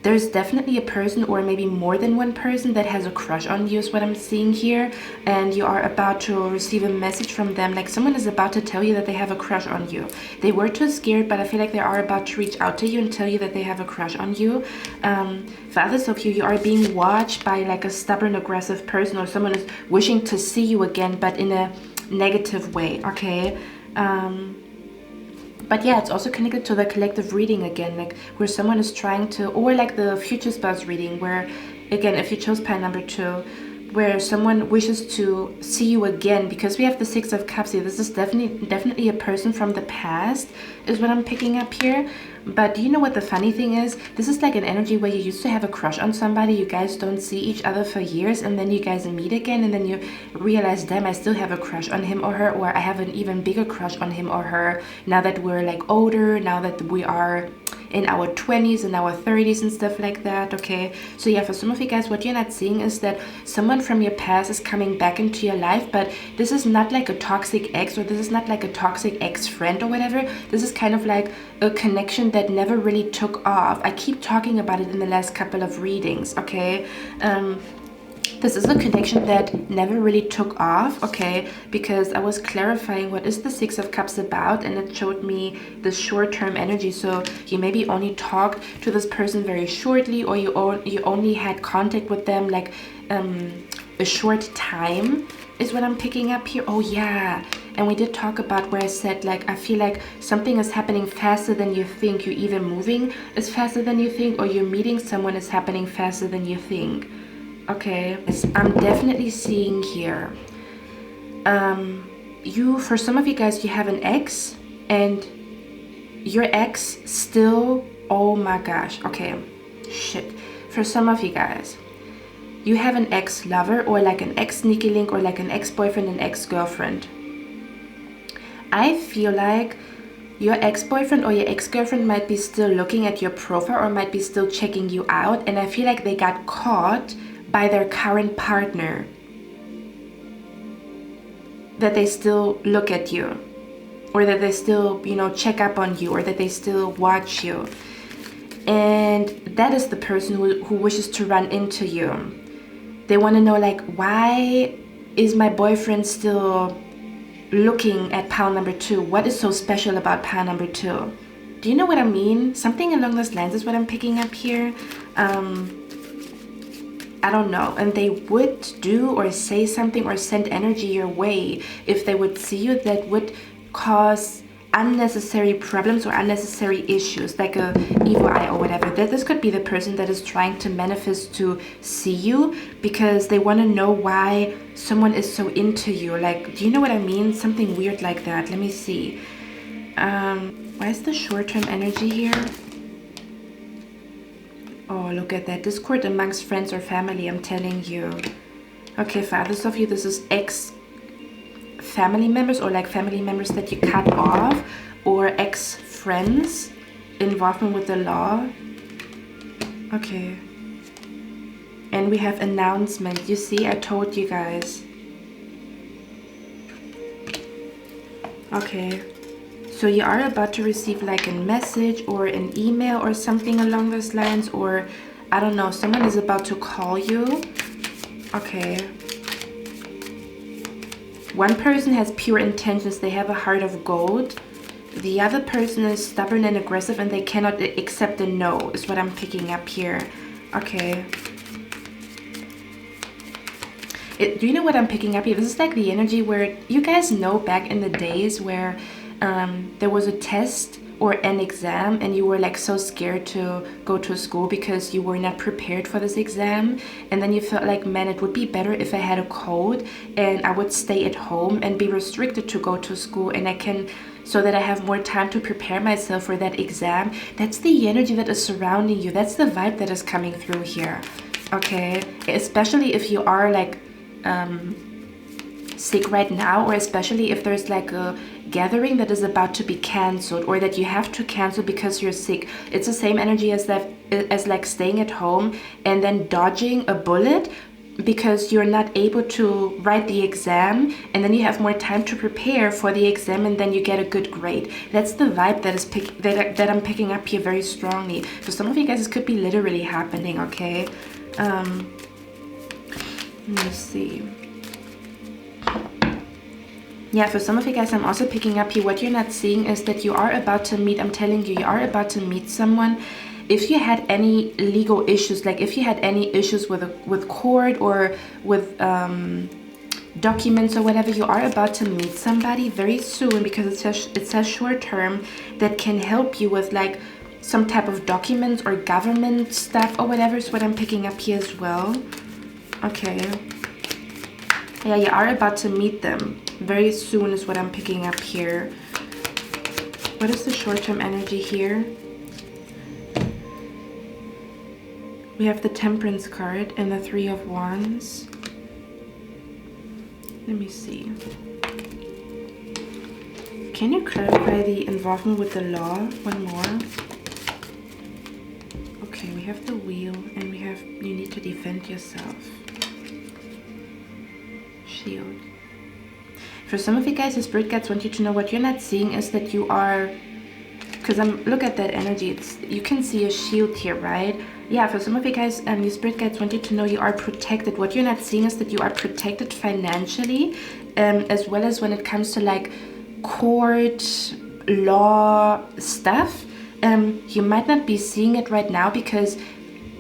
There's definitely a person, or maybe more than one person, that has a crush on you, is what I'm seeing here. And you are about to receive a message from them. Like someone is about to tell you that they have a crush on you. They were too scared, but I feel like they are about to reach out to you and tell you that they have a crush on you. For others of you, you are being watched by like a stubborn, aggressive person, or someone is wishing to see you again, but in a negative way. Okay. But yeah, it's also connected to the collective reading again, like where someone is trying to, or like the future spouse reading, where again, if you chose pile number 2, where someone wishes to see you again, because we have the Six of Cups here. This is definitely a person from the past is what I'm picking up here. But do you know what the funny thing is? This is like an energy where you used to have a crush on somebody, you guys don't see each other for years, and then you guys meet again, and then you realize, damn, I still have a crush on him or her, or I have an even bigger crush on him or her now that we're like older, now that we are in our 20s and our 30s and stuff like that. Okay, so yeah, for some of you guys, what you're not seeing is that someone from your past is coming back into your life, but this is not like a toxic ex, or this is not like a toxic ex-friend or whatever. This is kind of like a connection that never really took off. I keep talking about it in the last couple of readings. Okay, this is a connection that never really took off, okay, because I was clarifying what is the Six of Cups about, and it showed me the short-term energy. So you maybe only talked to this person very shortly, or you only had contact with them like a short time is what I'm picking up here. Oh yeah, and we did talk about where I said like I feel like something is happening faster than you think. You're either moving is faster than you think, or you're meeting someone is happening faster than you think. Okay, I'm definitely seeing here, for some of you guys, you have an ex, and your ex still, oh my gosh, okay, shit. For some of you guys, you have an ex-lover, or like an ex-sneaky link, or like an ex-boyfriend and ex-girlfriend. I feel like your ex-boyfriend or your ex-girlfriend might be still looking at your profile, or might be still checking you out, and I feel like they got caught by their current partner, that they still look at you, or that they still, you know, check up on you, or that they still watch you. And that is the person who wishes to run into you. They want to know, like, why is my boyfriend still looking at pile number 2? What is so special about pile number 2? Do you know what I mean? Something along those lines is what I'm picking up here. I don't know, and they would do or say something or send energy your way if they would see you that would cause unnecessary problems or unnecessary issues, like a evil eye or whatever. That this could be the person that is trying to manifest to see you because they want to know why someone is so into you. Like, do you know what I mean? Something weird like that. Let me see. Why is the short-term energy here? Oh, look at that. Discord amongst friends or family, I'm telling you. Okay, for others of you, this is ex-family members, or like family members that you cut off, or ex-friends, involvement with the law. Okay. And we have announcement. You see, I told you guys. Okay. So you are about to receive like a message or an email or something along those lines, or I don't know, someone is about to call you. Okay. One person has pure intentions, they have a heart of gold. The other person is stubborn and aggressive, and they cannot accept a no, is what I'm picking up here. Okay. Do you know what I'm picking up here? This is like the energy where you guys know back in the days where there was a test or an exam, and you were like so scared to go to school because you were not prepared for this exam, and then you felt like, man, it would be better if I had a code and I would stay at home and be restricted to go to school, and I can, so that I have more time to prepare myself for that exam. That's the energy that is surrounding you. That's the vibe that is coming through here. Okay, especially if you are like sick right now, or especially if there's like a gathering that is about to be cancelled, or that you have to cancel because you're sick. It's the same energy as that, as like staying at home and then dodging a bullet because you're not able to write the exam, and then you have more time to prepare for the exam, and then you get a good grade. That's the vibe that is that I'm picking up here very strongly. For some of you guys, this could be literally happening. Okay, let me see. Yeah, for some of you guys, I'm also picking up here, what you're not seeing is that you are about to meet, I'm telling you, you are about to meet someone. If you had any legal issues, like if you had any issues with court, or with documents or whatever. You are about to meet somebody very soon, because it says short term, that can help you with like some type of documents or government stuff or whatever is what I'm picking up here as well. Okay. Yeah, you are about to meet them very soon is what I'm picking up here. What is the short-term energy here? We have the Temperance card and the Three of Wands. Let me see. Can you clarify the involvement with the law? One more. Okay, we have the Wheel and we have you need to defend yourself. Shield. For some of you guys, the spirit guides want you to know what you're not seeing is that you are, because look at that energy, you can see a shield here, right? Yeah, for some of you guys, your spirit guides want you to know you are protected. What you're not seeing is that you are protected financially, as well as when it comes to like court, law stuff. You might not be seeing it right now because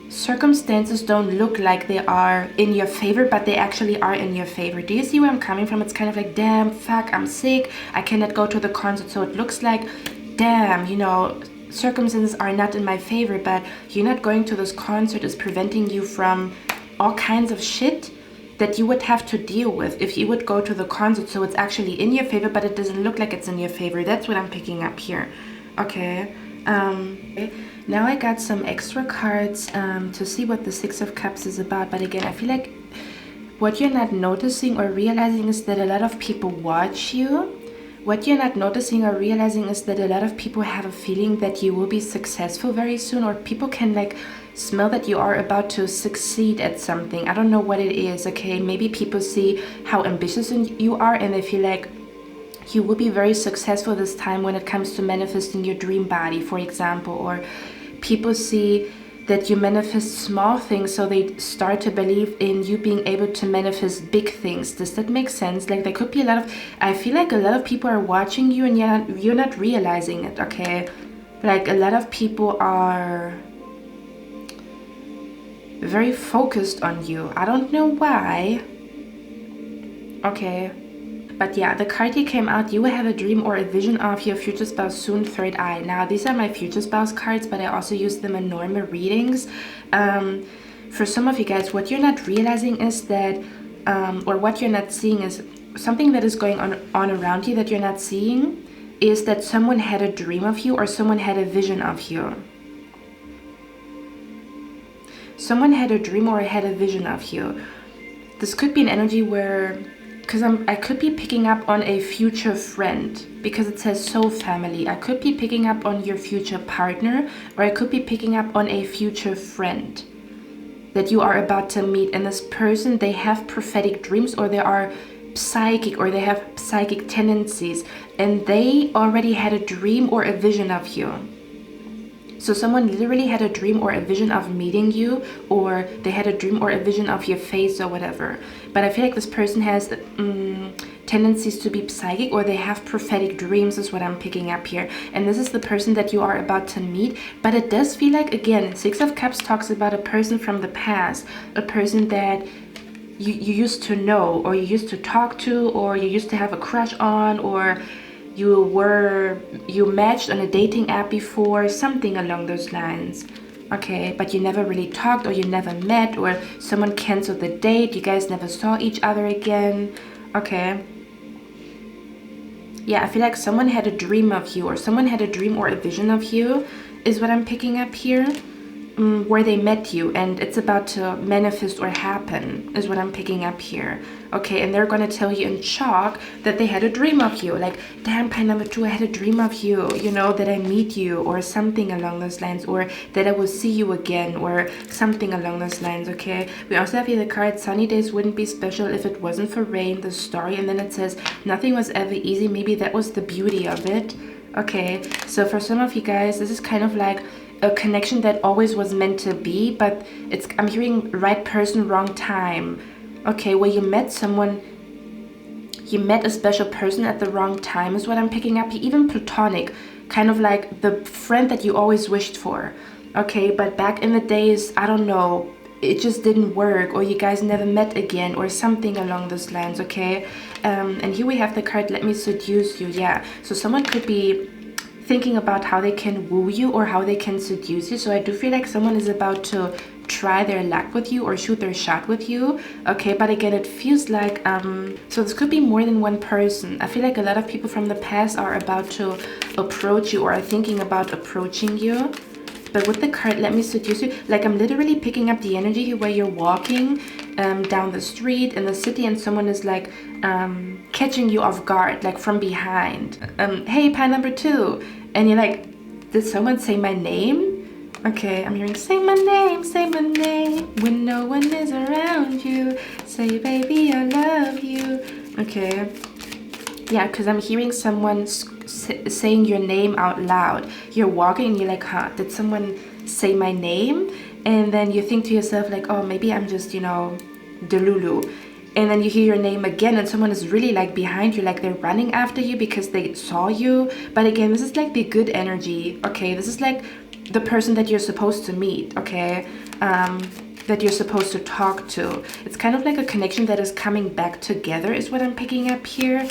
circumstances don't look like they are in your favor, but they actually are in your favor. Do you see where I'm coming from? It's kind of like, damn, fuck, I'm sick, I cannot go to the concert. So it looks like, damn, you know, circumstances are not in my favor, but you're not going to this concert is preventing you from all kinds of shit that you would have to deal with if you would go to the concert. So it's actually in your favor, but it doesn't look like it's in your favor. That's what I'm picking up here. Okay. Now I got some extra cards to see what the Six of Cups is about. But again, I feel like what you're not noticing or realizing is that a lot of people watch you. What you're not noticing or realizing is that a lot of people have a feeling that you will be successful very soon, or people can like smell that you are about to succeed at something. I don't know what it is, okay? Maybe people see how ambitious you are and they feel like you will be very successful this time when it comes to manifesting your dream body, for example. Or people see that you manifest small things, so they start to believe in you being able to manifest big things. Does that make sense? Like there could be a lot of, I feel like a lot of people are watching you and you're not realizing it, okay? Like a lot of people are very focused on you. I don't know why. Okay. But yeah, the card here came out, you will have a dream or a vision of your future spouse soon, third eye. Now, these are my future spouse cards, but I also use them in normal readings. For some of you guys, what you're not realizing is that, or what you're not seeing is something that is going on around you that you're not seeing, is that someone had a dream of you or someone had a vision of you. Someone had a dream or had a vision of you. This could be an energy where, because I could be picking up on a future friend, because it says soul family. I could be picking up on your future partner, or I could be picking up on a future friend that you are about to meet. And this person, they have prophetic dreams, or they are psychic, or they have psychic tendencies, and they already had a dream or a vision of you. So someone literally had a dream or a vision of meeting you, or they had a dream or a vision of your face or whatever. But I feel like this person has tendencies to be psychic, or they have prophetic dreams is what I'm picking up here. And this is the person that you are about to meet. But it does feel like, again, Six of Cups talks about a person from the past, a person that you used to know, or you used to talk to, or you used to have a crush on, or you matched on a dating app before, something along those lines. Okay, but you never really talked, or you never met, or someone canceled the date, you guys never saw each other again. Okay. Yeah, I feel like someone had a dream of you, or someone had a dream or a vision of you is what I'm picking up here. Where they met you, and it's about to manifest or happen is what I'm picking up here. Okay, and they're gonna tell you in shock that they had a dream of you, like, damn, pile number 2, I had a dream of you, you know, that I meet you, or something along those lines, or that I will see you again, or something along those lines. Okay, we also have here the card, sunny days wouldn't be special if it wasn't for rain, the story, and then it says nothing was ever easy. Maybe that was the beauty of it. Okay, so for some of you guys, this is kind of like a connection that always was meant to be, but I'm hearing right person, wrong time. Okay, where you met someone, you met a special person at the wrong time is what I'm picking up. Even platonic, kind of like the friend that you always wished for. Okay, but back in the days, I don't know, it just didn't work, or you guys never met again, or something along those lines, okay? And here we have the card, let me seduce you. Yeah, so someone could be thinking about how they can woo you or how they can seduce you. So I do feel like someone is about to try their luck with you or shoot their shot with you, okay? But again, it feels like so this could be more than one person. I feel like a lot of people from the past are about to approach you or are thinking about approaching you. But with the card, let me seduce you, like I'm literally picking up the energy where you're walking down the street in the city and someone is like catching you off guard, like from behind. Hey, pie number 2. And you're like, did someone say my name? Okay, I'm hearing say my name when no one is around you. Say baby, I love you. Okay. Yeah, because I'm hearing someone saying your name out loud. You're walking and you're like, huh, did someone say my name? And then you think to yourself like, oh, maybe I'm just, you know, Delulu. And then you hear your name again and someone is really like behind you, like they're running after you because they saw you. But again, this is like the good energy, okay? This is like the person that you're supposed to meet, okay? That you're supposed to talk to. It's kind of like a connection that is coming back together is what I'm picking up here.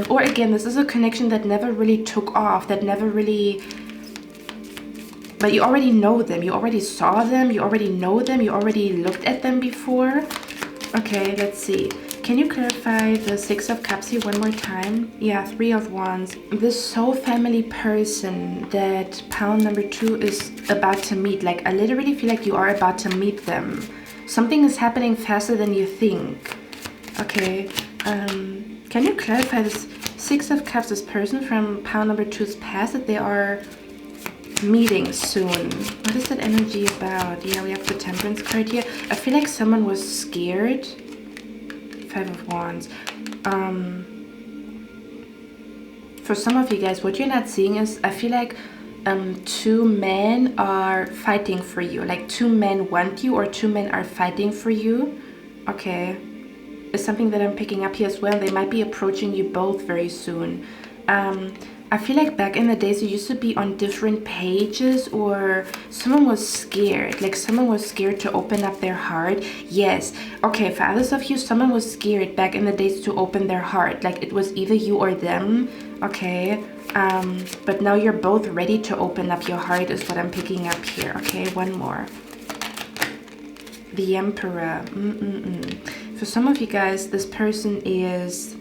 Or again, this is a connection that never really took off, that never really, but you already know them, you already saw them, you already know them, you already looked at them before. Okay, let's see. Can you clarify the 6 of Cups here one more time? Yeah, 3 of Wands. This soul family person that pile number 2 is about to meet, like I literally feel like you are about to meet them. Something is happening faster than you think. Okay, can you clarify this 6 of Cups, this person from pile number 2's past, that they are meeting soon? What is that energy about? Yeah, we have the Temperance card here. I feel like someone was scared. 5 of Wands. For some of you guys, what you're not seeing is, I feel like 2 men are fighting for you. Like 2 men want you or 2 men are fighting for you. Okay. It's something that I'm picking up here as well. They might be approaching you both very soon. I feel like back in the days you used to be on different pages, or someone was scared, like someone was scared to open up their heart. Yes, okay, for others of you, someone was scared back in the days to open their heart, like it was either you or them, okay? But now you're both ready to open up your heart is what I'm picking up here. Okay, one more. The Emperor. For some of you guys, this person is...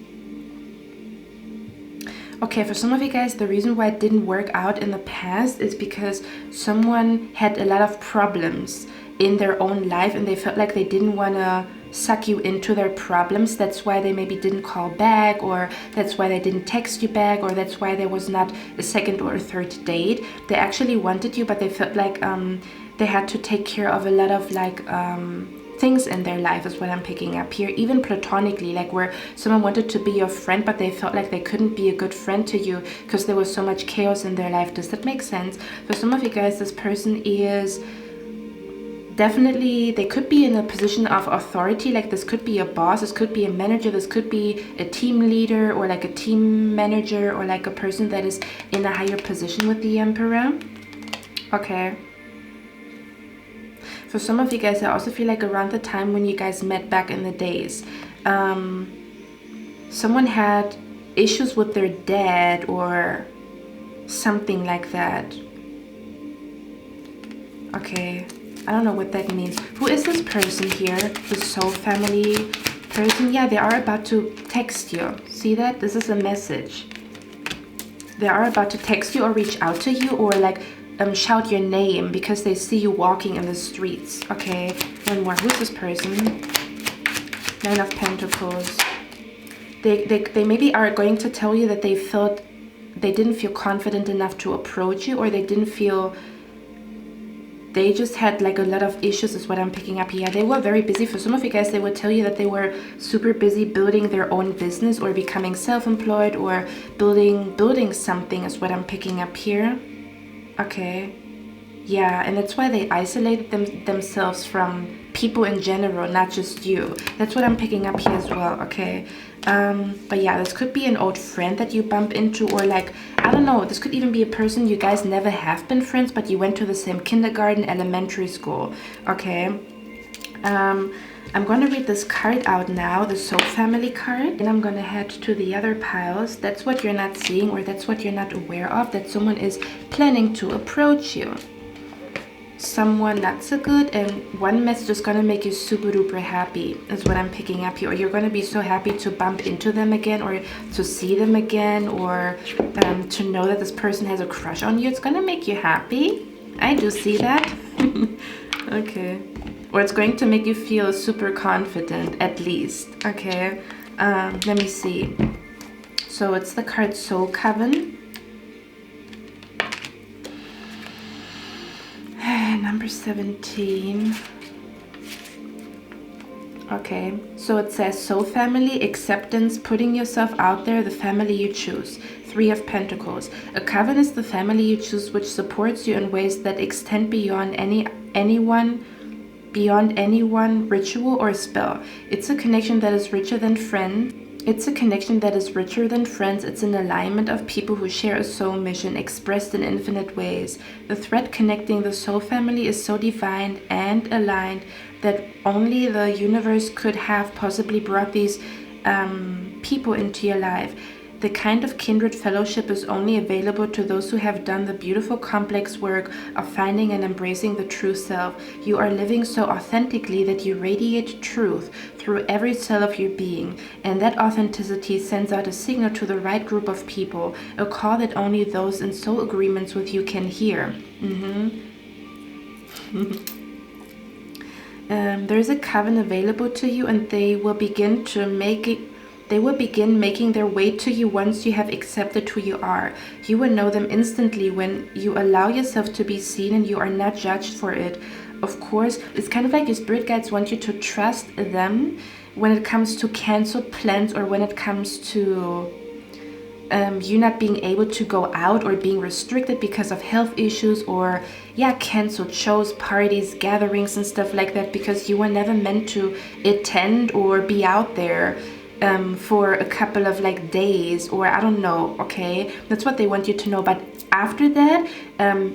Okay, for some of you guys, the reason why it didn't work out in the past is because someone had a lot of problems in their own life and they felt like they didn't want to suck you into their problems. That's why they maybe didn't call back, or that's why they didn't text you back, or that's why there was not a second or a third date. They actually wanted you, but they felt like they had to take care of a lot of like things in their life is what I'm picking up here, even platonically, like where someone wanted to be your friend but they felt like they couldn't be a good friend to you because there was so much chaos in their life. Does that make sense? For some of you guys, this person is definitely, they could be in a position of authority, like this could be a boss, this could be a manager, this could be a team leader or like a team manager or like a person that is in a higher position with the Emperor. Okay. For some of you guys, I also feel like around the time when you guys met back in the days, someone had issues with their dad or something like that. Okay, I don't know what that means. Who is this person here? The soul family person? Yeah, they are about to text you. See that? This is a message. They are about to text you or reach out to you or like shout your name because they see you walking in the streets. Okay, one more. Who's this person? 9 of Pentacles. They maybe are going to tell you that they didn't feel confident enough to approach you, or they just had like a lot of issues is what I'm picking up here. They were very busy. For some of you guys, they would tell you that they were super busy building their own business or becoming self-employed or building something is what I'm picking up here. Okay, yeah, and that's why they isolated themselves from people in general, not just you. That's what I'm picking up here as well. Okay, but yeah, this could be an old friend that you bump into, or like, I don't know, this could even be a person you guys never have been friends, but you went to the same kindergarten, elementary school. Okay, I'm going to read this card out now, the Soul Family card, and I'm going to head to the other piles. That's what you're not seeing, or that's what you're not aware of, that someone is planning to approach you. Someone not so good, and one message is going to make you super duper happy is what I'm picking up here. Or you're going to be so happy to bump into them again, or to see them again, or to know that this person has a crush on you. It's going to make you happy. I do see that. Okay. Or it's going to make you feel super confident, at least. Okay. Let me see. So it's the card Soul Coven. Number 17. Okay, so it says Soul Family, acceptance, putting yourself out there, the family you choose. 3 of Pentacles. A coven is the family you choose, which supports you in ways that extend beyond anyone, ritual or spell. It's a connection that is richer than friends. It's an alignment of people who share a soul mission expressed in infinite ways. The thread connecting the soul family is so divine and aligned that only the universe could have possibly brought these people into your life. The kind of kindred fellowship is only available to those who have done the beautiful complex work of finding and embracing the true self. You are living so authentically that you radiate truth through every cell of your being, and that authenticity sends out a signal to the right group of people, a call that only those in soul agreements with you can hear. There's a coven available to you, and they will begin making their way to you once you have accepted who you are. You will know them instantly when you allow yourself to be seen and you are not judged for it. Of course, it's kind of like your spirit guides want you to trust them when it comes to cancel plans, or when it comes to you not being able to go out, or being restricted because of health issues, or canceled shows, parties, gatherings and stuff like that, because you were never meant to attend or be out there for a couple of days, or I don't know. Okay, that's what they want you to know. But after that,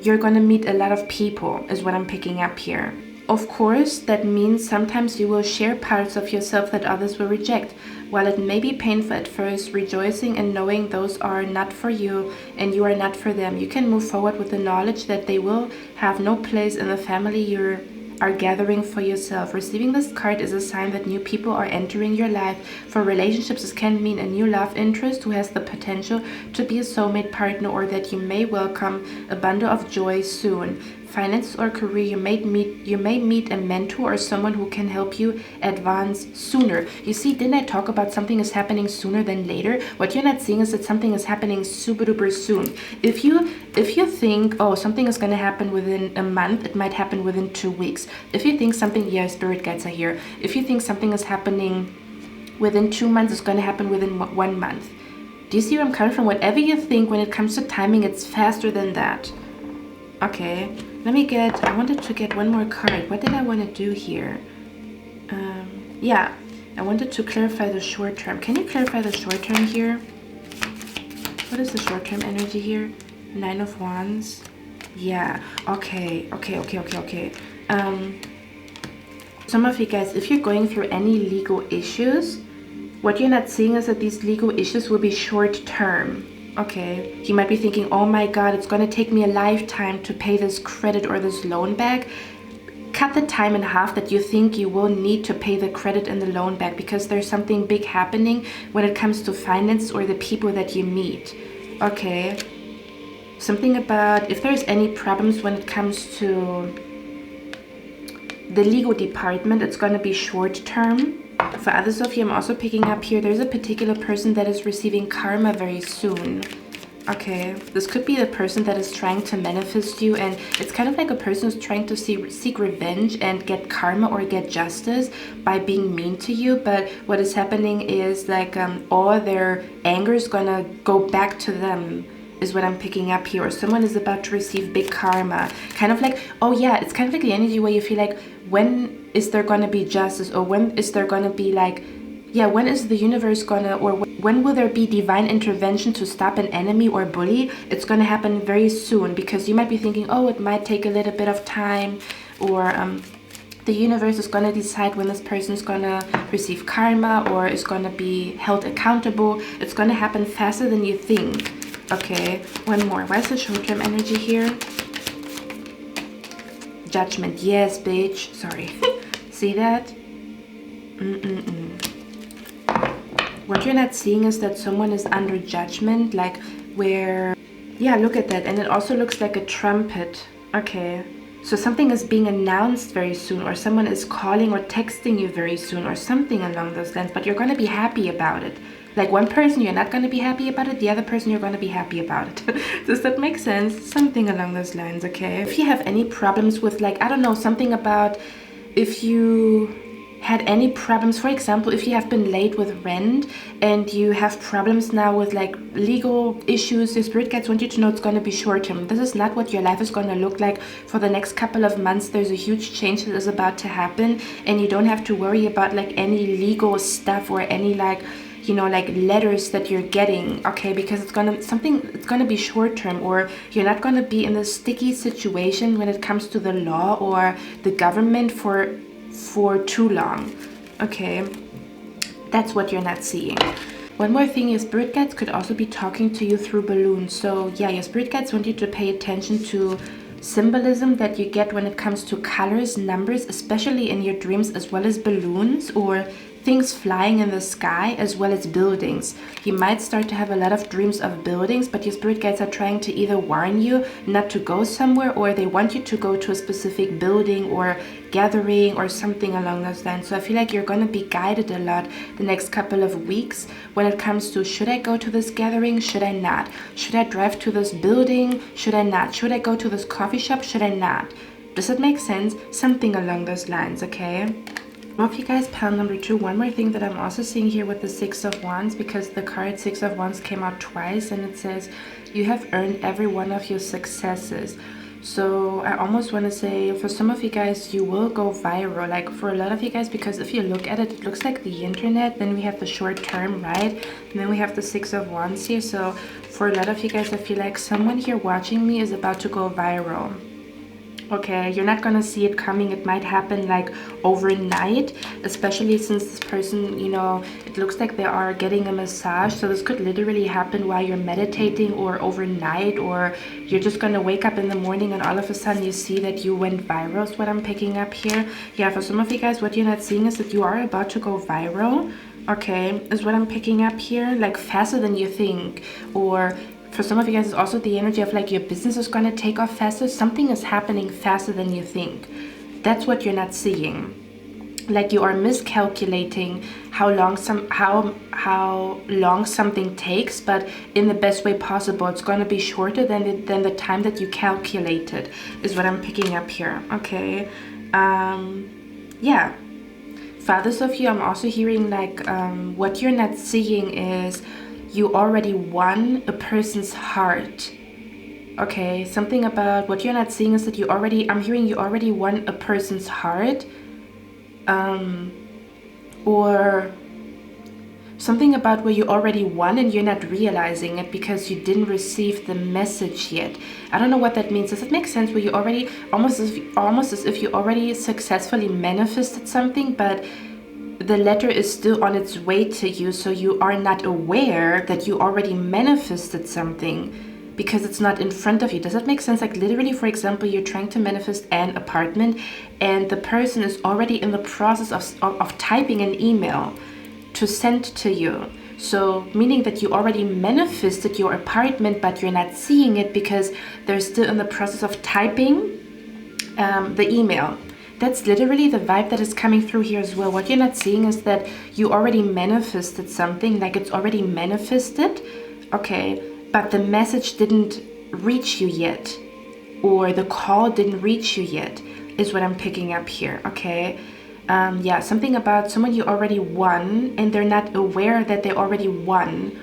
you're gonna meet a lot of people is what I'm picking up here. Of course, that means sometimes you will share parts of yourself that others will reject. While it may be painful at first, rejoicing and knowing those are not for you and you are not for them, you can move forward with the knowledge that they will have no place in the family you are gathering for yourself. Receiving this card is a sign that new people are entering your life. For relationships, this can mean a new love interest who has the potential to be a soulmate partner, or that you may welcome a bundle of joy soon. Finance or career, you may meet a mentor or someone who can help you advance sooner. You see, didn't I talk about something is happening sooner than later? What you're not seeing is that something is happening super duper soon. If you think, oh, something is going to happen within a month, it might happen within 2 weeks. If you think something, spirit guides are here. If you think something is happening within 2 months, it's going to happen within 1 month. Do you see where I'm coming from? Whatever you think, when it comes to timing, it's faster than that. Okay, I wanted to get one more card. What did I want to do here? I wanted to clarify the short term. Can you clarify the short term here? What is the short term energy here? 9 of Wands. Yeah, okay. Some of you guys, if you're going through any legal issues, what you're not seeing is that these legal issues will be short term. Okay, you might be thinking, oh my god, it's going to take me a lifetime to pay this credit or this loan back. Cut the time in half that you think you will need to pay the credit and the loan back, because there's something big happening when it comes to finance or the people that you meet. Okay, something about if there's any problems when it comes to the legal department, it's going to be short term. For others of you, I'm also picking up here, there's a particular person that is receiving karma very soon. Okay, this could be the person that is trying to manifest you, and it's kind of like a person who's trying to seek revenge and get karma or get justice by being mean to you. But what is happening is all their anger is gonna go back to them, is what I'm picking up here. Or someone is about to receive big karma. Kind of like, it's kind of like the energy where you feel like, when is there gonna be justice? Or when is there gonna be when is the universe gonna, or when will there be divine intervention to stop an enemy or bully? It's gonna happen very soon, because you might be thinking, oh, it might take a little bit of time, or The universe is going to decide when this person is going to receive karma or is going to be held accountable. It's going to happen faster than you think. Okay, one more. Why is the short-term energy here? Judgment. Yes, bitch. Sorry. See that? What you're not seeing is that someone is under judgment, like where... Yeah, look at that. And it also looks like a trumpet. Okay. So something is being announced very soon, or someone is calling or texting you very soon, or something along those lines, but you're going to be happy about it. Like one person, you're not going to be happy about it. The other person, you're going to be happy about it. Does that make sense? Something along those lines, okay? If you have any problems with, like, I don't know, something about if you had any problems, for example, if you have been late with rent and you have problems now with like legal issues, your spirit guides want you to know it's going to be short term. This is not what your life is going to look like for the next couple of months. There's a huge change that is about to happen, and you don't have to worry about like any legal stuff or any like, you know, like letters that you're getting, okay? Because it's gonna be short term, or you're not gonna be in a sticky situation when it comes to the law or the government for too long, okay? That's what you're not seeing. One more thing, your spirit guides could also be talking to you through balloons. So yeah, your spirit guides want you to pay attention to symbolism that you get when it comes to colors, numbers, especially in your dreams, as well as balloons or things flying in the sky, as well as buildings. You might start to have a lot of dreams of buildings, but your spirit guides are trying to either warn you not to go somewhere, or they want you to go to a specific building or gathering or something along those lines. So I feel like you're going to be guided a lot the next couple of weeks when it comes to, should I go to this gathering? Should I not? Should I drive to this building? Should I not? Should I go to this coffee shop? Should I not? Does it make sense? Something along those lines, okay? Well, if you guys, pile number 2, one more thing that I'm also seeing here with the Six of Wands, because the card Six of Wands came out twice, and it says you have earned every one of your successes. So I almost want to say, for some of you guys, you will go viral, like for a lot of you guys, because if you look at it, it looks like the internet. Then we have the short term, right? And then we have the Six of Wands here. So for a lot of you guys, I feel like someone here watching me is about to go viral. Okay, you're not gonna see it coming. It might happen like overnight, especially since this person, you know, it looks like they are getting a massage. So this could literally happen while you're meditating or overnight, or you're just gonna wake up in the morning and all of a sudden you see that you went viral is what I'm picking up here. Yeah, for some of you guys, what you're not seeing is that you are about to go viral, okay, is what I'm picking up here, like faster than you think. Or for some of you guys, it's also the energy of like your business is going to take off faster. Something is happening faster than you think. That's what you're not seeing. Like you are miscalculating how long something takes, but in the best way possible. It's going to be shorter than the time that you calculated, is what I'm picking up here. Okay. Yeah. For others of you, I'm also hearing like what you're not seeing is you already won a person's heart. Okay, something about what you're not seeing is that I'm hearing you already won a person's heart. Or something about where you already won and you're not realizing it because you didn't receive the message yet. I don't know what that means. Does it make sense? Where you already, almost as if you already successfully manifested something, but the letter is still on its way to you, so you are not aware that you already manifested something because it's not in front of you. Does that make sense? Like literally, for example, you're trying to manifest an apartment and the person is already in the process of typing an email to send to you. So meaning that you already manifested your apartment, but you're not seeing it because they're still in the process of typing the email. That's literally the vibe that is coming through here as well. What you're not seeing is that you already manifested something, like it's already manifested, okay, but the message didn't reach you yet, or the call didn't reach you yet, is what I'm picking up here, okay? Yeah, something about someone you already won and they're not aware that they already won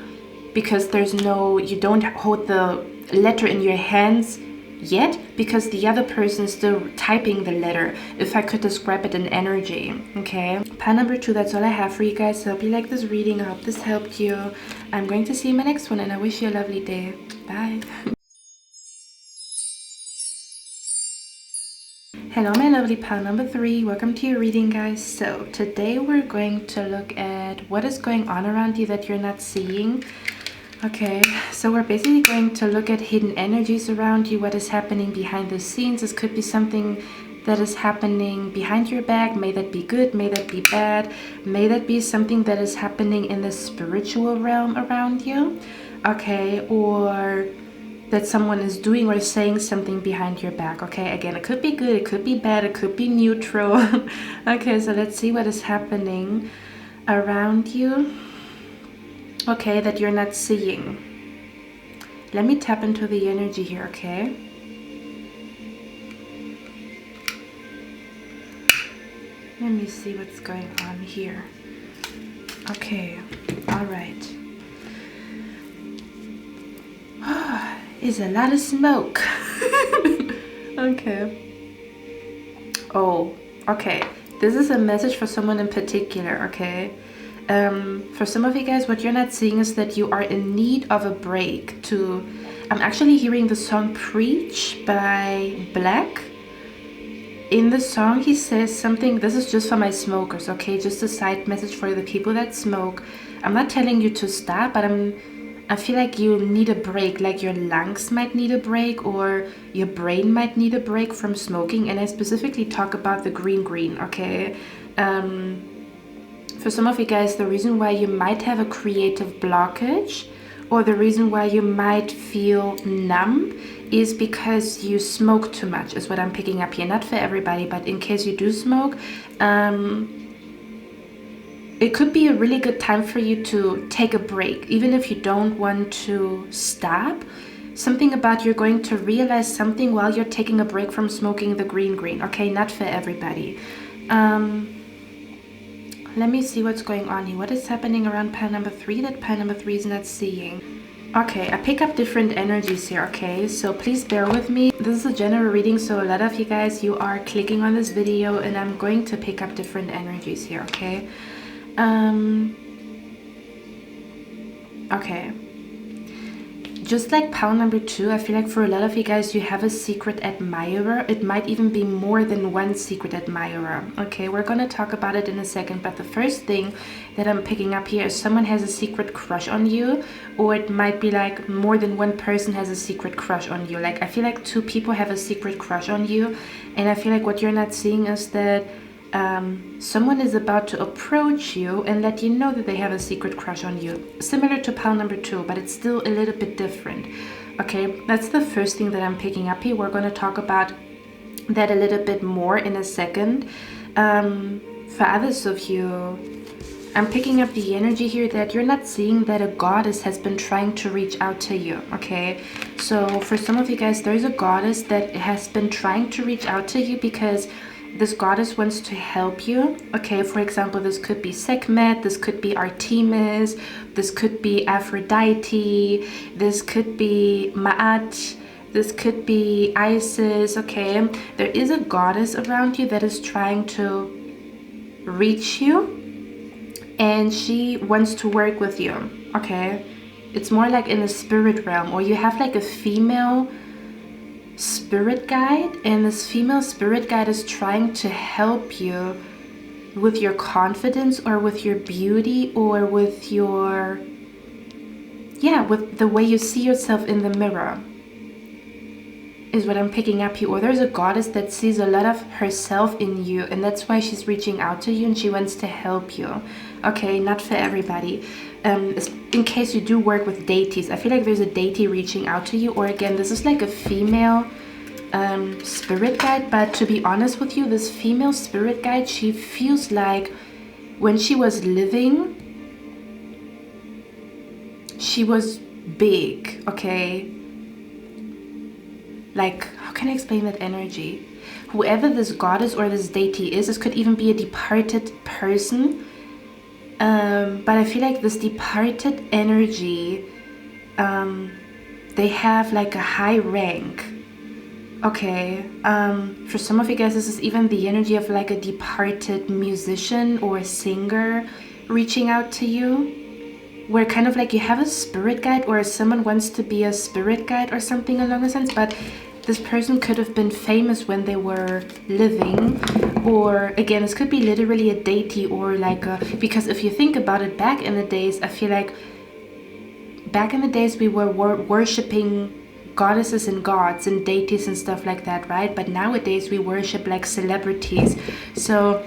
because you don't hold the letter in your hands yet because the other person is still typing the letter, if I could describe it in energy, okay? Pile number 2, that's all I have for you guys. So I hope you like this reading. I hope this helped you. I'm going to see you in my next one, and I wish you a lovely day. Bye. Hello my lovely pile number 3, welcome to your reading guys. So today we're going to look at what is going on around you that you're not seeing. Okay, so we're basically going to look at hidden energies around you, what is happening behind the scenes. This could be something that is happening behind your back, may that be good, may that be bad, may that be something that is happening in the spiritual realm around you. Okay, or that someone is doing or saying something behind your back. Okay, again, it could be good, it could be bad, it could be neutral. Okay, so let's see what is happening around you, okay, that you're not seeing. Let me tap into the energy here, okay? Let me see what's going on here. Okay, all right. Is a lot of smoke. Okay. Oh, okay. This is a message for someone in particular, okay? For some of you guys, what you're not seeing is that you are in need of a break to... I'm actually hearing the song Preach by Black. In the song, he says something... This is just for my smokers, okay? Just a side message for the people that smoke. I'm not telling you to stop, but I feel like you need a break, like your lungs might need a break or your brain might need a break from smoking. And I specifically talk about the green, okay? For some of you guys, the reason why you might have a creative blockage or the reason why you might feel numb is because you smoke too much, is what I'm picking up here. Not for everybody, but in case you do smoke, it could be a really good time for you to take a break, even if you don't want to stop. Something about you're going to realize something while you're taking a break from smoking the green, okay? Not for everybody. Let me see what's going on here. What is happening around pile number 3 that pile number 3 is not seeing? Okay, I pick up different energies here, okay? So please bear with me. This is a general reading, so a lot of you guys, you are clicking on this video and I'm going to pick up different energies here, okay? Okay, just like pile number 2, I feel like for a lot of you guys, you have a secret admirer. It might even be more than one secret admirer. Okay, we're gonna talk about it in a second, but the first thing that I'm picking up here is someone has a secret crush on you, or it might be like more than one person has a secret crush on you. Like I feel like 2 people have a secret crush on you, and I feel like what you're not seeing is that someone is about to approach you and let you know that they have a secret crush on you. Similar to pile number 2, but it's still a little bit different. Okay, that's the first thing that I'm picking up here. We're going to talk about that a little bit more in a second. For others of you, I'm picking up the energy here that you're not seeing that a goddess has been trying to reach out to you, okay? So for some of you guys, there's a goddess that has been trying to reach out to you because this goddess wants to help you. Okay, for example, this could be Sekhmet, this could be Artemis, this could be Aphrodite, this could be Ma'at, this could be Isis. Okay, there is a goddess around you that is trying to reach you and she wants to work with you. Okay, it's more like in the spirit realm, or you have like a female spirit guide, and this female spirit guide is trying to help you with your confidence or with your beauty or with your, yeah, with the way you see yourself in the mirror is what I'm picking up here. Or there's a goddess that sees a lot of herself in you and that's why she's reaching out to you and she wants to help you. Okay, not for everybody. In case you do work with deities, I feel like there's a deity reaching out to you, or again, this is like a female spirit guide. But to be honest with you, this female spirit guide, she feels like when she was living, she was big, okay? Like, how can I explain that energy? Whoever this goddess or this deity is, this could even be a departed person. But I feel like this departed energy, they have like a high rank. Okay, for some of you guys, this is even the energy of like a departed musician or a singer reaching out to you, where kind of like you have a spirit guide or someone wants to be a spirit guide or something along the sense, but this person could have been famous when they were living, or again, this could be literally a deity or like a, because if you think about it, back in the days, I feel like back in the days we were worshipping goddesses and gods and deities and stuff like that, right? But nowadays we worship like celebrities. So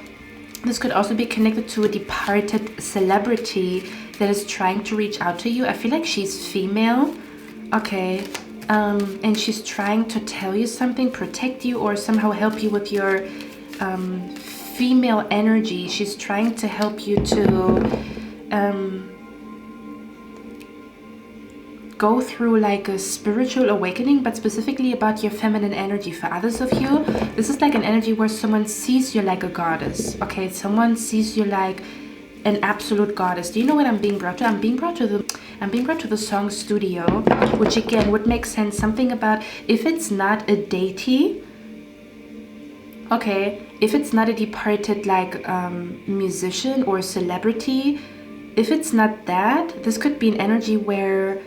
this could also be connected to a departed celebrity that is trying to reach out to you. I feel like she's female, okay, and she's trying to tell you something, protect you, or somehow help you with your female energy. She's trying to help you to go through like a spiritual awakening, but specifically about your feminine energy. For others of you, this is like an energy where someone sees you like a goddess, okay? Someone sees you like an absolute goddess. Do you know what I'm being brought to? I'm being brought to the song Studio, which again would make sense. Something about, if it's not a deity, okay, if it's not a departed like musician or celebrity, if it's not that, this could be an energy where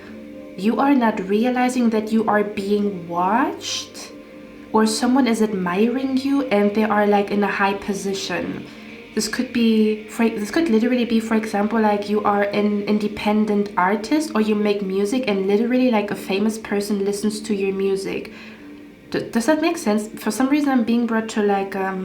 you are not realizing that you are being watched, or someone is admiring you and they are like in a high position. This could literally be, for example, like you are an independent artist, or you make music and literally like a famous person listens to your music. Does that make sense? For some reason I'm being brought to like a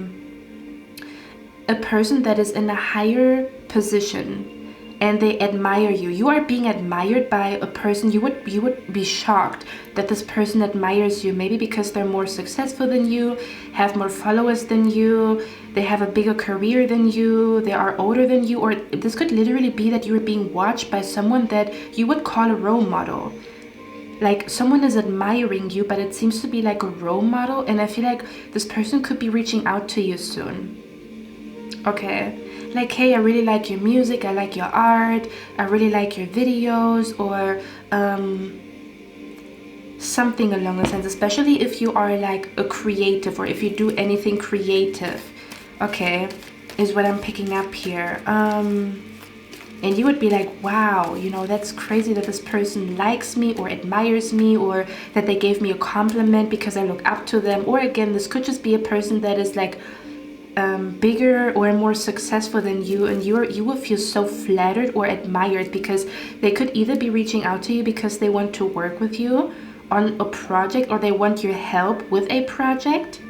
person that is in a higher position and they admire you. You are being admired by a person. You would be shocked that this person admires you, maybe because they're more successful than you, have more followers than you, they have a bigger career than you, they are older than you, or this could literally be that you are being watched by someone that you would call a role model. Like someone is admiring you, but it seems to be like a role model, and I feel like this person could be reaching out to you soon. Okay, like, hey, I really like your music, I like your art, I really like your videos, or something along those lines, especially if you are like a creative, or if you do anything creative, okay, is what I'm picking up here. And you would be like, wow, you know, that's crazy that this person likes me or admires me, or that they gave me a compliment because I look up to them. Or again, this could just be a person that is like bigger or more successful than you, and you will feel so flattered or admired, because they could either be reaching out to you because they want to work with you on a project, or they want your help with a project,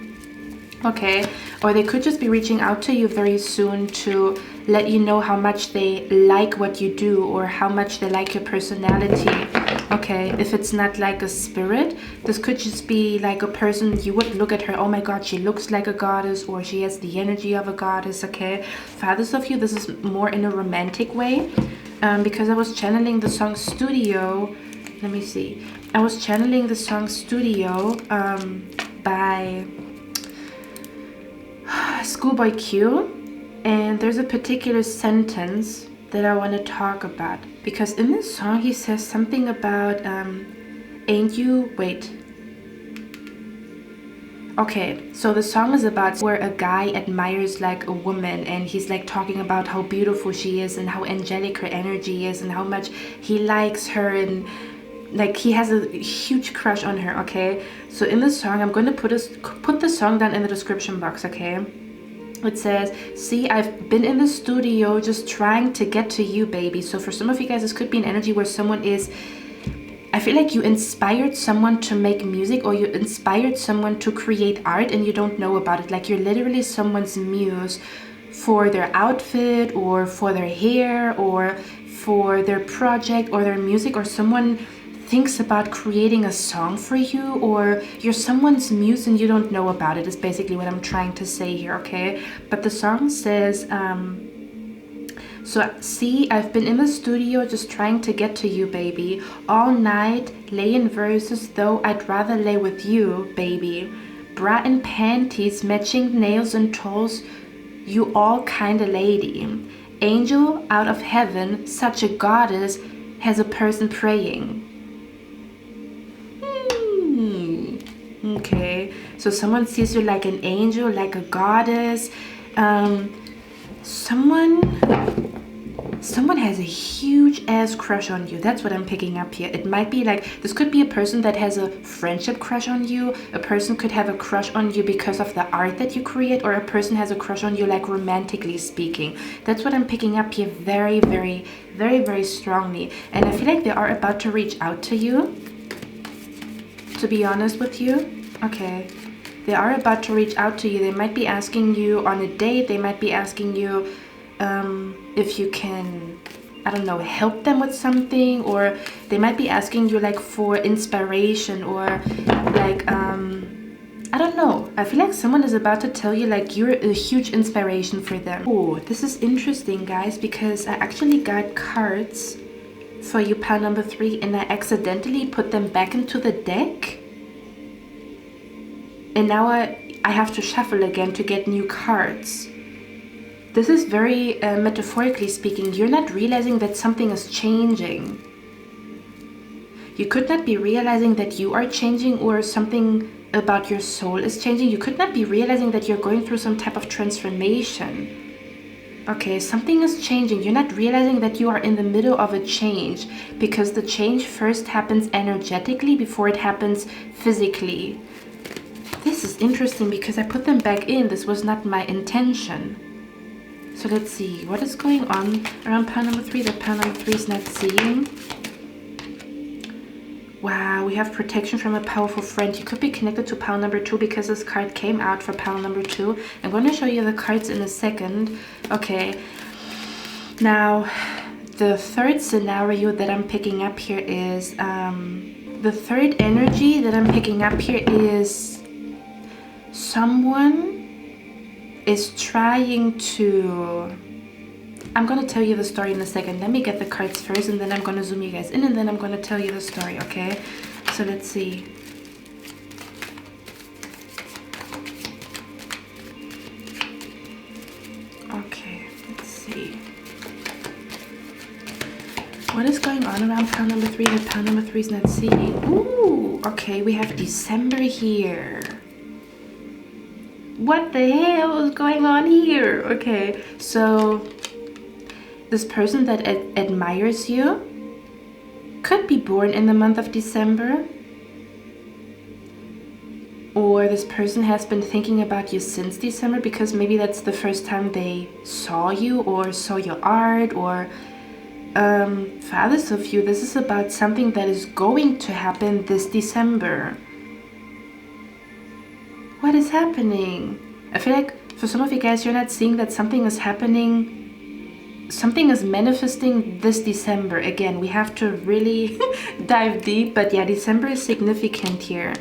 okay, or they could just be reaching out to you very soon to let you know how much they like what you do, or how much they like your personality. Okay, if it's not like a spirit, this could just be like a person, you would look at her, oh my god, she looks like a goddess, or she has the energy of a goddess, okay? For others of you, this is more in a romantic way, because I was channeling the song Studio. Let me see. I was channeling the song Studio by Schoolboy Q, and there's a particular sentence that I want to talk about, because in this song he says something about okay, so the song is about where a guy admires like a woman, and he's like talking about how beautiful she is and how angelic her energy is and how much he likes her, and like he has a huge crush on her, okay? So in this song, I'm going to put the song down in the description box, okay? It says, see, I've been in the studio just trying to get to you, baby. So for some of you guys, this could be an energy where someone is, I feel like you inspired someone to make music, or you inspired someone to create art and you don't know about it. Like you're literally someone's muse for their outfit, or for their hair, or for their project or their music, or someone thinks about creating a song for you, or you're someone's muse and you don't know about it, is basically what I'm trying to say here, okay? But the song says, so see, I've been in the studio just trying to get to you, baby, all night laying verses, though I'd rather lay with you, baby, bra and panties, matching nails and toes, you all kinda lady, angel out of heaven, such a goddess, has a person praying. Okay, so someone sees you like an angel, someone has a huge ass crush on you. That's what I'm picking up here. It might be like, this could be a person that has a friendship crush on you. A person could have a crush on you because of the art that you create, or a person has a crush on you, like romantically speaking. That's what I'm picking up here very, very, very, very strongly. And I feel like they are about to reach out to you, to be honest with you. Okay. They are about to reach out to you. They might be asking you on a date. They might be asking you if you can, I don't know, help them with something, or they might be asking you like for inspiration, or like I don't know. I feel like someone is about to tell you like you're a huge inspiration for them. Oh, this is interesting, guys, because I actually got cards for you, pile number 3, and I accidentally put them back into the deck, and now I have to shuffle again to get new cards. This is very metaphorically speaking. You're not realizing that something is changing. You could not be realizing that you are changing, or something about your soul is changing. You could not be realizing that you're going through some type of transformation. Okay, something is changing. You're not realizing that you are in the middle of a change, because the change first happens energetically before it happens physically. This is interesting because I put them back in. This was not my intention. So let's see, what is going on around pile number 3 that pile number 3 is not seeing? Wow, we have protection from a powerful friend. You could be connected to pile number 2 because this card came out for pile number 2. I'm going to show you the cards in a second. Okay, now the third scenario that I'm picking up here is, the third energy that I'm picking up here is someone is trying to, I'm going to tell you the story in a second. Let me get the cards first, and then I'm going to zoom you guys in, and then I'm going to tell you the story, okay? So let's see. Okay, let's see. What is going on around pile number 3 that pile number 3 is not seeing? Ooh, okay, we have December here. What the hell is going on here? Okay, so this person that admires you could be born in the month of December, or this person has been thinking about you since December, because maybe that's the first time they saw you or saw your art, or for others of you, this is about something that is going to happen this December. What is happening? I feel like for some of you guys, you're not seeing that something is happening. Something is manifesting this December. Again, we have to really dive deep. But yeah, December is significant here.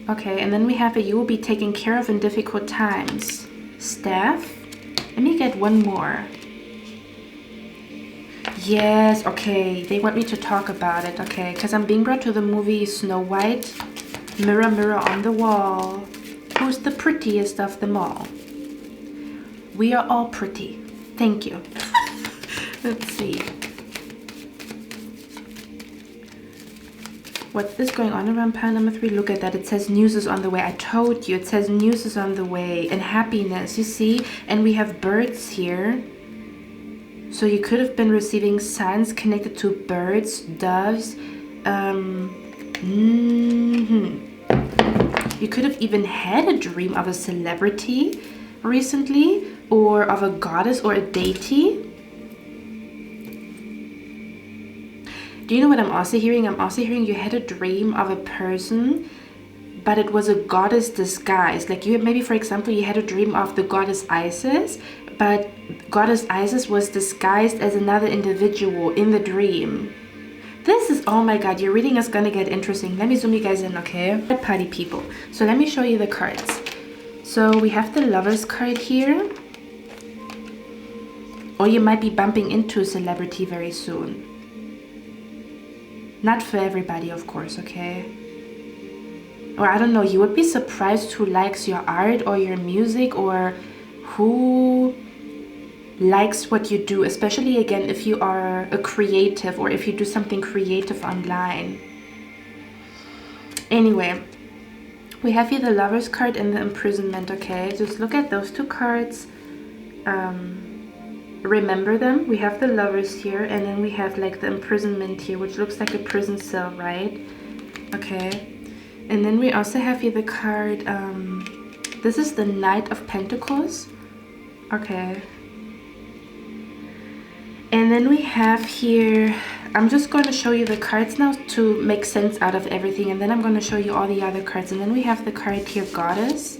Okay, and then we have a you will be taken care of in difficult times. Staff. Let me get one more. Yes, okay. They want me to talk about it. Okay, because I'm being brought to the movie Snow White. Mirror, mirror on the wall, who's the prettiest of them all? We are all pretty. Thank you. Let's see. What is going on around pile number 3? Look at that. It says news is on the way. I told you. It says news is on the way. And happiness, you see? And we have birds here. So you could have been receiving signs connected to birds, doves, You could have even had a dream of a celebrity recently, or of a goddess or a deity. Do you know what I'm also hearing? I'm also hearing you had a dream of a person, but it was a goddess disguised. Like you, maybe for example, you had a dream of the goddess Isis, but goddess Isis was disguised as another individual in the dream. This is, oh my god, your reading is gonna get interesting. Let me zoom you guys in, okay? Party people. So let me show you the cards. So we have the Lovers card here. Or you might be bumping into a celebrity very soon. Not for everybody, of course, okay? Or I don't know, you would be surprised who likes your art or your music, or who likes what you do, especially again if you are a creative, or if you do something creative online. Anyway, we have here the Lovers card and the Imprisonment, okay? Just look at those two cards. remember them. We have the Lovers here, and then we have like the Imprisonment here, which looks like a prison cell, right? Okay. And then we also have here the card, this is the Knight of Pentacles. Okay. And then we have here, I'm just going to show you the cards now to make sense out of everything, and then I'm going to show you all the other cards. And then we have the card here, Goddess.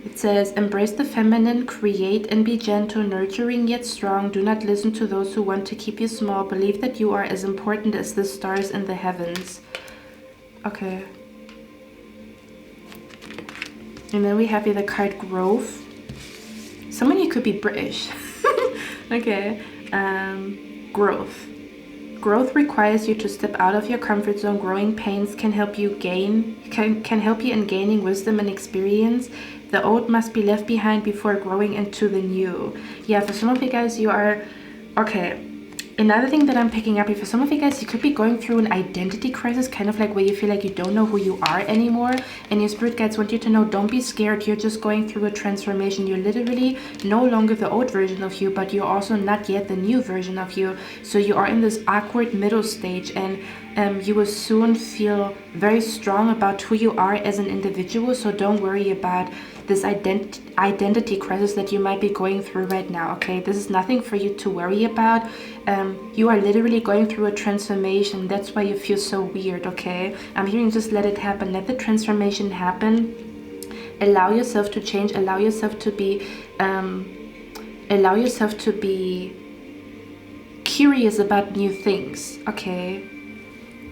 It says, embrace the feminine, create and be gentle, nurturing yet strong. Do not listen to those who want to keep you small. Believe that you are as important as the stars in the heavens. Okay. And then we have here the card Growth. Someone here could be British. Okay. Growth. Growth requires you to step out of your comfort zone. Growing pains can help you can help you in gaining wisdom and experience. The old must be left behind before growing into the new. Yeah, for some of you guys, you are okay. Another thing that I'm picking up here, for some of you guys, you could be going through an identity crisis, kind of like where you feel like you don't know who you are anymore. And your spirit guides want you to know, don't be scared. You're just going through a transformation. You're literally no longer the old version of you, but you're also not yet the new version of you. So you are in this awkward middle stage, and you will soon feel very strong about who you are as an individual. So don't worry about this identity crisis that you might be going through right now. Okay, this is nothing for you to worry about. You are literally going through a transformation. That's why you feel so weird. Okay, I'm hearing just let it happen. Let the transformation happen. Allow yourself to change. Allow yourself to be curious about new things. Okay,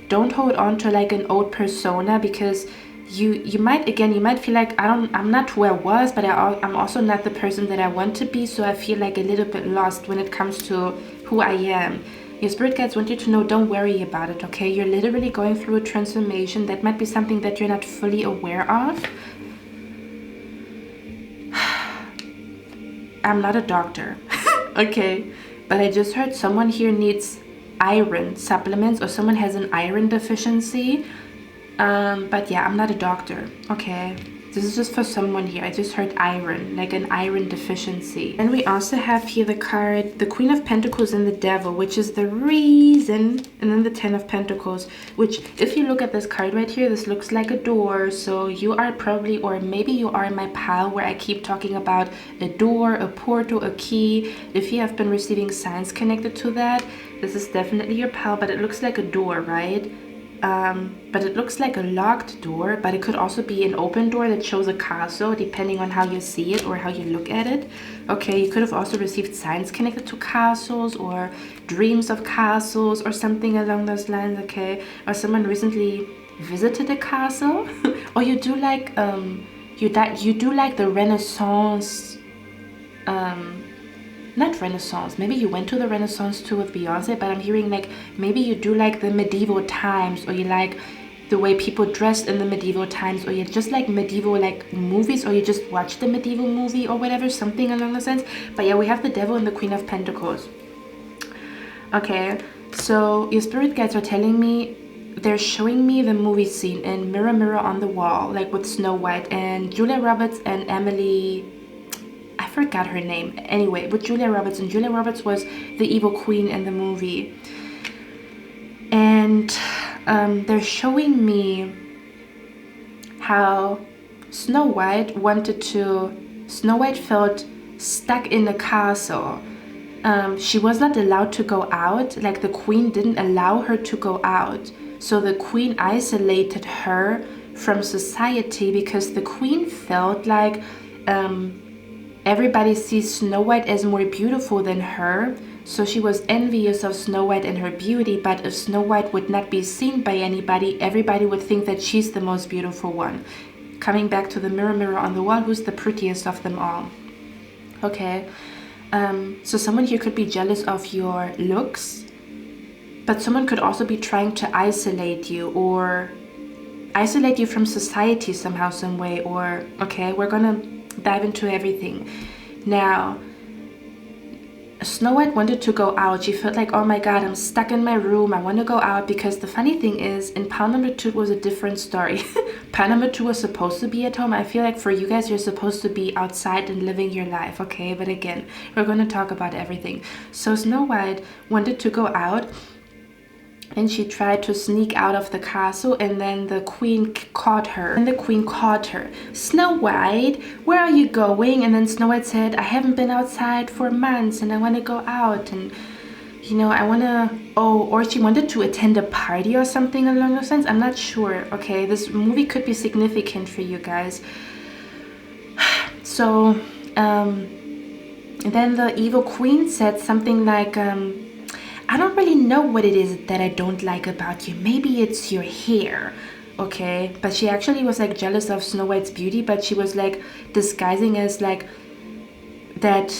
don't hold on to like an old persona, because you might feel like I'm not who I was, but I'm also not the person that I want to be. So I feel like a little bit lost when it comes to who I am. Your spirit guides want you to know, don't worry about it. Okay, you're literally going through a transformation. That might be something that you're not fully aware of. I'm not a doctor. Okay, but I just heard someone here needs iron supplements, or someone has an iron deficiency. But yeah, I'm not a doctor. Okay, this is just for someone here. I just heard iron, like an iron deficiency. And we also have here the card, the Queen of Pentacles and the Devil, which is the reason, and then the Ten of Pentacles, which if you look at this card right here, this looks like a door. So you are probably, or maybe you are my pal, where I keep talking about a door, a portal, a key. If you have been receiving signs connected to that, this is definitely your pal. But it looks like a door, right? But it looks like a locked door, but it could also be an open door that shows a castle, depending on how you see it or how you look at it. Okay, you could have also received signs connected to castles, or dreams of castles, or something along those lines. Okay, or someone recently visited a castle, or you do like you do like the Renaissance, not Renaissance, maybe you went to the Renaissance too with Beyonce, but I'm hearing like maybe you do like the medieval times, or you like the way people dressed in the medieval times, or you just like medieval like movies, or you just watched the medieval movie or whatever, something along the sense. But yeah, we have the Devil and the Queen of Pentacles. Okay, so your spirit guides are telling me, they're showing me the movie scene in Mirror Mirror on the Wall, like with Snow White and Julia Roberts and Emily, I forgot her name. Anyway, with Julia Roberts, and Julia Roberts was the evil queen in the movie. And they're showing me how Snow White felt stuck in a castle. She was not allowed to go out, like the queen didn't allow her to go out. So the queen isolated her from society, because the queen felt like everybody sees Snow White as more beautiful than her. So she was envious of Snow White and her beauty, but if Snow White would not be seen by anybody, everybody would think that she's the most beautiful one. Coming back to the Mirror Mirror on the Wall, who's the prettiest of them all? Okay, so someone here could be jealous of your looks, but someone could also be trying to isolate you, or isolate you from society somehow, some way, or, okay, we're gonna dive into everything. Now, Snow White wanted to go out. She felt like, oh my god, I'm stuck in my room, I want to go out. Because the funny thing is, in pile number 2 it was a different story. Pile number 2 was supposed to be at home. I feel like for you guys, you're supposed to be outside and living your life, okay? But again, we're going to talk about everything. So Snow White wanted to go out, and she tried to sneak out of the castle, and then the queen caught her. And the queen caught her. Snow White, where are you going? And then Snow White said, I haven't been outside for months and I want to go out, and you know, I want to, or she wanted to attend a party or something along those lines. I'm not sure, okay? This movie could be significant for you guys. So, then the evil queen said something like, I don't really know what it is that I don't like about you. Maybe it's your hair, okay? But she actually was like jealous of Snow White's beauty, but she was like disguising as like that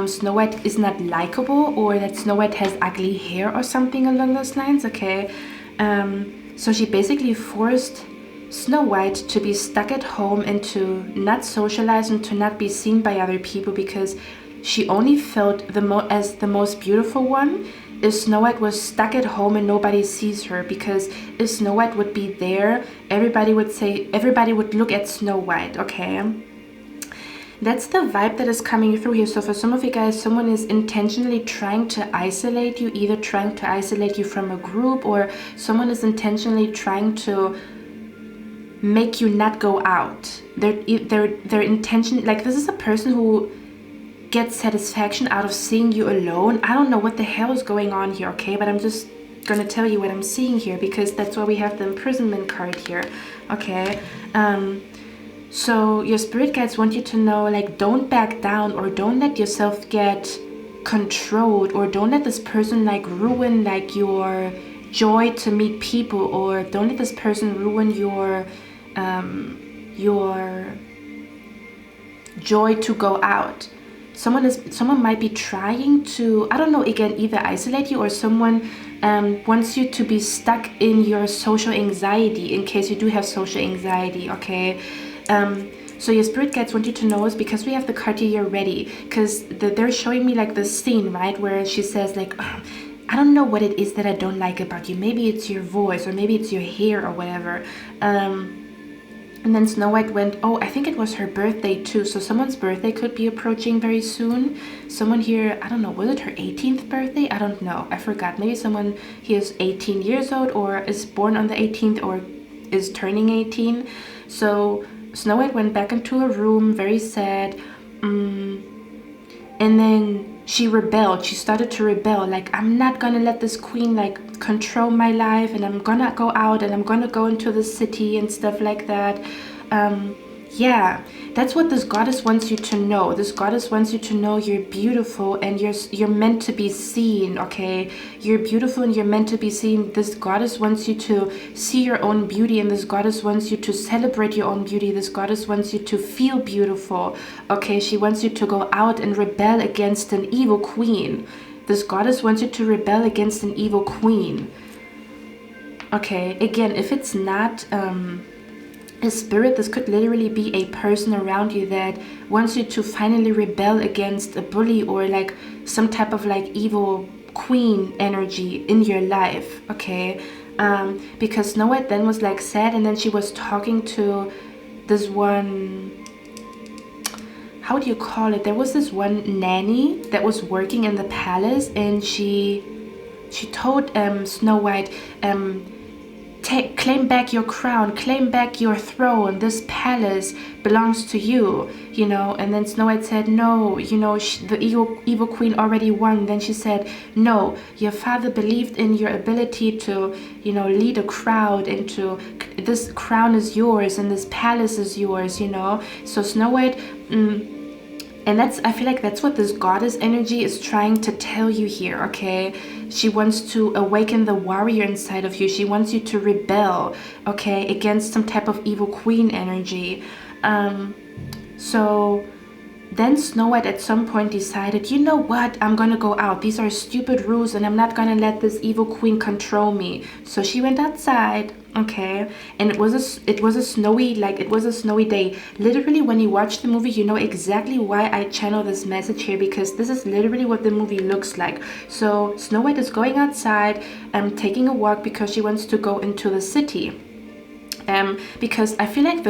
Snow White is not likable, or that Snow White has ugly hair or something along those lines, okay? So she basically forced Snow White to be stuck at home and to not socialize and to not be seen by other people, because she only felt as the most beautiful one if Snow White was stuck at home and nobody sees her. Because if Snow White would be there, everybody would look at Snow White, okay? That's the vibe that is coming through here. So for some of you guys, someone is intentionally trying to isolate you, either trying to isolate you from a group, or someone is intentionally trying to make you not go out. Their intention, like, this is a person who get satisfaction out of seeing you alone. I don't know what the hell is going on here, okay? But I'm just gonna tell you what I'm seeing here, because that's why we have the imprisonment card here, okay? So your spirit guides want you to know, like, don't back down, or don't let yourself get controlled, or don't let this person like ruin like your joy to meet people, or don't let this person ruin your joy to go out. Someone might be trying to, I don't know, again, either isolate you, or someone wants you to be stuck in your social anxiety, in case you do have social anxiety, okay? So your spirit guides want you to know is because we have the card here, you're ready, because they're showing me like the scene, right, where she says like, I don't know what it is that I don't like about you. Maybe it's your voice, or maybe it's your hair, or whatever. And then Snow White went, I think it was her birthday too. So someone's birthday could be approaching very soon. Someone here, I don't know, was it her 18th birthday? I don't know. I forgot. Maybe someone here is 18 years old, or is born on the 18th, or is turning 18. So Snow White went back into her room, very sad. And then she rebelled. She started to rebel. Like, I'm not gonna let this queen like control my life, and I'm gonna go out, and I'm gonna go into the city and stuff like that. Yeah, that's what this goddess wants you to know. This goddess wants you to know you're beautiful, and you're meant to be seen, okay? You're beautiful and you're meant to be seen. This goddess wants you to see your own beauty, and this goddess wants you to celebrate your own beauty. This goddess wants you to feel beautiful, okay? She wants you to go out and rebel against an evil queen. This goddess wants you to rebel against an evil queen. Okay, again, if it's not a spirit, this could literally be a person around you that wants you to finally rebel against a bully, or like some type of like evil queen energy in your life, okay? Because Snow White then was like sad, and then she was talking to this one, how do you call it? There was this one nanny that was working in the palace, and she told Snow White, claim back your crown, claim back your throne, this palace belongs to you, you know. And then Snow White said, no, you know, the evil queen already won. Then she said, no, your father believed in your ability to, you know, lead a crowd into, this crown is yours and this palace is yours, you know. So Snow White, and I feel like that's what this goddess energy is trying to tell you here, okay? She wants to awaken the warrior inside of you. She wants you to rebel, okay, against some type of evil queen energy. So then Snow White at some point decided, you know what, I'm gonna go out. These are stupid rules and I'm not gonna let this evil queen control me. So she went outside, okay, and it was a snowy day. Literally, when you watch the movie, you know exactly why I channel this message here, because this is literally what the movie looks like. So Snow White is going outside, taking a walk because she wants to go into the city. Because I feel like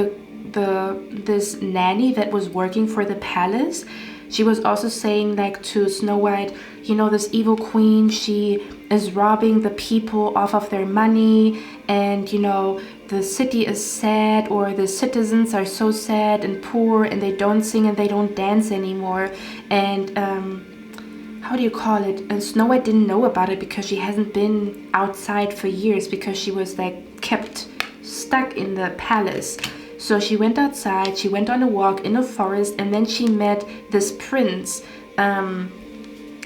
this nanny that was working for the palace, she was also saying like to Snow White, you know, this evil queen, she is robbing the people off of their money, and you know, the city is sad, or the citizens are so sad and poor, and they don't sing and they don't dance anymore. And how do you call it? And Snow White didn't know about it because she hasn't been outside for years, because she was like kept stuck in the palace. So she went outside, she went on a walk in a forest, and then she met this prince. And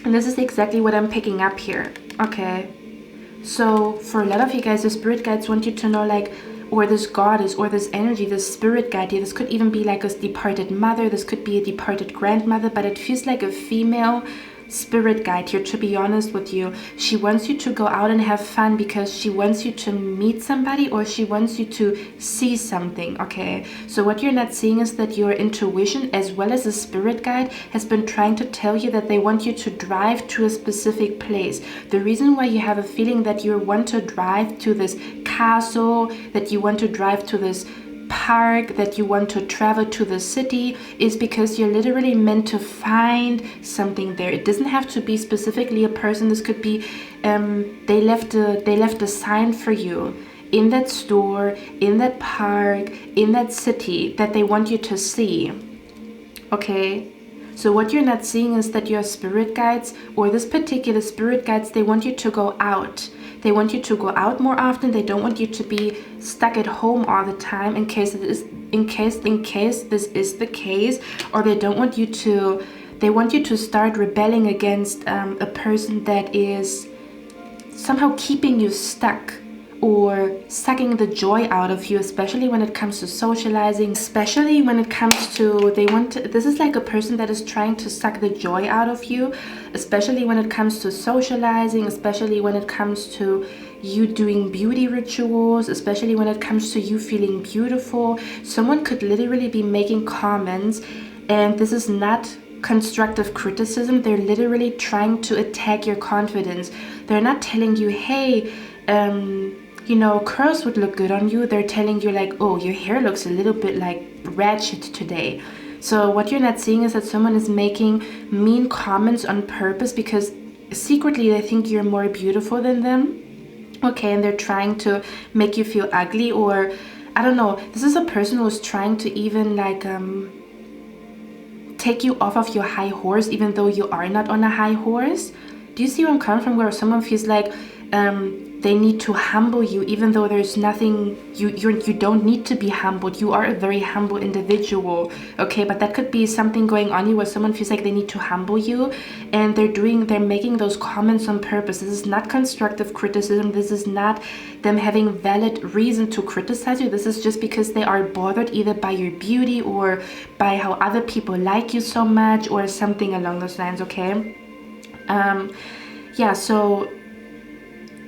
this is exactly what I'm picking up here, okay? So for a lot of you guys, the spirit guides want you to know, like, or this goddess, or this energy, this spirit guide here, this could even be like a departed mother, this could be a departed grandmother, but it feels like a female spirit guide here, to be honest with you. She wants you to go out and have fun because she wants you to meet somebody, or she wants you to see something, okay? So what you're not seeing is that your intuition, as well as a spirit guide, has been trying to tell you that they want you to drive to a specific place. The reason why you have a feeling that you want to drive to this castle, that you want to drive to this park, that you want to travel to the city, is because you're literally meant to find something there. It doesn't have to be specifically a person. This could be they left a sign for you in that store, in that park, in that city, that they want you to see, okay? So what you're not seeing is that your spirit guides, or this particular spirit guides, they want you to go out. They want you to go out more often. They don't want you to be stuck at home all the time, in case this is the case, or they don't want you to, they want you to start rebelling against a person that is somehow keeping you stuck, or sucking the joy out of you, especially when it comes to socializing, especially when it comes to, this is like a person that is trying to suck the joy out of you, especially when it comes to socializing, especially when it comes to you doing beauty rituals, especially when it comes to you feeling beautiful. Someone could literally be making comments, and this is not constructive criticism. They're literally trying to attack your confidence. They're not telling you, hey, you know, curls would look good on you. They're telling you like, oh, your hair looks a little bit like ratchet today. So what you're not seeing is that someone is making mean comments on purpose, because secretly they think you're more beautiful than them, okay? And they're trying to make you feel ugly, or I don't know. This is a person who's trying to even like take you off of your high horse, even though you are not on a high horse. Do you see where I'm coming from? Where someone feels like they need to humble you, even though there's nothing, you don't need to be humbled. You are a very humble individual, okay? But that could be something going on here where someone feels like they need to humble you, and they're making those comments on purpose. This is not constructive criticism. This is not them having valid reason to criticize you. This is just because they are bothered either by your beauty, or by how other people like you so much, or something along those lines, okay? Yeah, so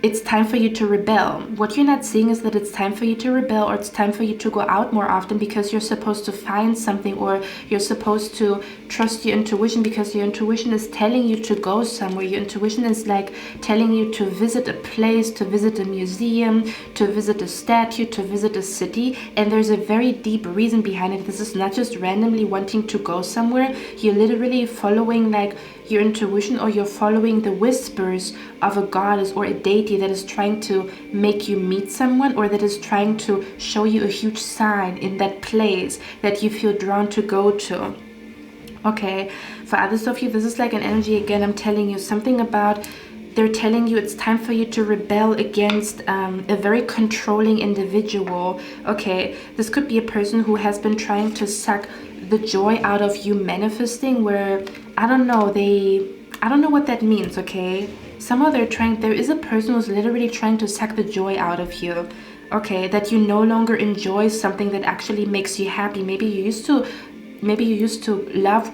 it's time for you to rebel. What you're not seeing is that it's time for you to rebel, or it's time for you to go out more often, because you're supposed to find something, or you're supposed to trust your intuition, because your intuition is telling you to go somewhere. Your intuition is like telling you to visit a place, to visit a museum, to visit a statue, to visit a city, and there's a very deep reason behind it. This is not just randomly wanting to go somewhere. You're literally following like your intuition, or you're following the whispers of a goddess or a deity that is trying to make you meet someone, or that is trying to show you a huge sign in that place that you feel drawn to go to, okay? For others of you, this is like an energy, again, I'm telling you something about, they're telling you it's time for you to rebel against a very controlling individual, okay? This could be a person who has been trying to suck the joy out of you manifesting, where I don't know what that means, okay? Somehow there is a person who's literally trying to suck the joy out of you, okay? That you no longer enjoy something that actually makes you happy. Maybe you used to maybe you used to love,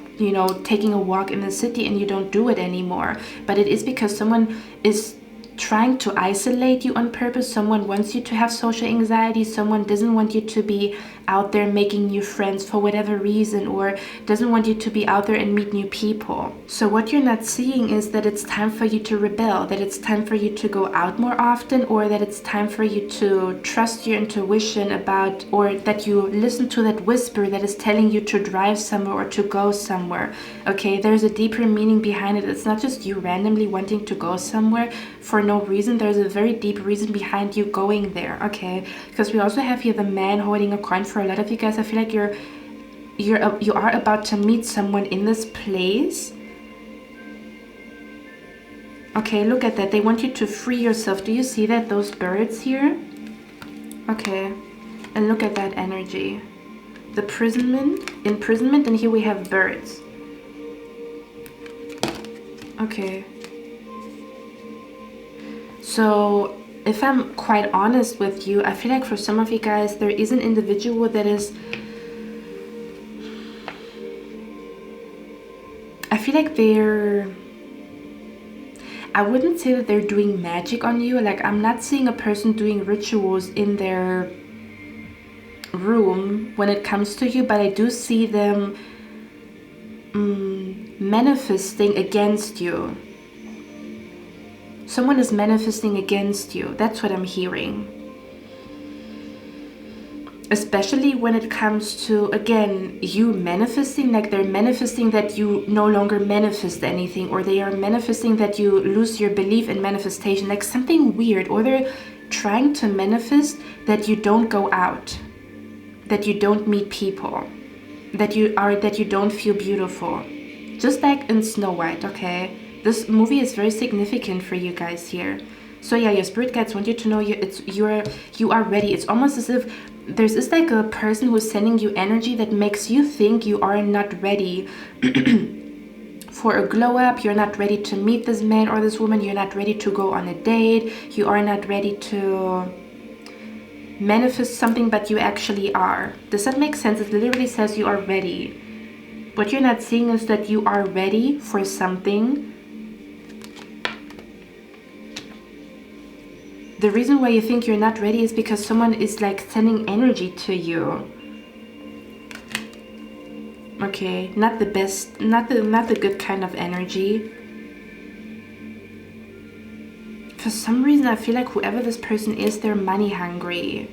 taking a walk in the city and you don't do it anymore. But it is because someone is trying to isolate you on purpose. Someone wants you to have social anxiety. Someone doesn't want you to be out there making new friends for whatever reason, or doesn't want you to be out there and meet new people. So what you're not seeing is that it's time for you to rebel, that it's time for you to go out more often, or that it's time for you to trust your intuition about, or that you listen to that whisper that is telling you to drive somewhere or to go somewhere. Okay, there's a deeper meaning behind it. It's not just you randomly wanting to go somewhere for no reason. There's a very deep reason behind you going there. Okay, because we also have here the man holding a coin. For a lot of you guys, I feel like you are about to meet someone in this place. Okay, look at that. They want you to free yourself. Do you see that? Those birds here? Okay, and look at that energy. The imprisonment, and here we have birds. Okay. So if I'm quite honest with you, I feel like for some of you guys, there is an individual that is, I feel like I wouldn't say that they're doing magic on you. Like, I'm not seeing a person doing rituals in their room when it comes to you, but I do see them manifesting against you. Someone is manifesting against you. That's what I'm hearing. Especially when it comes to, again, you manifesting, like they're manifesting that you no longer manifest anything, or they are manifesting that you lose your belief in manifestation, like something weird, or they're trying to manifest that you don't go out, that you don't meet people, that you don't feel beautiful. Just like in Snow White, okay? This movie is very significant for you guys here. So yeah, your spirit guides want you to know you are ready. It's almost as if there's like a person who's sending you energy that makes you think you are not ready for a glow up. You're not ready to meet this man or this woman. You're not ready to go on a date. You are not ready to manifest something, but you actually are. Does that make sense? It literally says you are ready. What you're not seeing is that you are ready for something. The reason why you think you're not ready is because someone is like sending energy to you. Okay, not the best, not the good kind of energy. For some reason, I feel like whoever this person is, they're money hungry.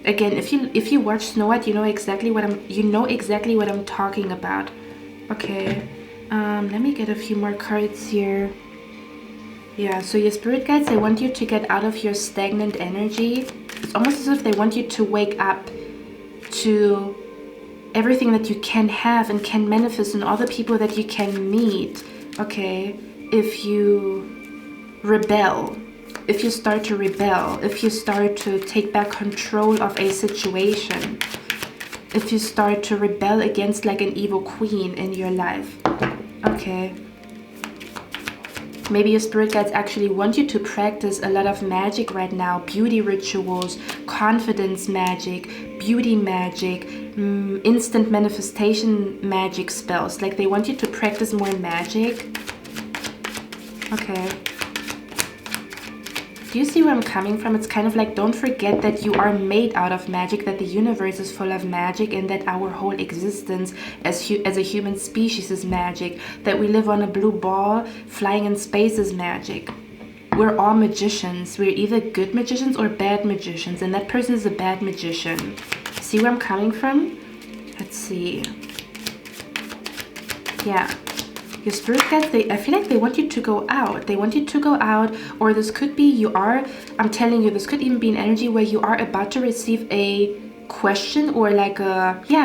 Again, if you watch Snow White, you know exactly what I'm talking about. Okay, let me get a few more cards here. Yeah, so your spirit guides, they want you to get out of your stagnant energy. It's almost as if they want you to wake up to everything that you can have and can manifest, and all the people that you can meet. Okay, if you rebel, if you start to rebel, if you start to take back control of a situation, if you start to rebel against like an evil queen in your life. Okay. Maybe your spirit guides actually want you to practice a lot of magic right now. Beauty rituals, confidence magic, beauty magic, instant manifestation magic spells. Like they want you to practice more magic. Okay. Do you see where I'm coming from? It's kind of like, don't forget that you are made out of magic, that the universe is full of magic, and that our whole existence as a human species is magic, that we live on a blue ball flying in space is magic. We're all magicians. We're either good magicians or bad magicians, and that person is a bad magician. See where I'm coming from? Let's see. Yeah. Your spirit guides, I feel like they want you to go out. They want you to go out, or this could be I'm telling you, this could even be an energy where you are about to receive a question, or like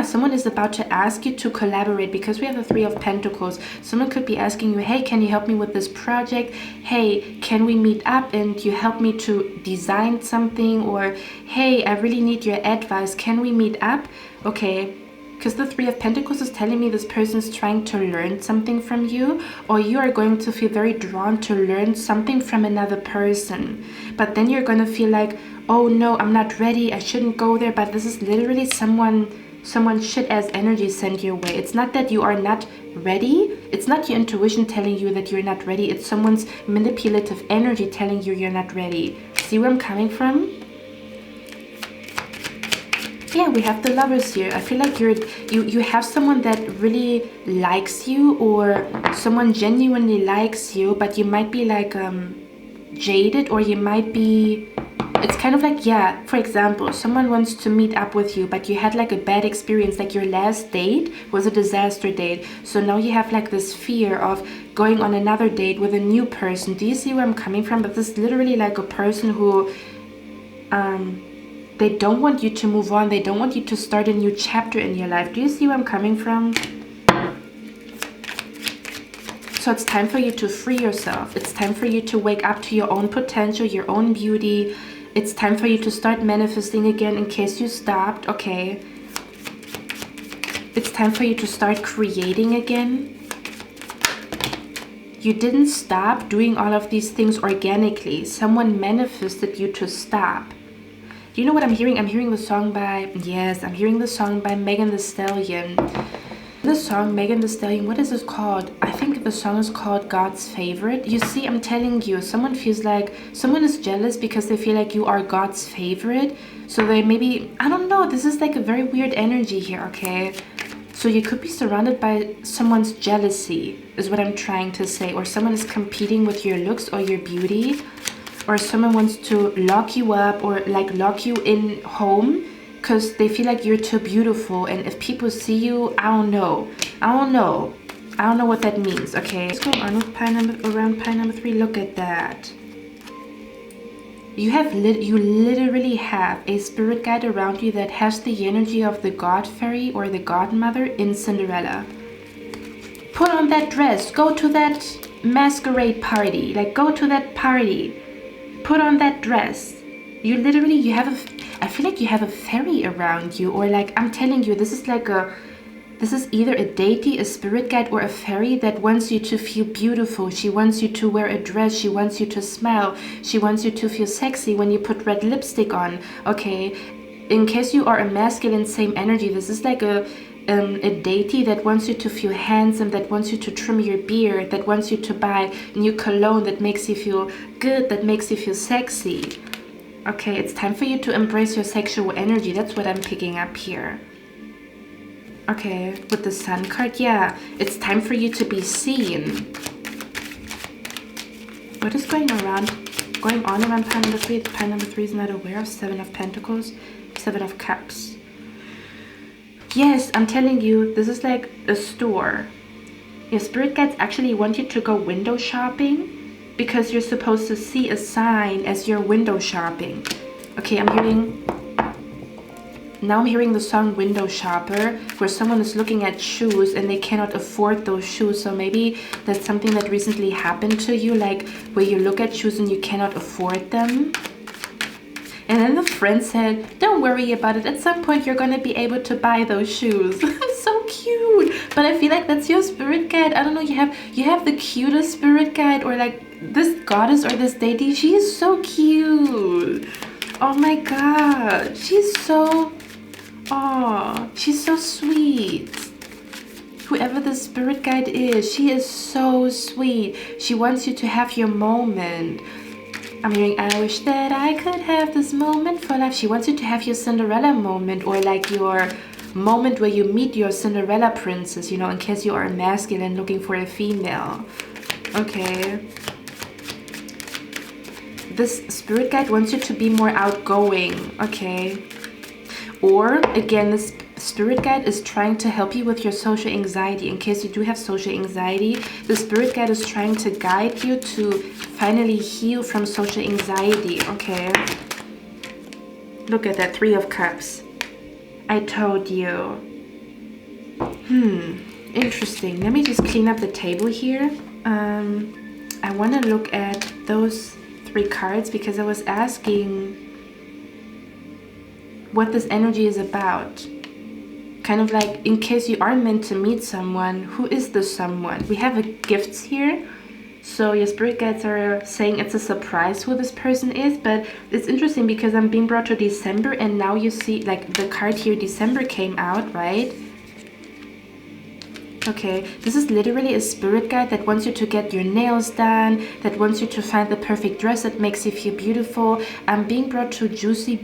someone is about to ask you to collaborate, because we have the 3 of Pentacles. Someone could be asking you, hey, can you help me with this project? Hey, can we meet up and you help me to design something? Or hey, I really need your advice. Can we meet up? Okay. Because the 3 of Pentacles is telling me this person is trying to learn something from you, or you are going to feel very drawn to learn something from another person. But then you're going to feel like, oh no, I'm not ready, I shouldn't go there. But this is literally someone someone shit-ass energy sent your way. It's not that you are not ready. It's not your intuition telling you that you're not ready. It's someone's manipulative energy telling you you're not ready. See where I'm coming from? Yeah, we have the Lovers here. I feel like you have someone that really likes you, or someone genuinely likes you, but you might be like jaded, or you might be, it's kind of like, yeah, for example, someone wants to meet up with you, but you had like a bad experience, like your last date was a disaster date. So now you have like this fear of going on another date with a new person. Do you see where I'm coming from? But this is literally like a person who they don't want you to move on. They don't want you to start a new chapter in your life. Do you see where I'm coming from? So it's time for you to free yourself. It's time for you to wake up to your own potential, your own beauty. It's time for you to start manifesting again in case you stopped, okay? It's time for you to start creating again. You didn't stop doing all of these things organically. Someone manifested you to stop. Do you know what I'm hearing? I'm hearing the song by, yes, I'm hearing the song by Megan Thee Stallion. The song Megan Thee Stallion, what is it called? I think the song is called God's Favorite. You see, I'm telling you, someone feels like, someone is jealous because they feel like you are God's favorite. So they maybe, I don't know, this is like a very weird energy here, okay? So you could be surrounded by someone's jealousy, is what I'm trying to say. Or someone is competing with your looks or your beauty. Or someone wants to lock you up, or like lock you in home because they feel like you're too beautiful. And if people see you, I don't know what that means, okay? What's going on with around pile number 3? Look at that. You literally have a spirit guide around you that has the energy of the god fairy or the godmother in Cinderella. Put on that dress, go to that masquerade party, like go to that party. Put on that dress. You literally, I feel like you have a fairy around you, or like, I'm telling you, this is either a deity, a spirit guide, or a fairy that wants you to feel beautiful. She wants you to wear a dress. She wants you to smile. She wants you to feel sexy when you put red lipstick on, okay? In case you are a masculine, same energy, this is like a deity that wants you to feel handsome, that wants you to trim your beard, that wants you to buy new cologne that makes you feel good, that makes you feel sexy. Okay, it's time for you to embrace your sexual energy. That's what I'm picking up here. Okay, with the Sun card, yeah, it's time for you to be seen. What is going on around pile number 3? Pile number 3 is not aware of 7 of Pentacles, 7 of Cups. Yes, I'm telling you, this is like a store. Your spirit guides actually want you to go window shopping because you're supposed to see a sign as you're window shopping. Okay, I'm hearing the song Window Shopper, where someone is looking at shoes and they cannot afford those shoes. So maybe that's something that recently happened to you, like where you look at shoes and you cannot afford them. And then the friend said, don't worry about it. At some point, you're going to be able to buy those shoes. So cute. But I feel like that's your spirit guide. I don't know. You have the cutest spirit guide, or like this goddess or this deity. She is so cute. Oh my God. She's so sweet. Whoever the spirit guide is, she is so sweet. She wants you to have your moment. I'm hearing, I wish that I could have this moment for life. She wants you to have your Cinderella moment, or like your moment where you meet your Cinderella princess, you know, in case you are a masculine looking for a female. Okay. This spirit guide wants you to be more outgoing, okay? Or, again, this spirit guide is trying to help you with your social anxiety. In case you do have social anxiety, the spirit guide is trying to guide you to finally heal from social anxiety, okay? Look at that, 3 of Cups. I told you. Interesting. Let me just clean up the table here. I want to look at those 3 cards because I was asking what this energy is about. Kind of like, in case you are meant to meet someone, who is the someone? We have gifts here. So your spirit guides are saying it's a surprise who this person is, but it's interesting because I'm being brought to December, and now you see like the card here, December came out, right? Okay, this is literally a spirit guide that wants you to get your nails done, that wants you to find the perfect dress that makes you feel beautiful. I'm being brought to juicy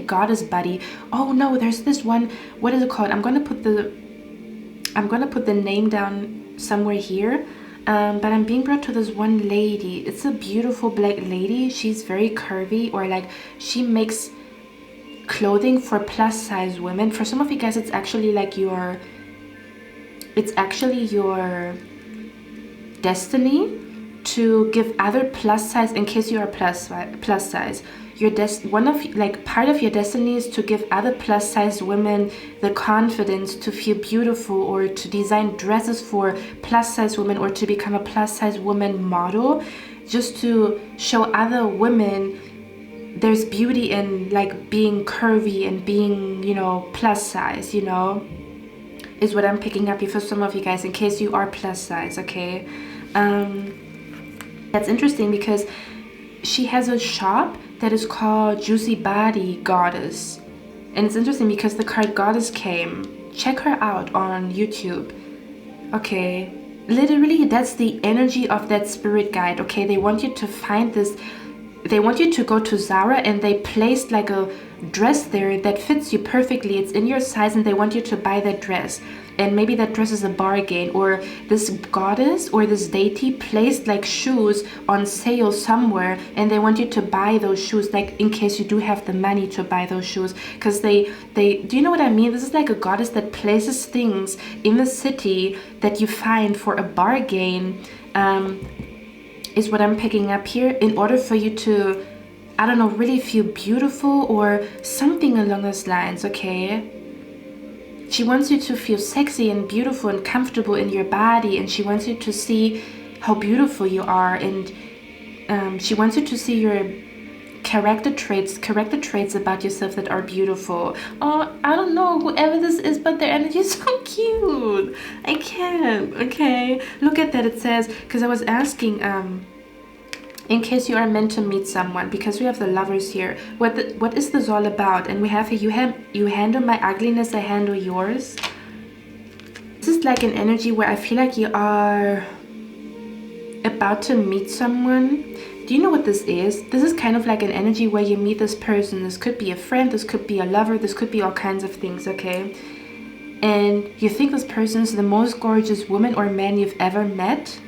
goddess body. Oh no, there's this one, what is it called? I'm gonna put the name down somewhere here. But I'm being brought to this one lady. It's a beautiful black lady. She's very curvy, or like she makes clothing for plus size women. For some of you guys, it's actually like your destiny to give other plus size, in case you are plus size. Part of your destiny is to give other plus size women the confidence to feel beautiful, or to design dresses for plus size women, or to become a plus size woman model, just to show other women there's beauty in like being curvy and being, you know, plus size, you know, is what I'm picking up here for some of you guys, in case you are plus size. Okay, that's interesting because she has a shop that is called Juicy Body Goddess, and it's interesting because the card Goddess came. Check her out on YouTube. Okay, literally that's the energy of that spirit guide. Okay, they want you to find this, they want you to go to Zara, and they placed like a dress there that fits you perfectly. It's in your size, and they want you to buy that dress, and maybe that dress is a bargain, or this goddess or this deity placed like shoes on sale somewhere, and they want you to buy those shoes, like in case you do have the money to buy those shoes, because they do you know what I mean? This is like a goddess that places things in the city that you find for a bargain, is what I'm picking up here, in order for you to, I don't know, really feel beautiful or something along those lines. Okay, she wants you to feel sexy and beautiful and comfortable in your body, and she wants you to see how beautiful you are, and she wants you to see your character traits about yourself that are beautiful. Oh, I don't know whoever this is, but their energy is so cute. I can't. Okay, look at that. It says, because I was asking, in case you are meant to meet someone, because we have the lovers here, what is this all about? And we have here, you handle my ugliness, I handle yours. This is like an energy where I feel like you are about to meet someone. Do you know what this is? This is kind of like an energy where you meet this person. This could be a friend, this could be a lover, this could be all kinds of things. Okay, and you think this person is the most gorgeous woman or man you've ever met,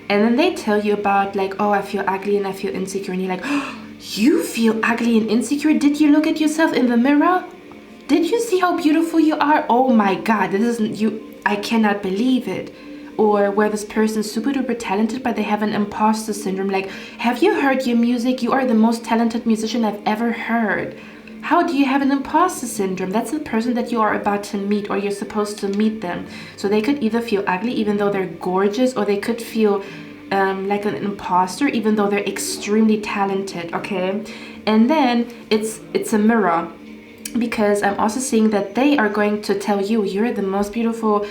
and then they tell you about like, oh, I feel ugly and I feel insecure, and you're like, oh, you feel ugly and insecure? Did you look at yourself in the mirror? Did you see how beautiful you are? Oh my god, this isn't you. I cannot believe it. Or where this person is super duper talented, but they have an imposter syndrome. Like, have you heard your music? You are the most talented musician I've ever heard. How do you have an imposter syndrome? That's the person that you are about to meet, or you're supposed to meet them. So they could either feel ugly even though they're gorgeous, or they could feel like an imposter even though they're extremely talented. Okay, and then it's a mirror, because I'm also seeing that they are going to tell you, you're the most beautiful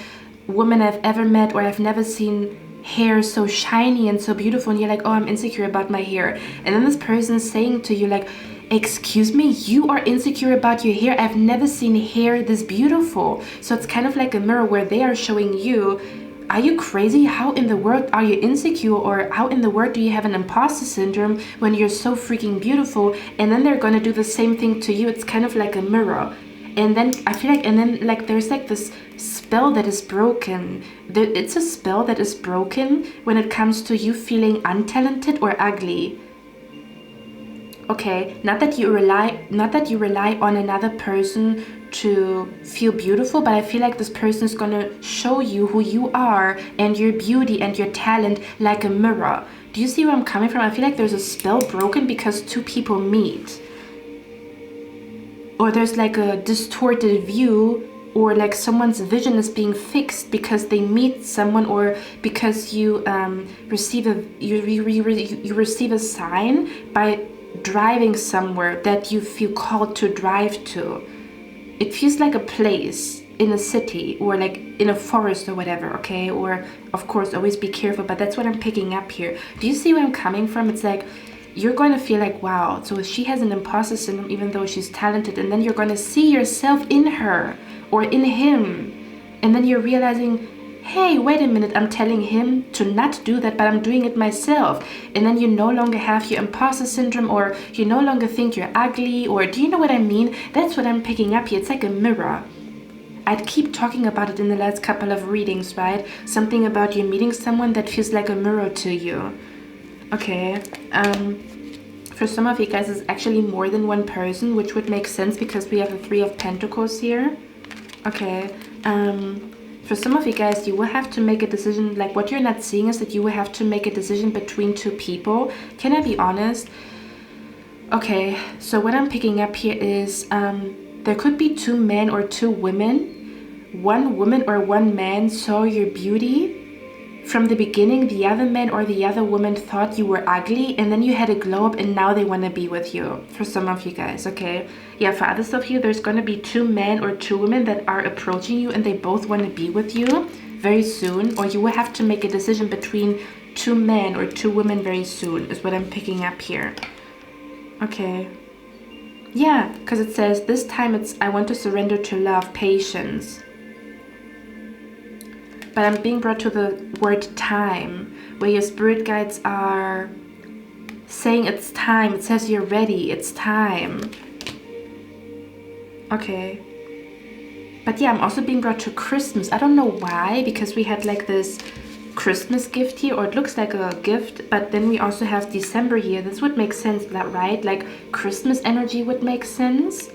woman I've ever met, or I've never seen hair so shiny and so beautiful, and you're like, oh, I'm insecure about my hair. And then this person is saying to you like, excuse me, you are insecure about your hair? I've never seen hair this beautiful. So it's kind of like a mirror where they are showing you, are you crazy? How in the world are you insecure, or how in the world do you have an imposter syndrome when you're so freaking beautiful? And then they're gonna do the same thing to you. It's kind of like a mirror. And then I feel like, and then like there's like this spell that is broken. It's a spell that is broken when it comes to you feeling untalented or ugly. Okay, not that you rely on another person to feel beautiful, but I feel like this person is gonna show you who you are and your beauty and your talent like a mirror. Do you see where I'm coming from? I feel like there's a spell broken because two people meet, or there's like a distorted view, or like someone's vision is being fixed because they meet someone, or because you receive a sign by driving somewhere that you feel called to drive to. It feels like a place. in a city or like in a forest or whatever, okay? Or of course always be careful, but that's what I'm picking up here. Do you see where I'm coming from? It's like you're going to feel like, wow, so she has an imposter syndrome even though she's talented, and then you're going to see yourself in her or in him, and then you're realizing, hey, wait a minute, I'm telling him to not do that, but I'm doing it myself. And then you no longer have your imposter syndrome, or you no longer think you're ugly, or do you know what I mean? That's what I'm picking up here. It's like a mirror. I'd keep talking about it in the last couple of readings, right? Something about you meeting someone that feels like a mirror to you. Okay, for some of you guys, it's actually more than one person, which would make sense because we have the Three of Pentacles here. Okay, for some of you guys, you will have to make a decision. Like, what you're not seeing is that you will have to make a decision between two people. Can I be honest? Okay, so what I'm picking up here is there could be two men or two women. One woman or one man saw your beauty from the beginning. The other man or the other woman thought you were ugly, and then you had a glow up and now they want to be with you. For some of you guys, okay? Yeah, for others of you, there's going to be two men or two women that are approaching you and they both want to be with you very soon, or you will have to make a decision between two men or two women very soon, is what I'm picking up here. Okay. Yeah, because it says this time it's I want to surrender to love, patience. But I'm being brought to the word time, where your spirit guides are saying it's time. It says you're ready, it's time. Okay. But yeah, I'm also being brought to Christmas. I don't know why, because we had like this Christmas gift here, or it looks like a gift, but then we also have December here. This would make sense, right? Like Christmas energy would make sense.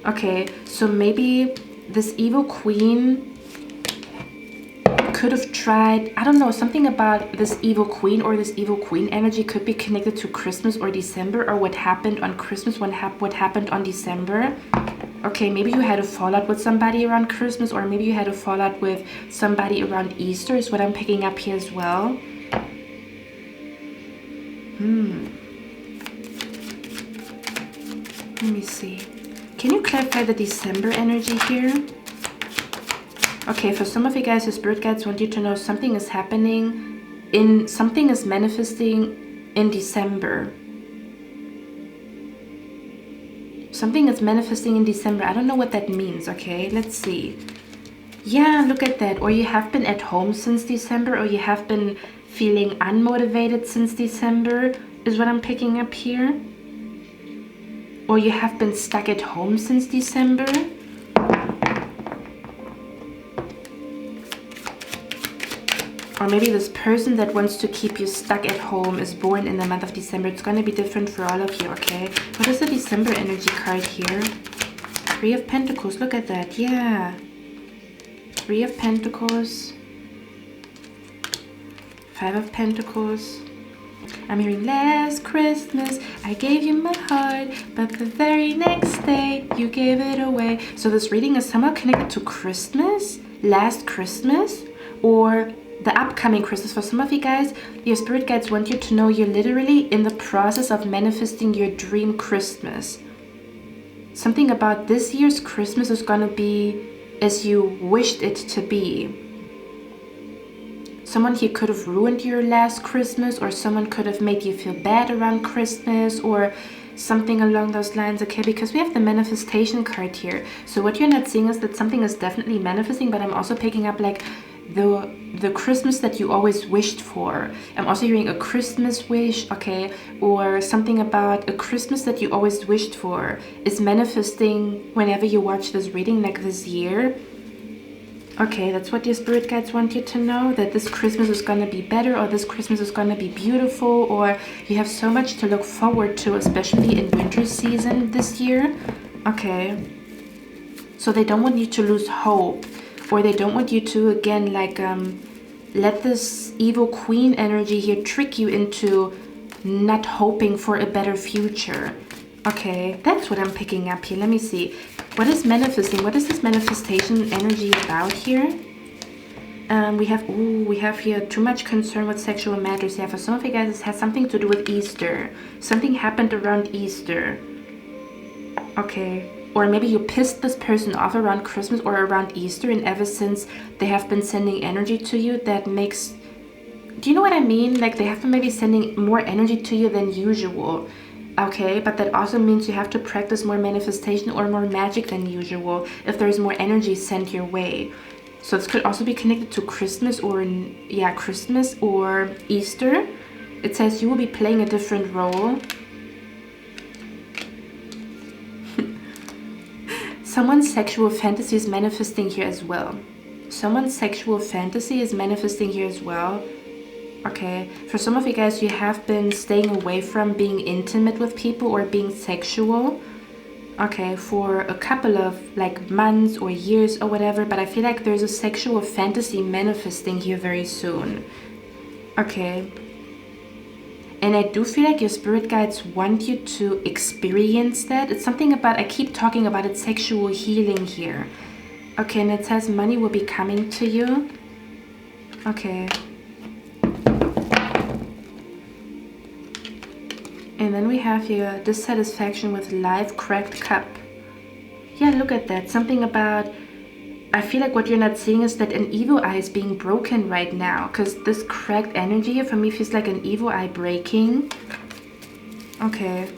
Okay, so maybe this evil queen could have tried, I don't know, something about this evil queen or this evil queen energy could be connected to Christmas or December, or what happened on Christmas, what happened on December. Okay, maybe you had a fallout with somebody around Christmas, or maybe you had a fallout with somebody around Easter, is what I'm picking up here as well. Let me see. Can you clarify the December energy here? Okay, for some of you guys, your spirit guides want you to know something is happening something is manifesting in December. Something is manifesting in December. I don't know what that means, okay? Let's see. Yeah, look at that. Or you have been at home since December, or you have been feeling unmotivated since December, is what I'm picking up here. Or you have been stuck at home since December. Or maybe this person that wants to keep you stuck at home is born in the month of December. It's going to be different for all of you, okay? What is the December energy card here? Three of Pentacles. Look at that. Yeah. Three of Pentacles. Five of Pentacles. I'm hearing last Christmas I gave you my heart, but the very next day you gave it away. So this reading is somehow connected to Christmas, last Christmas, or the upcoming Christmas. For some of you guys, your spirit guides want you to know you're literally in the process of manifesting your dream Christmas. Something about this year's Christmas is going to be as you wished it to be. Someone here could have ruined your last Christmas, or someone could have made you feel bad around Christmas, or something along those lines, okay? Because we have the manifestation card here. So what you're not seeing is that something is definitely manifesting, but I'm also picking up like the Christmas that you always wished for. I'm also hearing a Christmas wish, okay? Or something about a Christmas that you always wished for is manifesting whenever you watch this reading, like this year. Okay, that's what your spirit guides want you to know, that this Christmas is going to be better, or this Christmas is going to be beautiful, or you have so much to look forward to, especially in winter season this year. Okay, so they don't want you to lose hope, or they don't want you to, again, like let this evil queen energy here trick you into not hoping for a better future. Okay, that's what I'm picking up here. Let me see. What is manifesting? What is this manifestation energy about here? We have here too much concern with sexual matters. Yeah, for some of you guys, this has something to do with Easter. Something happened around Easter. Okay. or maybe you pissed this person off around Christmas or around Easter, and ever since they have been sending energy to you that makes, do you know what I mean? Like they have been maybe sending more energy to you than usual. Okay, but that also means you have to practice more manifestation or more magic than usual if there's more energy sent your way. So this could also be connected to Christmas or, yeah, Christmas or Easter. It says you will be playing a different role. Someone's sexual fantasy is manifesting here as well. Someone's sexual fantasy is manifesting here as well. Okay, for some of you guys, you have been staying away from being intimate with people or being sexual. Okay, for a couple of like months or years or whatever, but I feel like there's a sexual fantasy manifesting here very soon. Okay. And I do feel like your spirit guides want you to experience that. It's something about, I keep talking about it, sexual healing here. Okay, and it says money will be coming to you. Okay. And then we have here dissatisfaction with life, cracked cup. Yeah, look at that. Something about, I feel like what you're not seeing is that an evil eye is being broken right now, because this cracked energy for me feels like an evil eye breaking. Okay.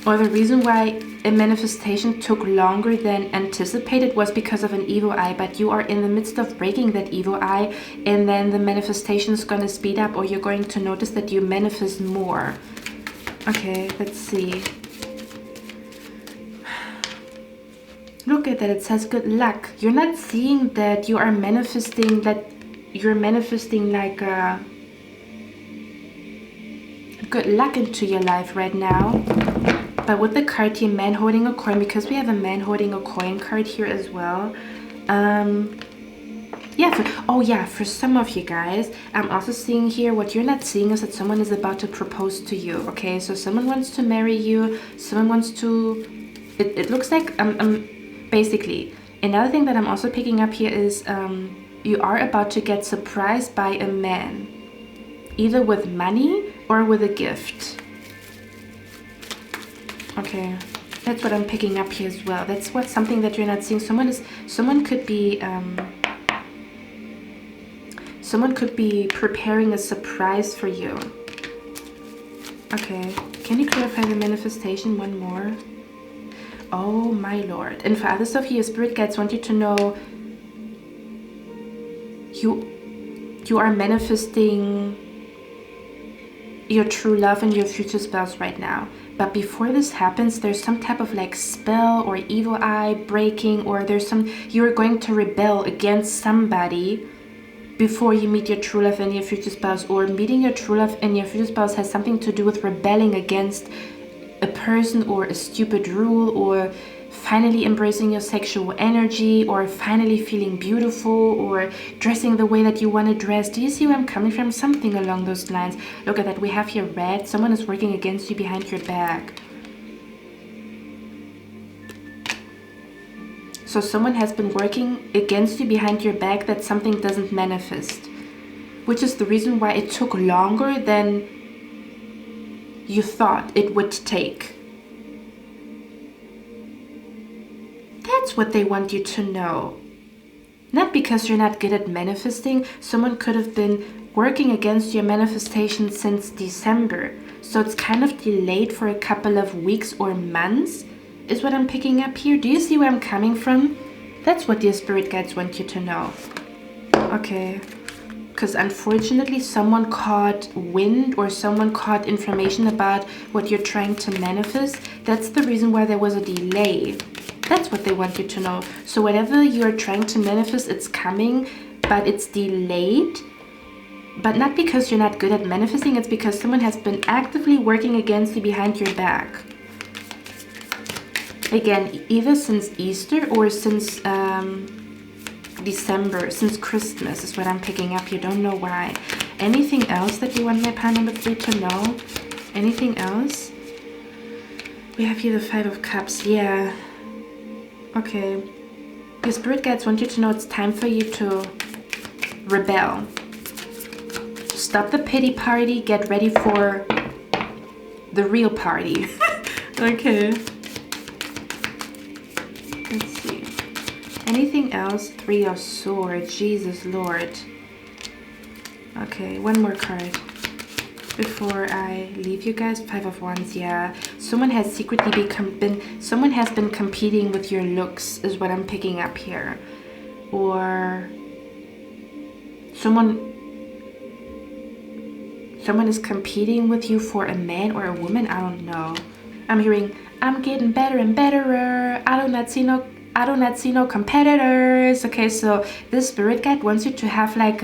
Or the reason why a manifestation took longer than anticipated was because of an evil eye, but you are in the midst of breaking that evil eye, and then the manifestation is going to speed up, or you're going to notice that you manifest more. Okay, let's see. Look at that, it says good luck. You're not seeing that you are manifesting, that you're manifesting like good luck into your life right now. But with the card here, man holding a coin, because we have a man holding a coin card here as well. Yeah, for some of you guys, I'm also seeing here, what you're not seeing is that someone is about to propose to you. Okay, so someone wants to marry you, someone wants to, it looks like, basically, another thing that I'm also picking up here is you are about to get surprised by a man, either with money or with a gift. Okay, that's what I'm picking up here as well. That's what something that you're not seeing. Someone could be preparing a surprise for you. Okay, can you clarify the manifestation one more? Oh my lord. And for others of you, spirit guides want you to know you are manifesting your true love and your future spouse right now. But before this happens, there's some type of like spell or evil eye breaking, or you're going to rebel against somebody before you meet your true love and your future spouse, or meeting your true love and your future spouse has something to do with rebelling against a person or a stupid rule, or finally embracing your sexual energy, or finally feeling beautiful, or dressing the way that you want to dress. Do you see where I'm coming from? Something along those lines. Look at that, we have here red. Someone is working against you behind your back. So someone has been working against you behind your back that something doesn't manifest, which is the reason why it took longer than you thought it would take. That's what they want you to know. Not because you're not good at manifesting. Someone could have been working against your manifestation since December. So it's kind of delayed for a couple of weeks or months, is what I'm picking up here. Do you see where I'm coming from? That's what your spirit guides want you to know. Okay. Because unfortunately someone caught wind, or someone caught information about what you're trying to manifest. That's the reason why there was a delay. That's what they want you to know. So whatever you're trying to manifest, it's coming, but it's delayed. But not because you're not good at manifesting, it's because someone has been actively working against you behind your back. Again, either since Easter or since December, since Christmas is what I'm picking up. You don't know why. Anything else that you want my pile number 3 to know? Anything else? We have here the 5 of Cups. Yeah. Okay. Your spirit guides want you to know it's time for you to rebel. Stop the pity party. Get ready for the real party. Okay. Anything else? Three of Swords. Jesus Lord. Okay, one more card before I leave you guys. Five of Wands. Yeah, someone has secretly someone has been competing with your looks is what I'm picking up here. Or someone is competing with you for a man or a woman. I don't know. I'm hearing, I'm getting better and betterer. I do not see no competitors. Okay, so this spirit guide wants you to have like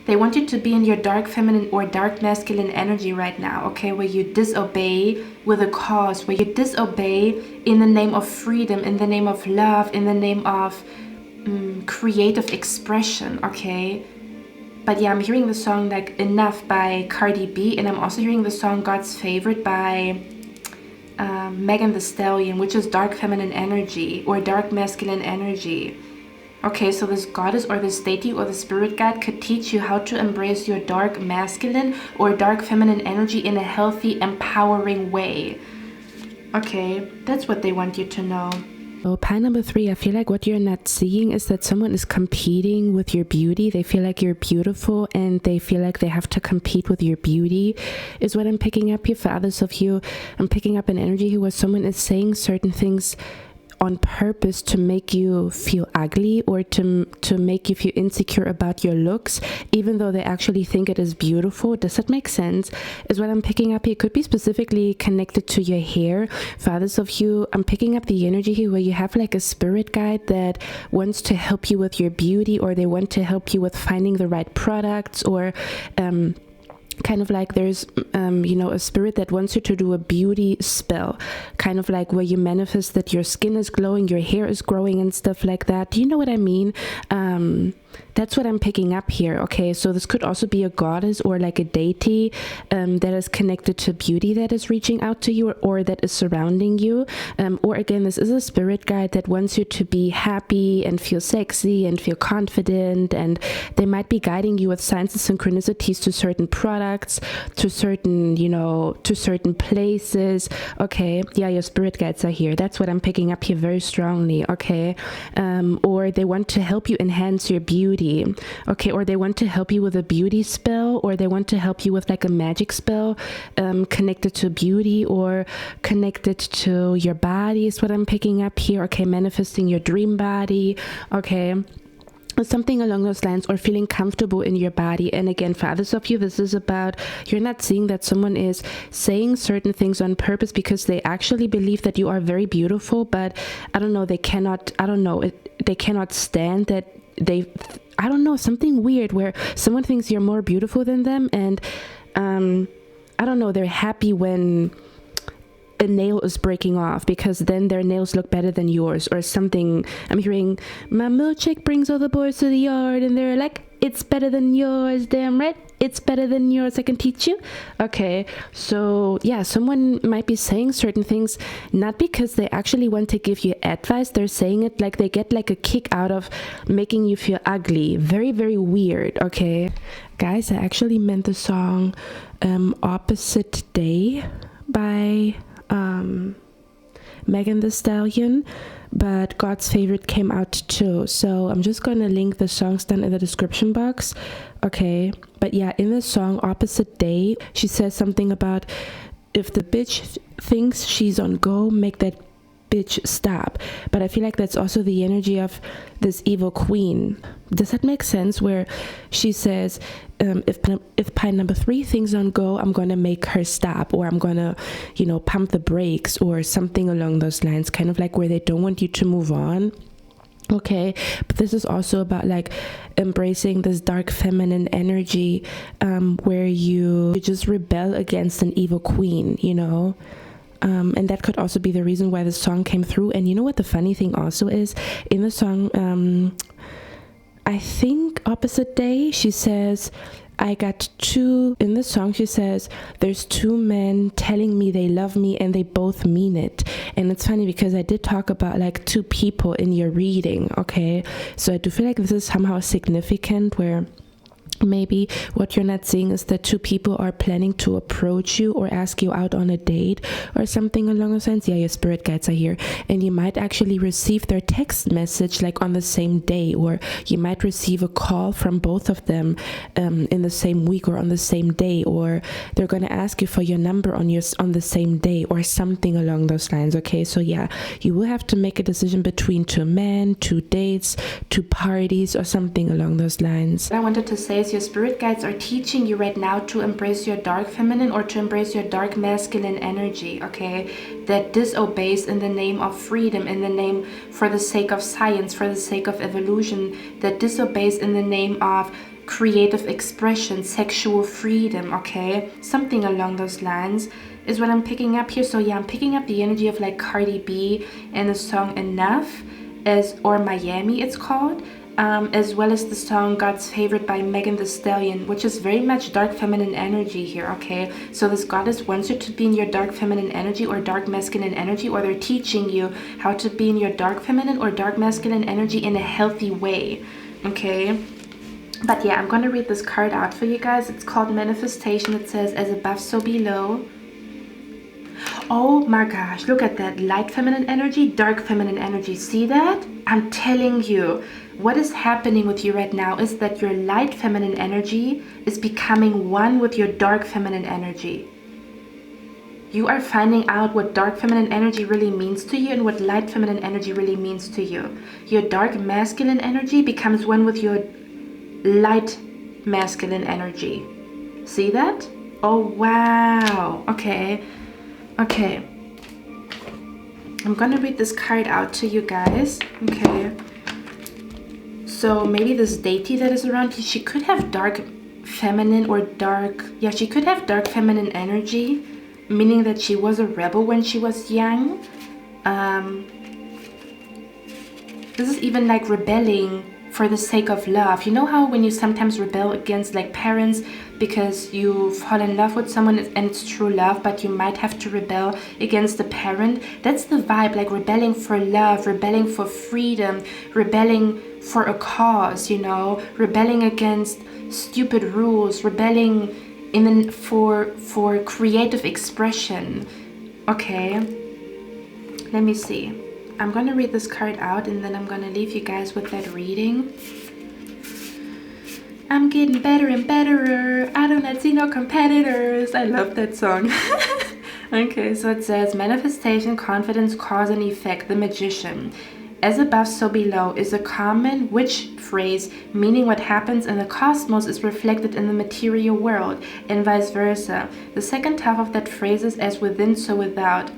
they want you to be in your dark feminine or dark masculine energy right now, okay, where you disobey with a cause, where you disobey in the name of freedom, in the name of love, in the name of creative expression, okay. But yeah, I'm hearing the song like Enough by Cardi B, and I'm also hearing the song God's Favorite by Megan Thee Stallion, which is dark feminine energy or dark masculine energy. Okay, so this goddess or this deity or the spirit guide could teach you how to embrace your dark masculine or dark feminine energy in a healthy, empowering way. Okay, that's what they want you to know. So pile number 3, I feel like what you're not seeing is that someone is competing with your beauty. They feel like you're beautiful and they feel like they have to compete with your beauty is what I'm picking up here. For others of you, I'm picking up an energy here where someone is saying certain things on purpose to make you feel ugly or to make you feel insecure about your looks, even though they actually think it is beautiful. Does that make sense? Is what I'm picking up here. It could be specifically connected to your hair. For others of you, I'm picking up the energy here where you have like a spirit guide that wants to help you with your beauty, or they want to help you with finding the right products, or kind of like there's a spirit that wants you to do a beauty spell, kind of like where you manifest that your skin is glowing, your hair is growing and stuff like that. Do you know what I mean? That's what I'm picking up here. Okay, so this could also be a goddess or like a deity that is connected to beauty that is reaching out to you, or that is surrounding you. Or again, this is a spirit guide that wants you to be happy and feel sexy and feel confident, and they might be guiding you with signs and synchronicities to certain products, to certain, to certain places. Okay, yeah, your spirit guides are here. That's what I'm picking up here very strongly. Okay, or they want to help you enhance your beauty. Okay, or they want to help you with a beauty spell, or they want to help you with like a magic spell connected to beauty or connected to your body is what I'm picking up here. Okay, manifesting your dream body. Okay, something along those lines, or feeling comfortable in your body. And again, for others of you, this is about, you're not seeing that someone is saying certain things on purpose because they actually believe that you are very beautiful, but they cannot stand that something weird where someone thinks you're more beautiful than them, and they're happy when a nail is breaking off because then their nails look better than yours or something. I'm hearing, my milkshake brings all the boys to the yard, and they're like, it's better than yours, damn right, it's better than yours, I can teach you. Okay, so yeah, someone might be saying certain things not because they actually want to give you advice. They're saying it like they get like a kick out of making you feel ugly. Very, very weird. Okay, guys, I actually meant the song Opposite Day by Megan Thee Stallion, but God's Favorite came out too. So I'm just going to link the songs down in the description box. Okay, but yeah, in the song Opposite Day, she says something about, if the bitch thinks she's on go, make that bitch stop. But I feel like that's also the energy of this evil queen. Does that make sense? Where she says, if pile number 3 thinks on go, I'm gonna make her stop, or I'm gonna, pump the brakes, or something along those lines, kind of like where they don't want you to move on. Okay, but this is also about like embracing this dark feminine energy, where you just rebel against an evil queen, and that could also be the reason why the song came through. And you know what the funny thing also is? In the song, I think Opposite Day, she says, in the song she says, there's 2 men telling me they love me and they both mean it. And it's funny because I did talk about like 2 people in your reading. Okay, so I do feel like this is somehow significant, where Maybe what you're not seeing is that two people are planning to approach you or ask you out on a date or something along those lines. Yeah, your spirit guides are here. And you might actually receive their text message like on the same day, or you might receive a call from both of them in the same week or on the same day, or they're going to ask you for your number on the same day or something along those lines. Okay, so yeah, you will have to make a decision between two men, two dates, two parties, or something along those lines. What I wanted to say is your spirit guides are teaching you right now to embrace your dark feminine or to embrace your dark masculine energy, okay, that disobeys in the name of freedom, in the name for the sake of science, for the sake of evolution, that disobeys in the name of creative expression, sexual freedom, okay, something along those lines is what I'm picking up here. So yeah, I'm picking up the energy of like Cardi B and the song Enough, or Miami it's called, as well as the song God's Favorite by Megan Thee Stallion, which is very much dark feminine energy here, okay? So this goddess wants you to be in your dark feminine energy or dark masculine energy, or they're teaching you how to be in your dark feminine or dark masculine energy in a healthy way, okay? But yeah, I'm going to read this card out for you guys. It's called Manifestation. It says, as above, so below. Oh my gosh, look at that. Light feminine energy, dark feminine energy. See that? I'm telling you, what is happening with you right now is that your light feminine energy is becoming one with your dark feminine energy. You are finding out what dark feminine energy really means to you and what light feminine energy really means to you. Your dark masculine energy becomes one with your light masculine energy. See that? Oh wow. Okay. I'm gonna read this card out to you guys. Okay. So maybe this deity that is around you, she could have dark feminine or dark, yeah, she could have dark feminine energy, meaning that she was a rebel when she was young. This is even like rebelling for the sake of love. You know how when you sometimes rebel against like parents because you fall in love with someone and it's true love, but you might have to rebel against the parent? That's the vibe, like rebelling for love, rebelling for freedom, rebelling for a cause, you know, rebelling against stupid rules, rebelling for creative expression. Okay, let me see. I'm going to read this card out and then I'm going to leave you guys with that reading. I'm getting better and betterer. I do not see no competitors. I love that song. Okay, so it says manifestation, confidence, cause and effect, the magician. As above, so below is a common witch phrase meaning what happens in the cosmos is reflected in the material world and vice versa. The second half of that phrase is as within, so without,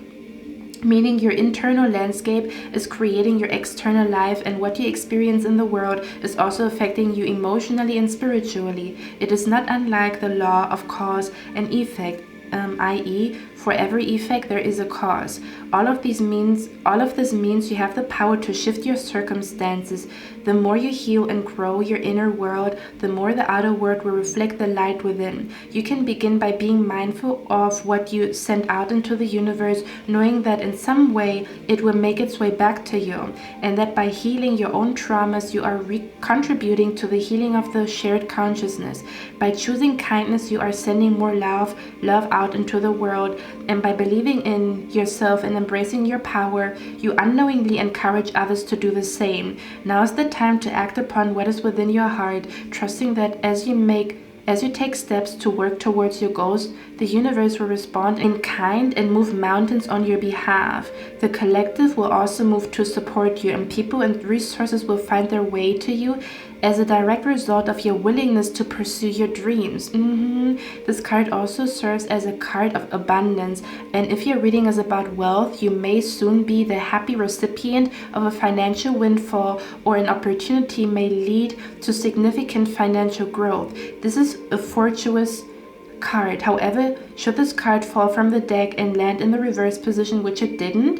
meaning your internal landscape is creating your external life, and what you experience in the world is also affecting you emotionally and spiritually. It is not unlike the law of cause and effect, i.e., for every effect there is a cause. All of this means you have the power to shift your circumstances. The more you heal and grow your inner world, the more the outer world will reflect the light within. You can begin by being mindful of what you send out into the universe, knowing that in some way it will make its way back to you, and that by healing your own traumas you are contributing to the healing of the shared consciousness. By choosing kindness you are sending more love out into the world, and by believing in yourself and embracing your power, you unknowingly encourage others to do the same. Now is the time to act upon what is within your heart, trusting that as you take steps to work towards your goals, the universe will respond in kind and move mountains on your behalf. The collective will also move to support you, and people and resources will find their way to you as a direct result of your willingness to pursue your dreams. This card also serves as a card of abundance, and if your reading is about wealth, you may soon be the happy recipient of a financial windfall, or an opportunity may lead to significant financial growth. This is a fortuitous card. However, should this card fall from the deck and land in the reverse position, which it didn't,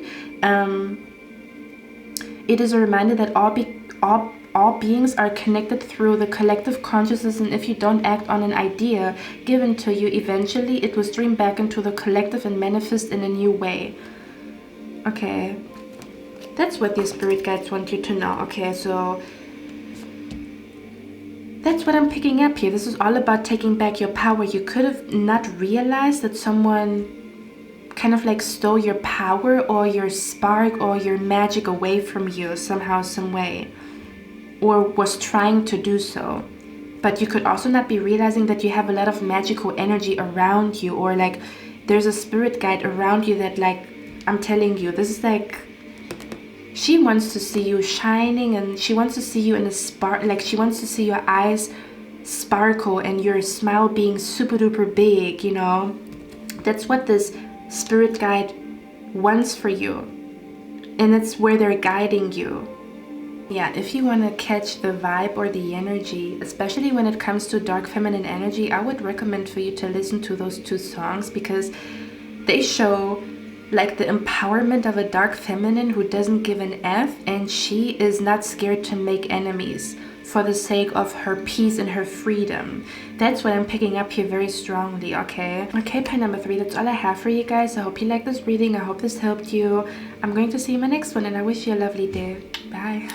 it is a reminder that all beings are connected through the collective consciousness, and if you don't act on an idea given to you, eventually it will stream back into the collective and manifest in a new way. Okay, that's what the spirit guides want you to know. Okay, so That's what I'm picking up here. This is all about taking back your power. You could have not realized that someone kind of like stole your power or your spark or your magic away from you somehow, some way, or was trying to do so. But you could also not be realizing that you have a lot of magical energy around you, or like there's a spirit guide around you that, like, I'm telling you, this is like, she wants to see you shining, and she wants to see you in a spark, like she wants to see your eyes sparkle and your smile being super duper big, you know. That's what this spirit guide wants for you, and it's where they're guiding you. Yeah, if you want to catch the vibe or the energy, especially when it comes to dark feminine energy, I would recommend for you to listen to those two songs, because they show like the empowerment of a dark feminine who doesn't give an F, and she is not scared to make enemies for the sake of her peace and her freedom. That's what I'm picking up here very strongly, okay? Okay, pie number 3, that's all I have for you guys. I hope you like this reading. I hope this helped you. I'm going to see you in my next one, and I wish you a lovely day. Bye.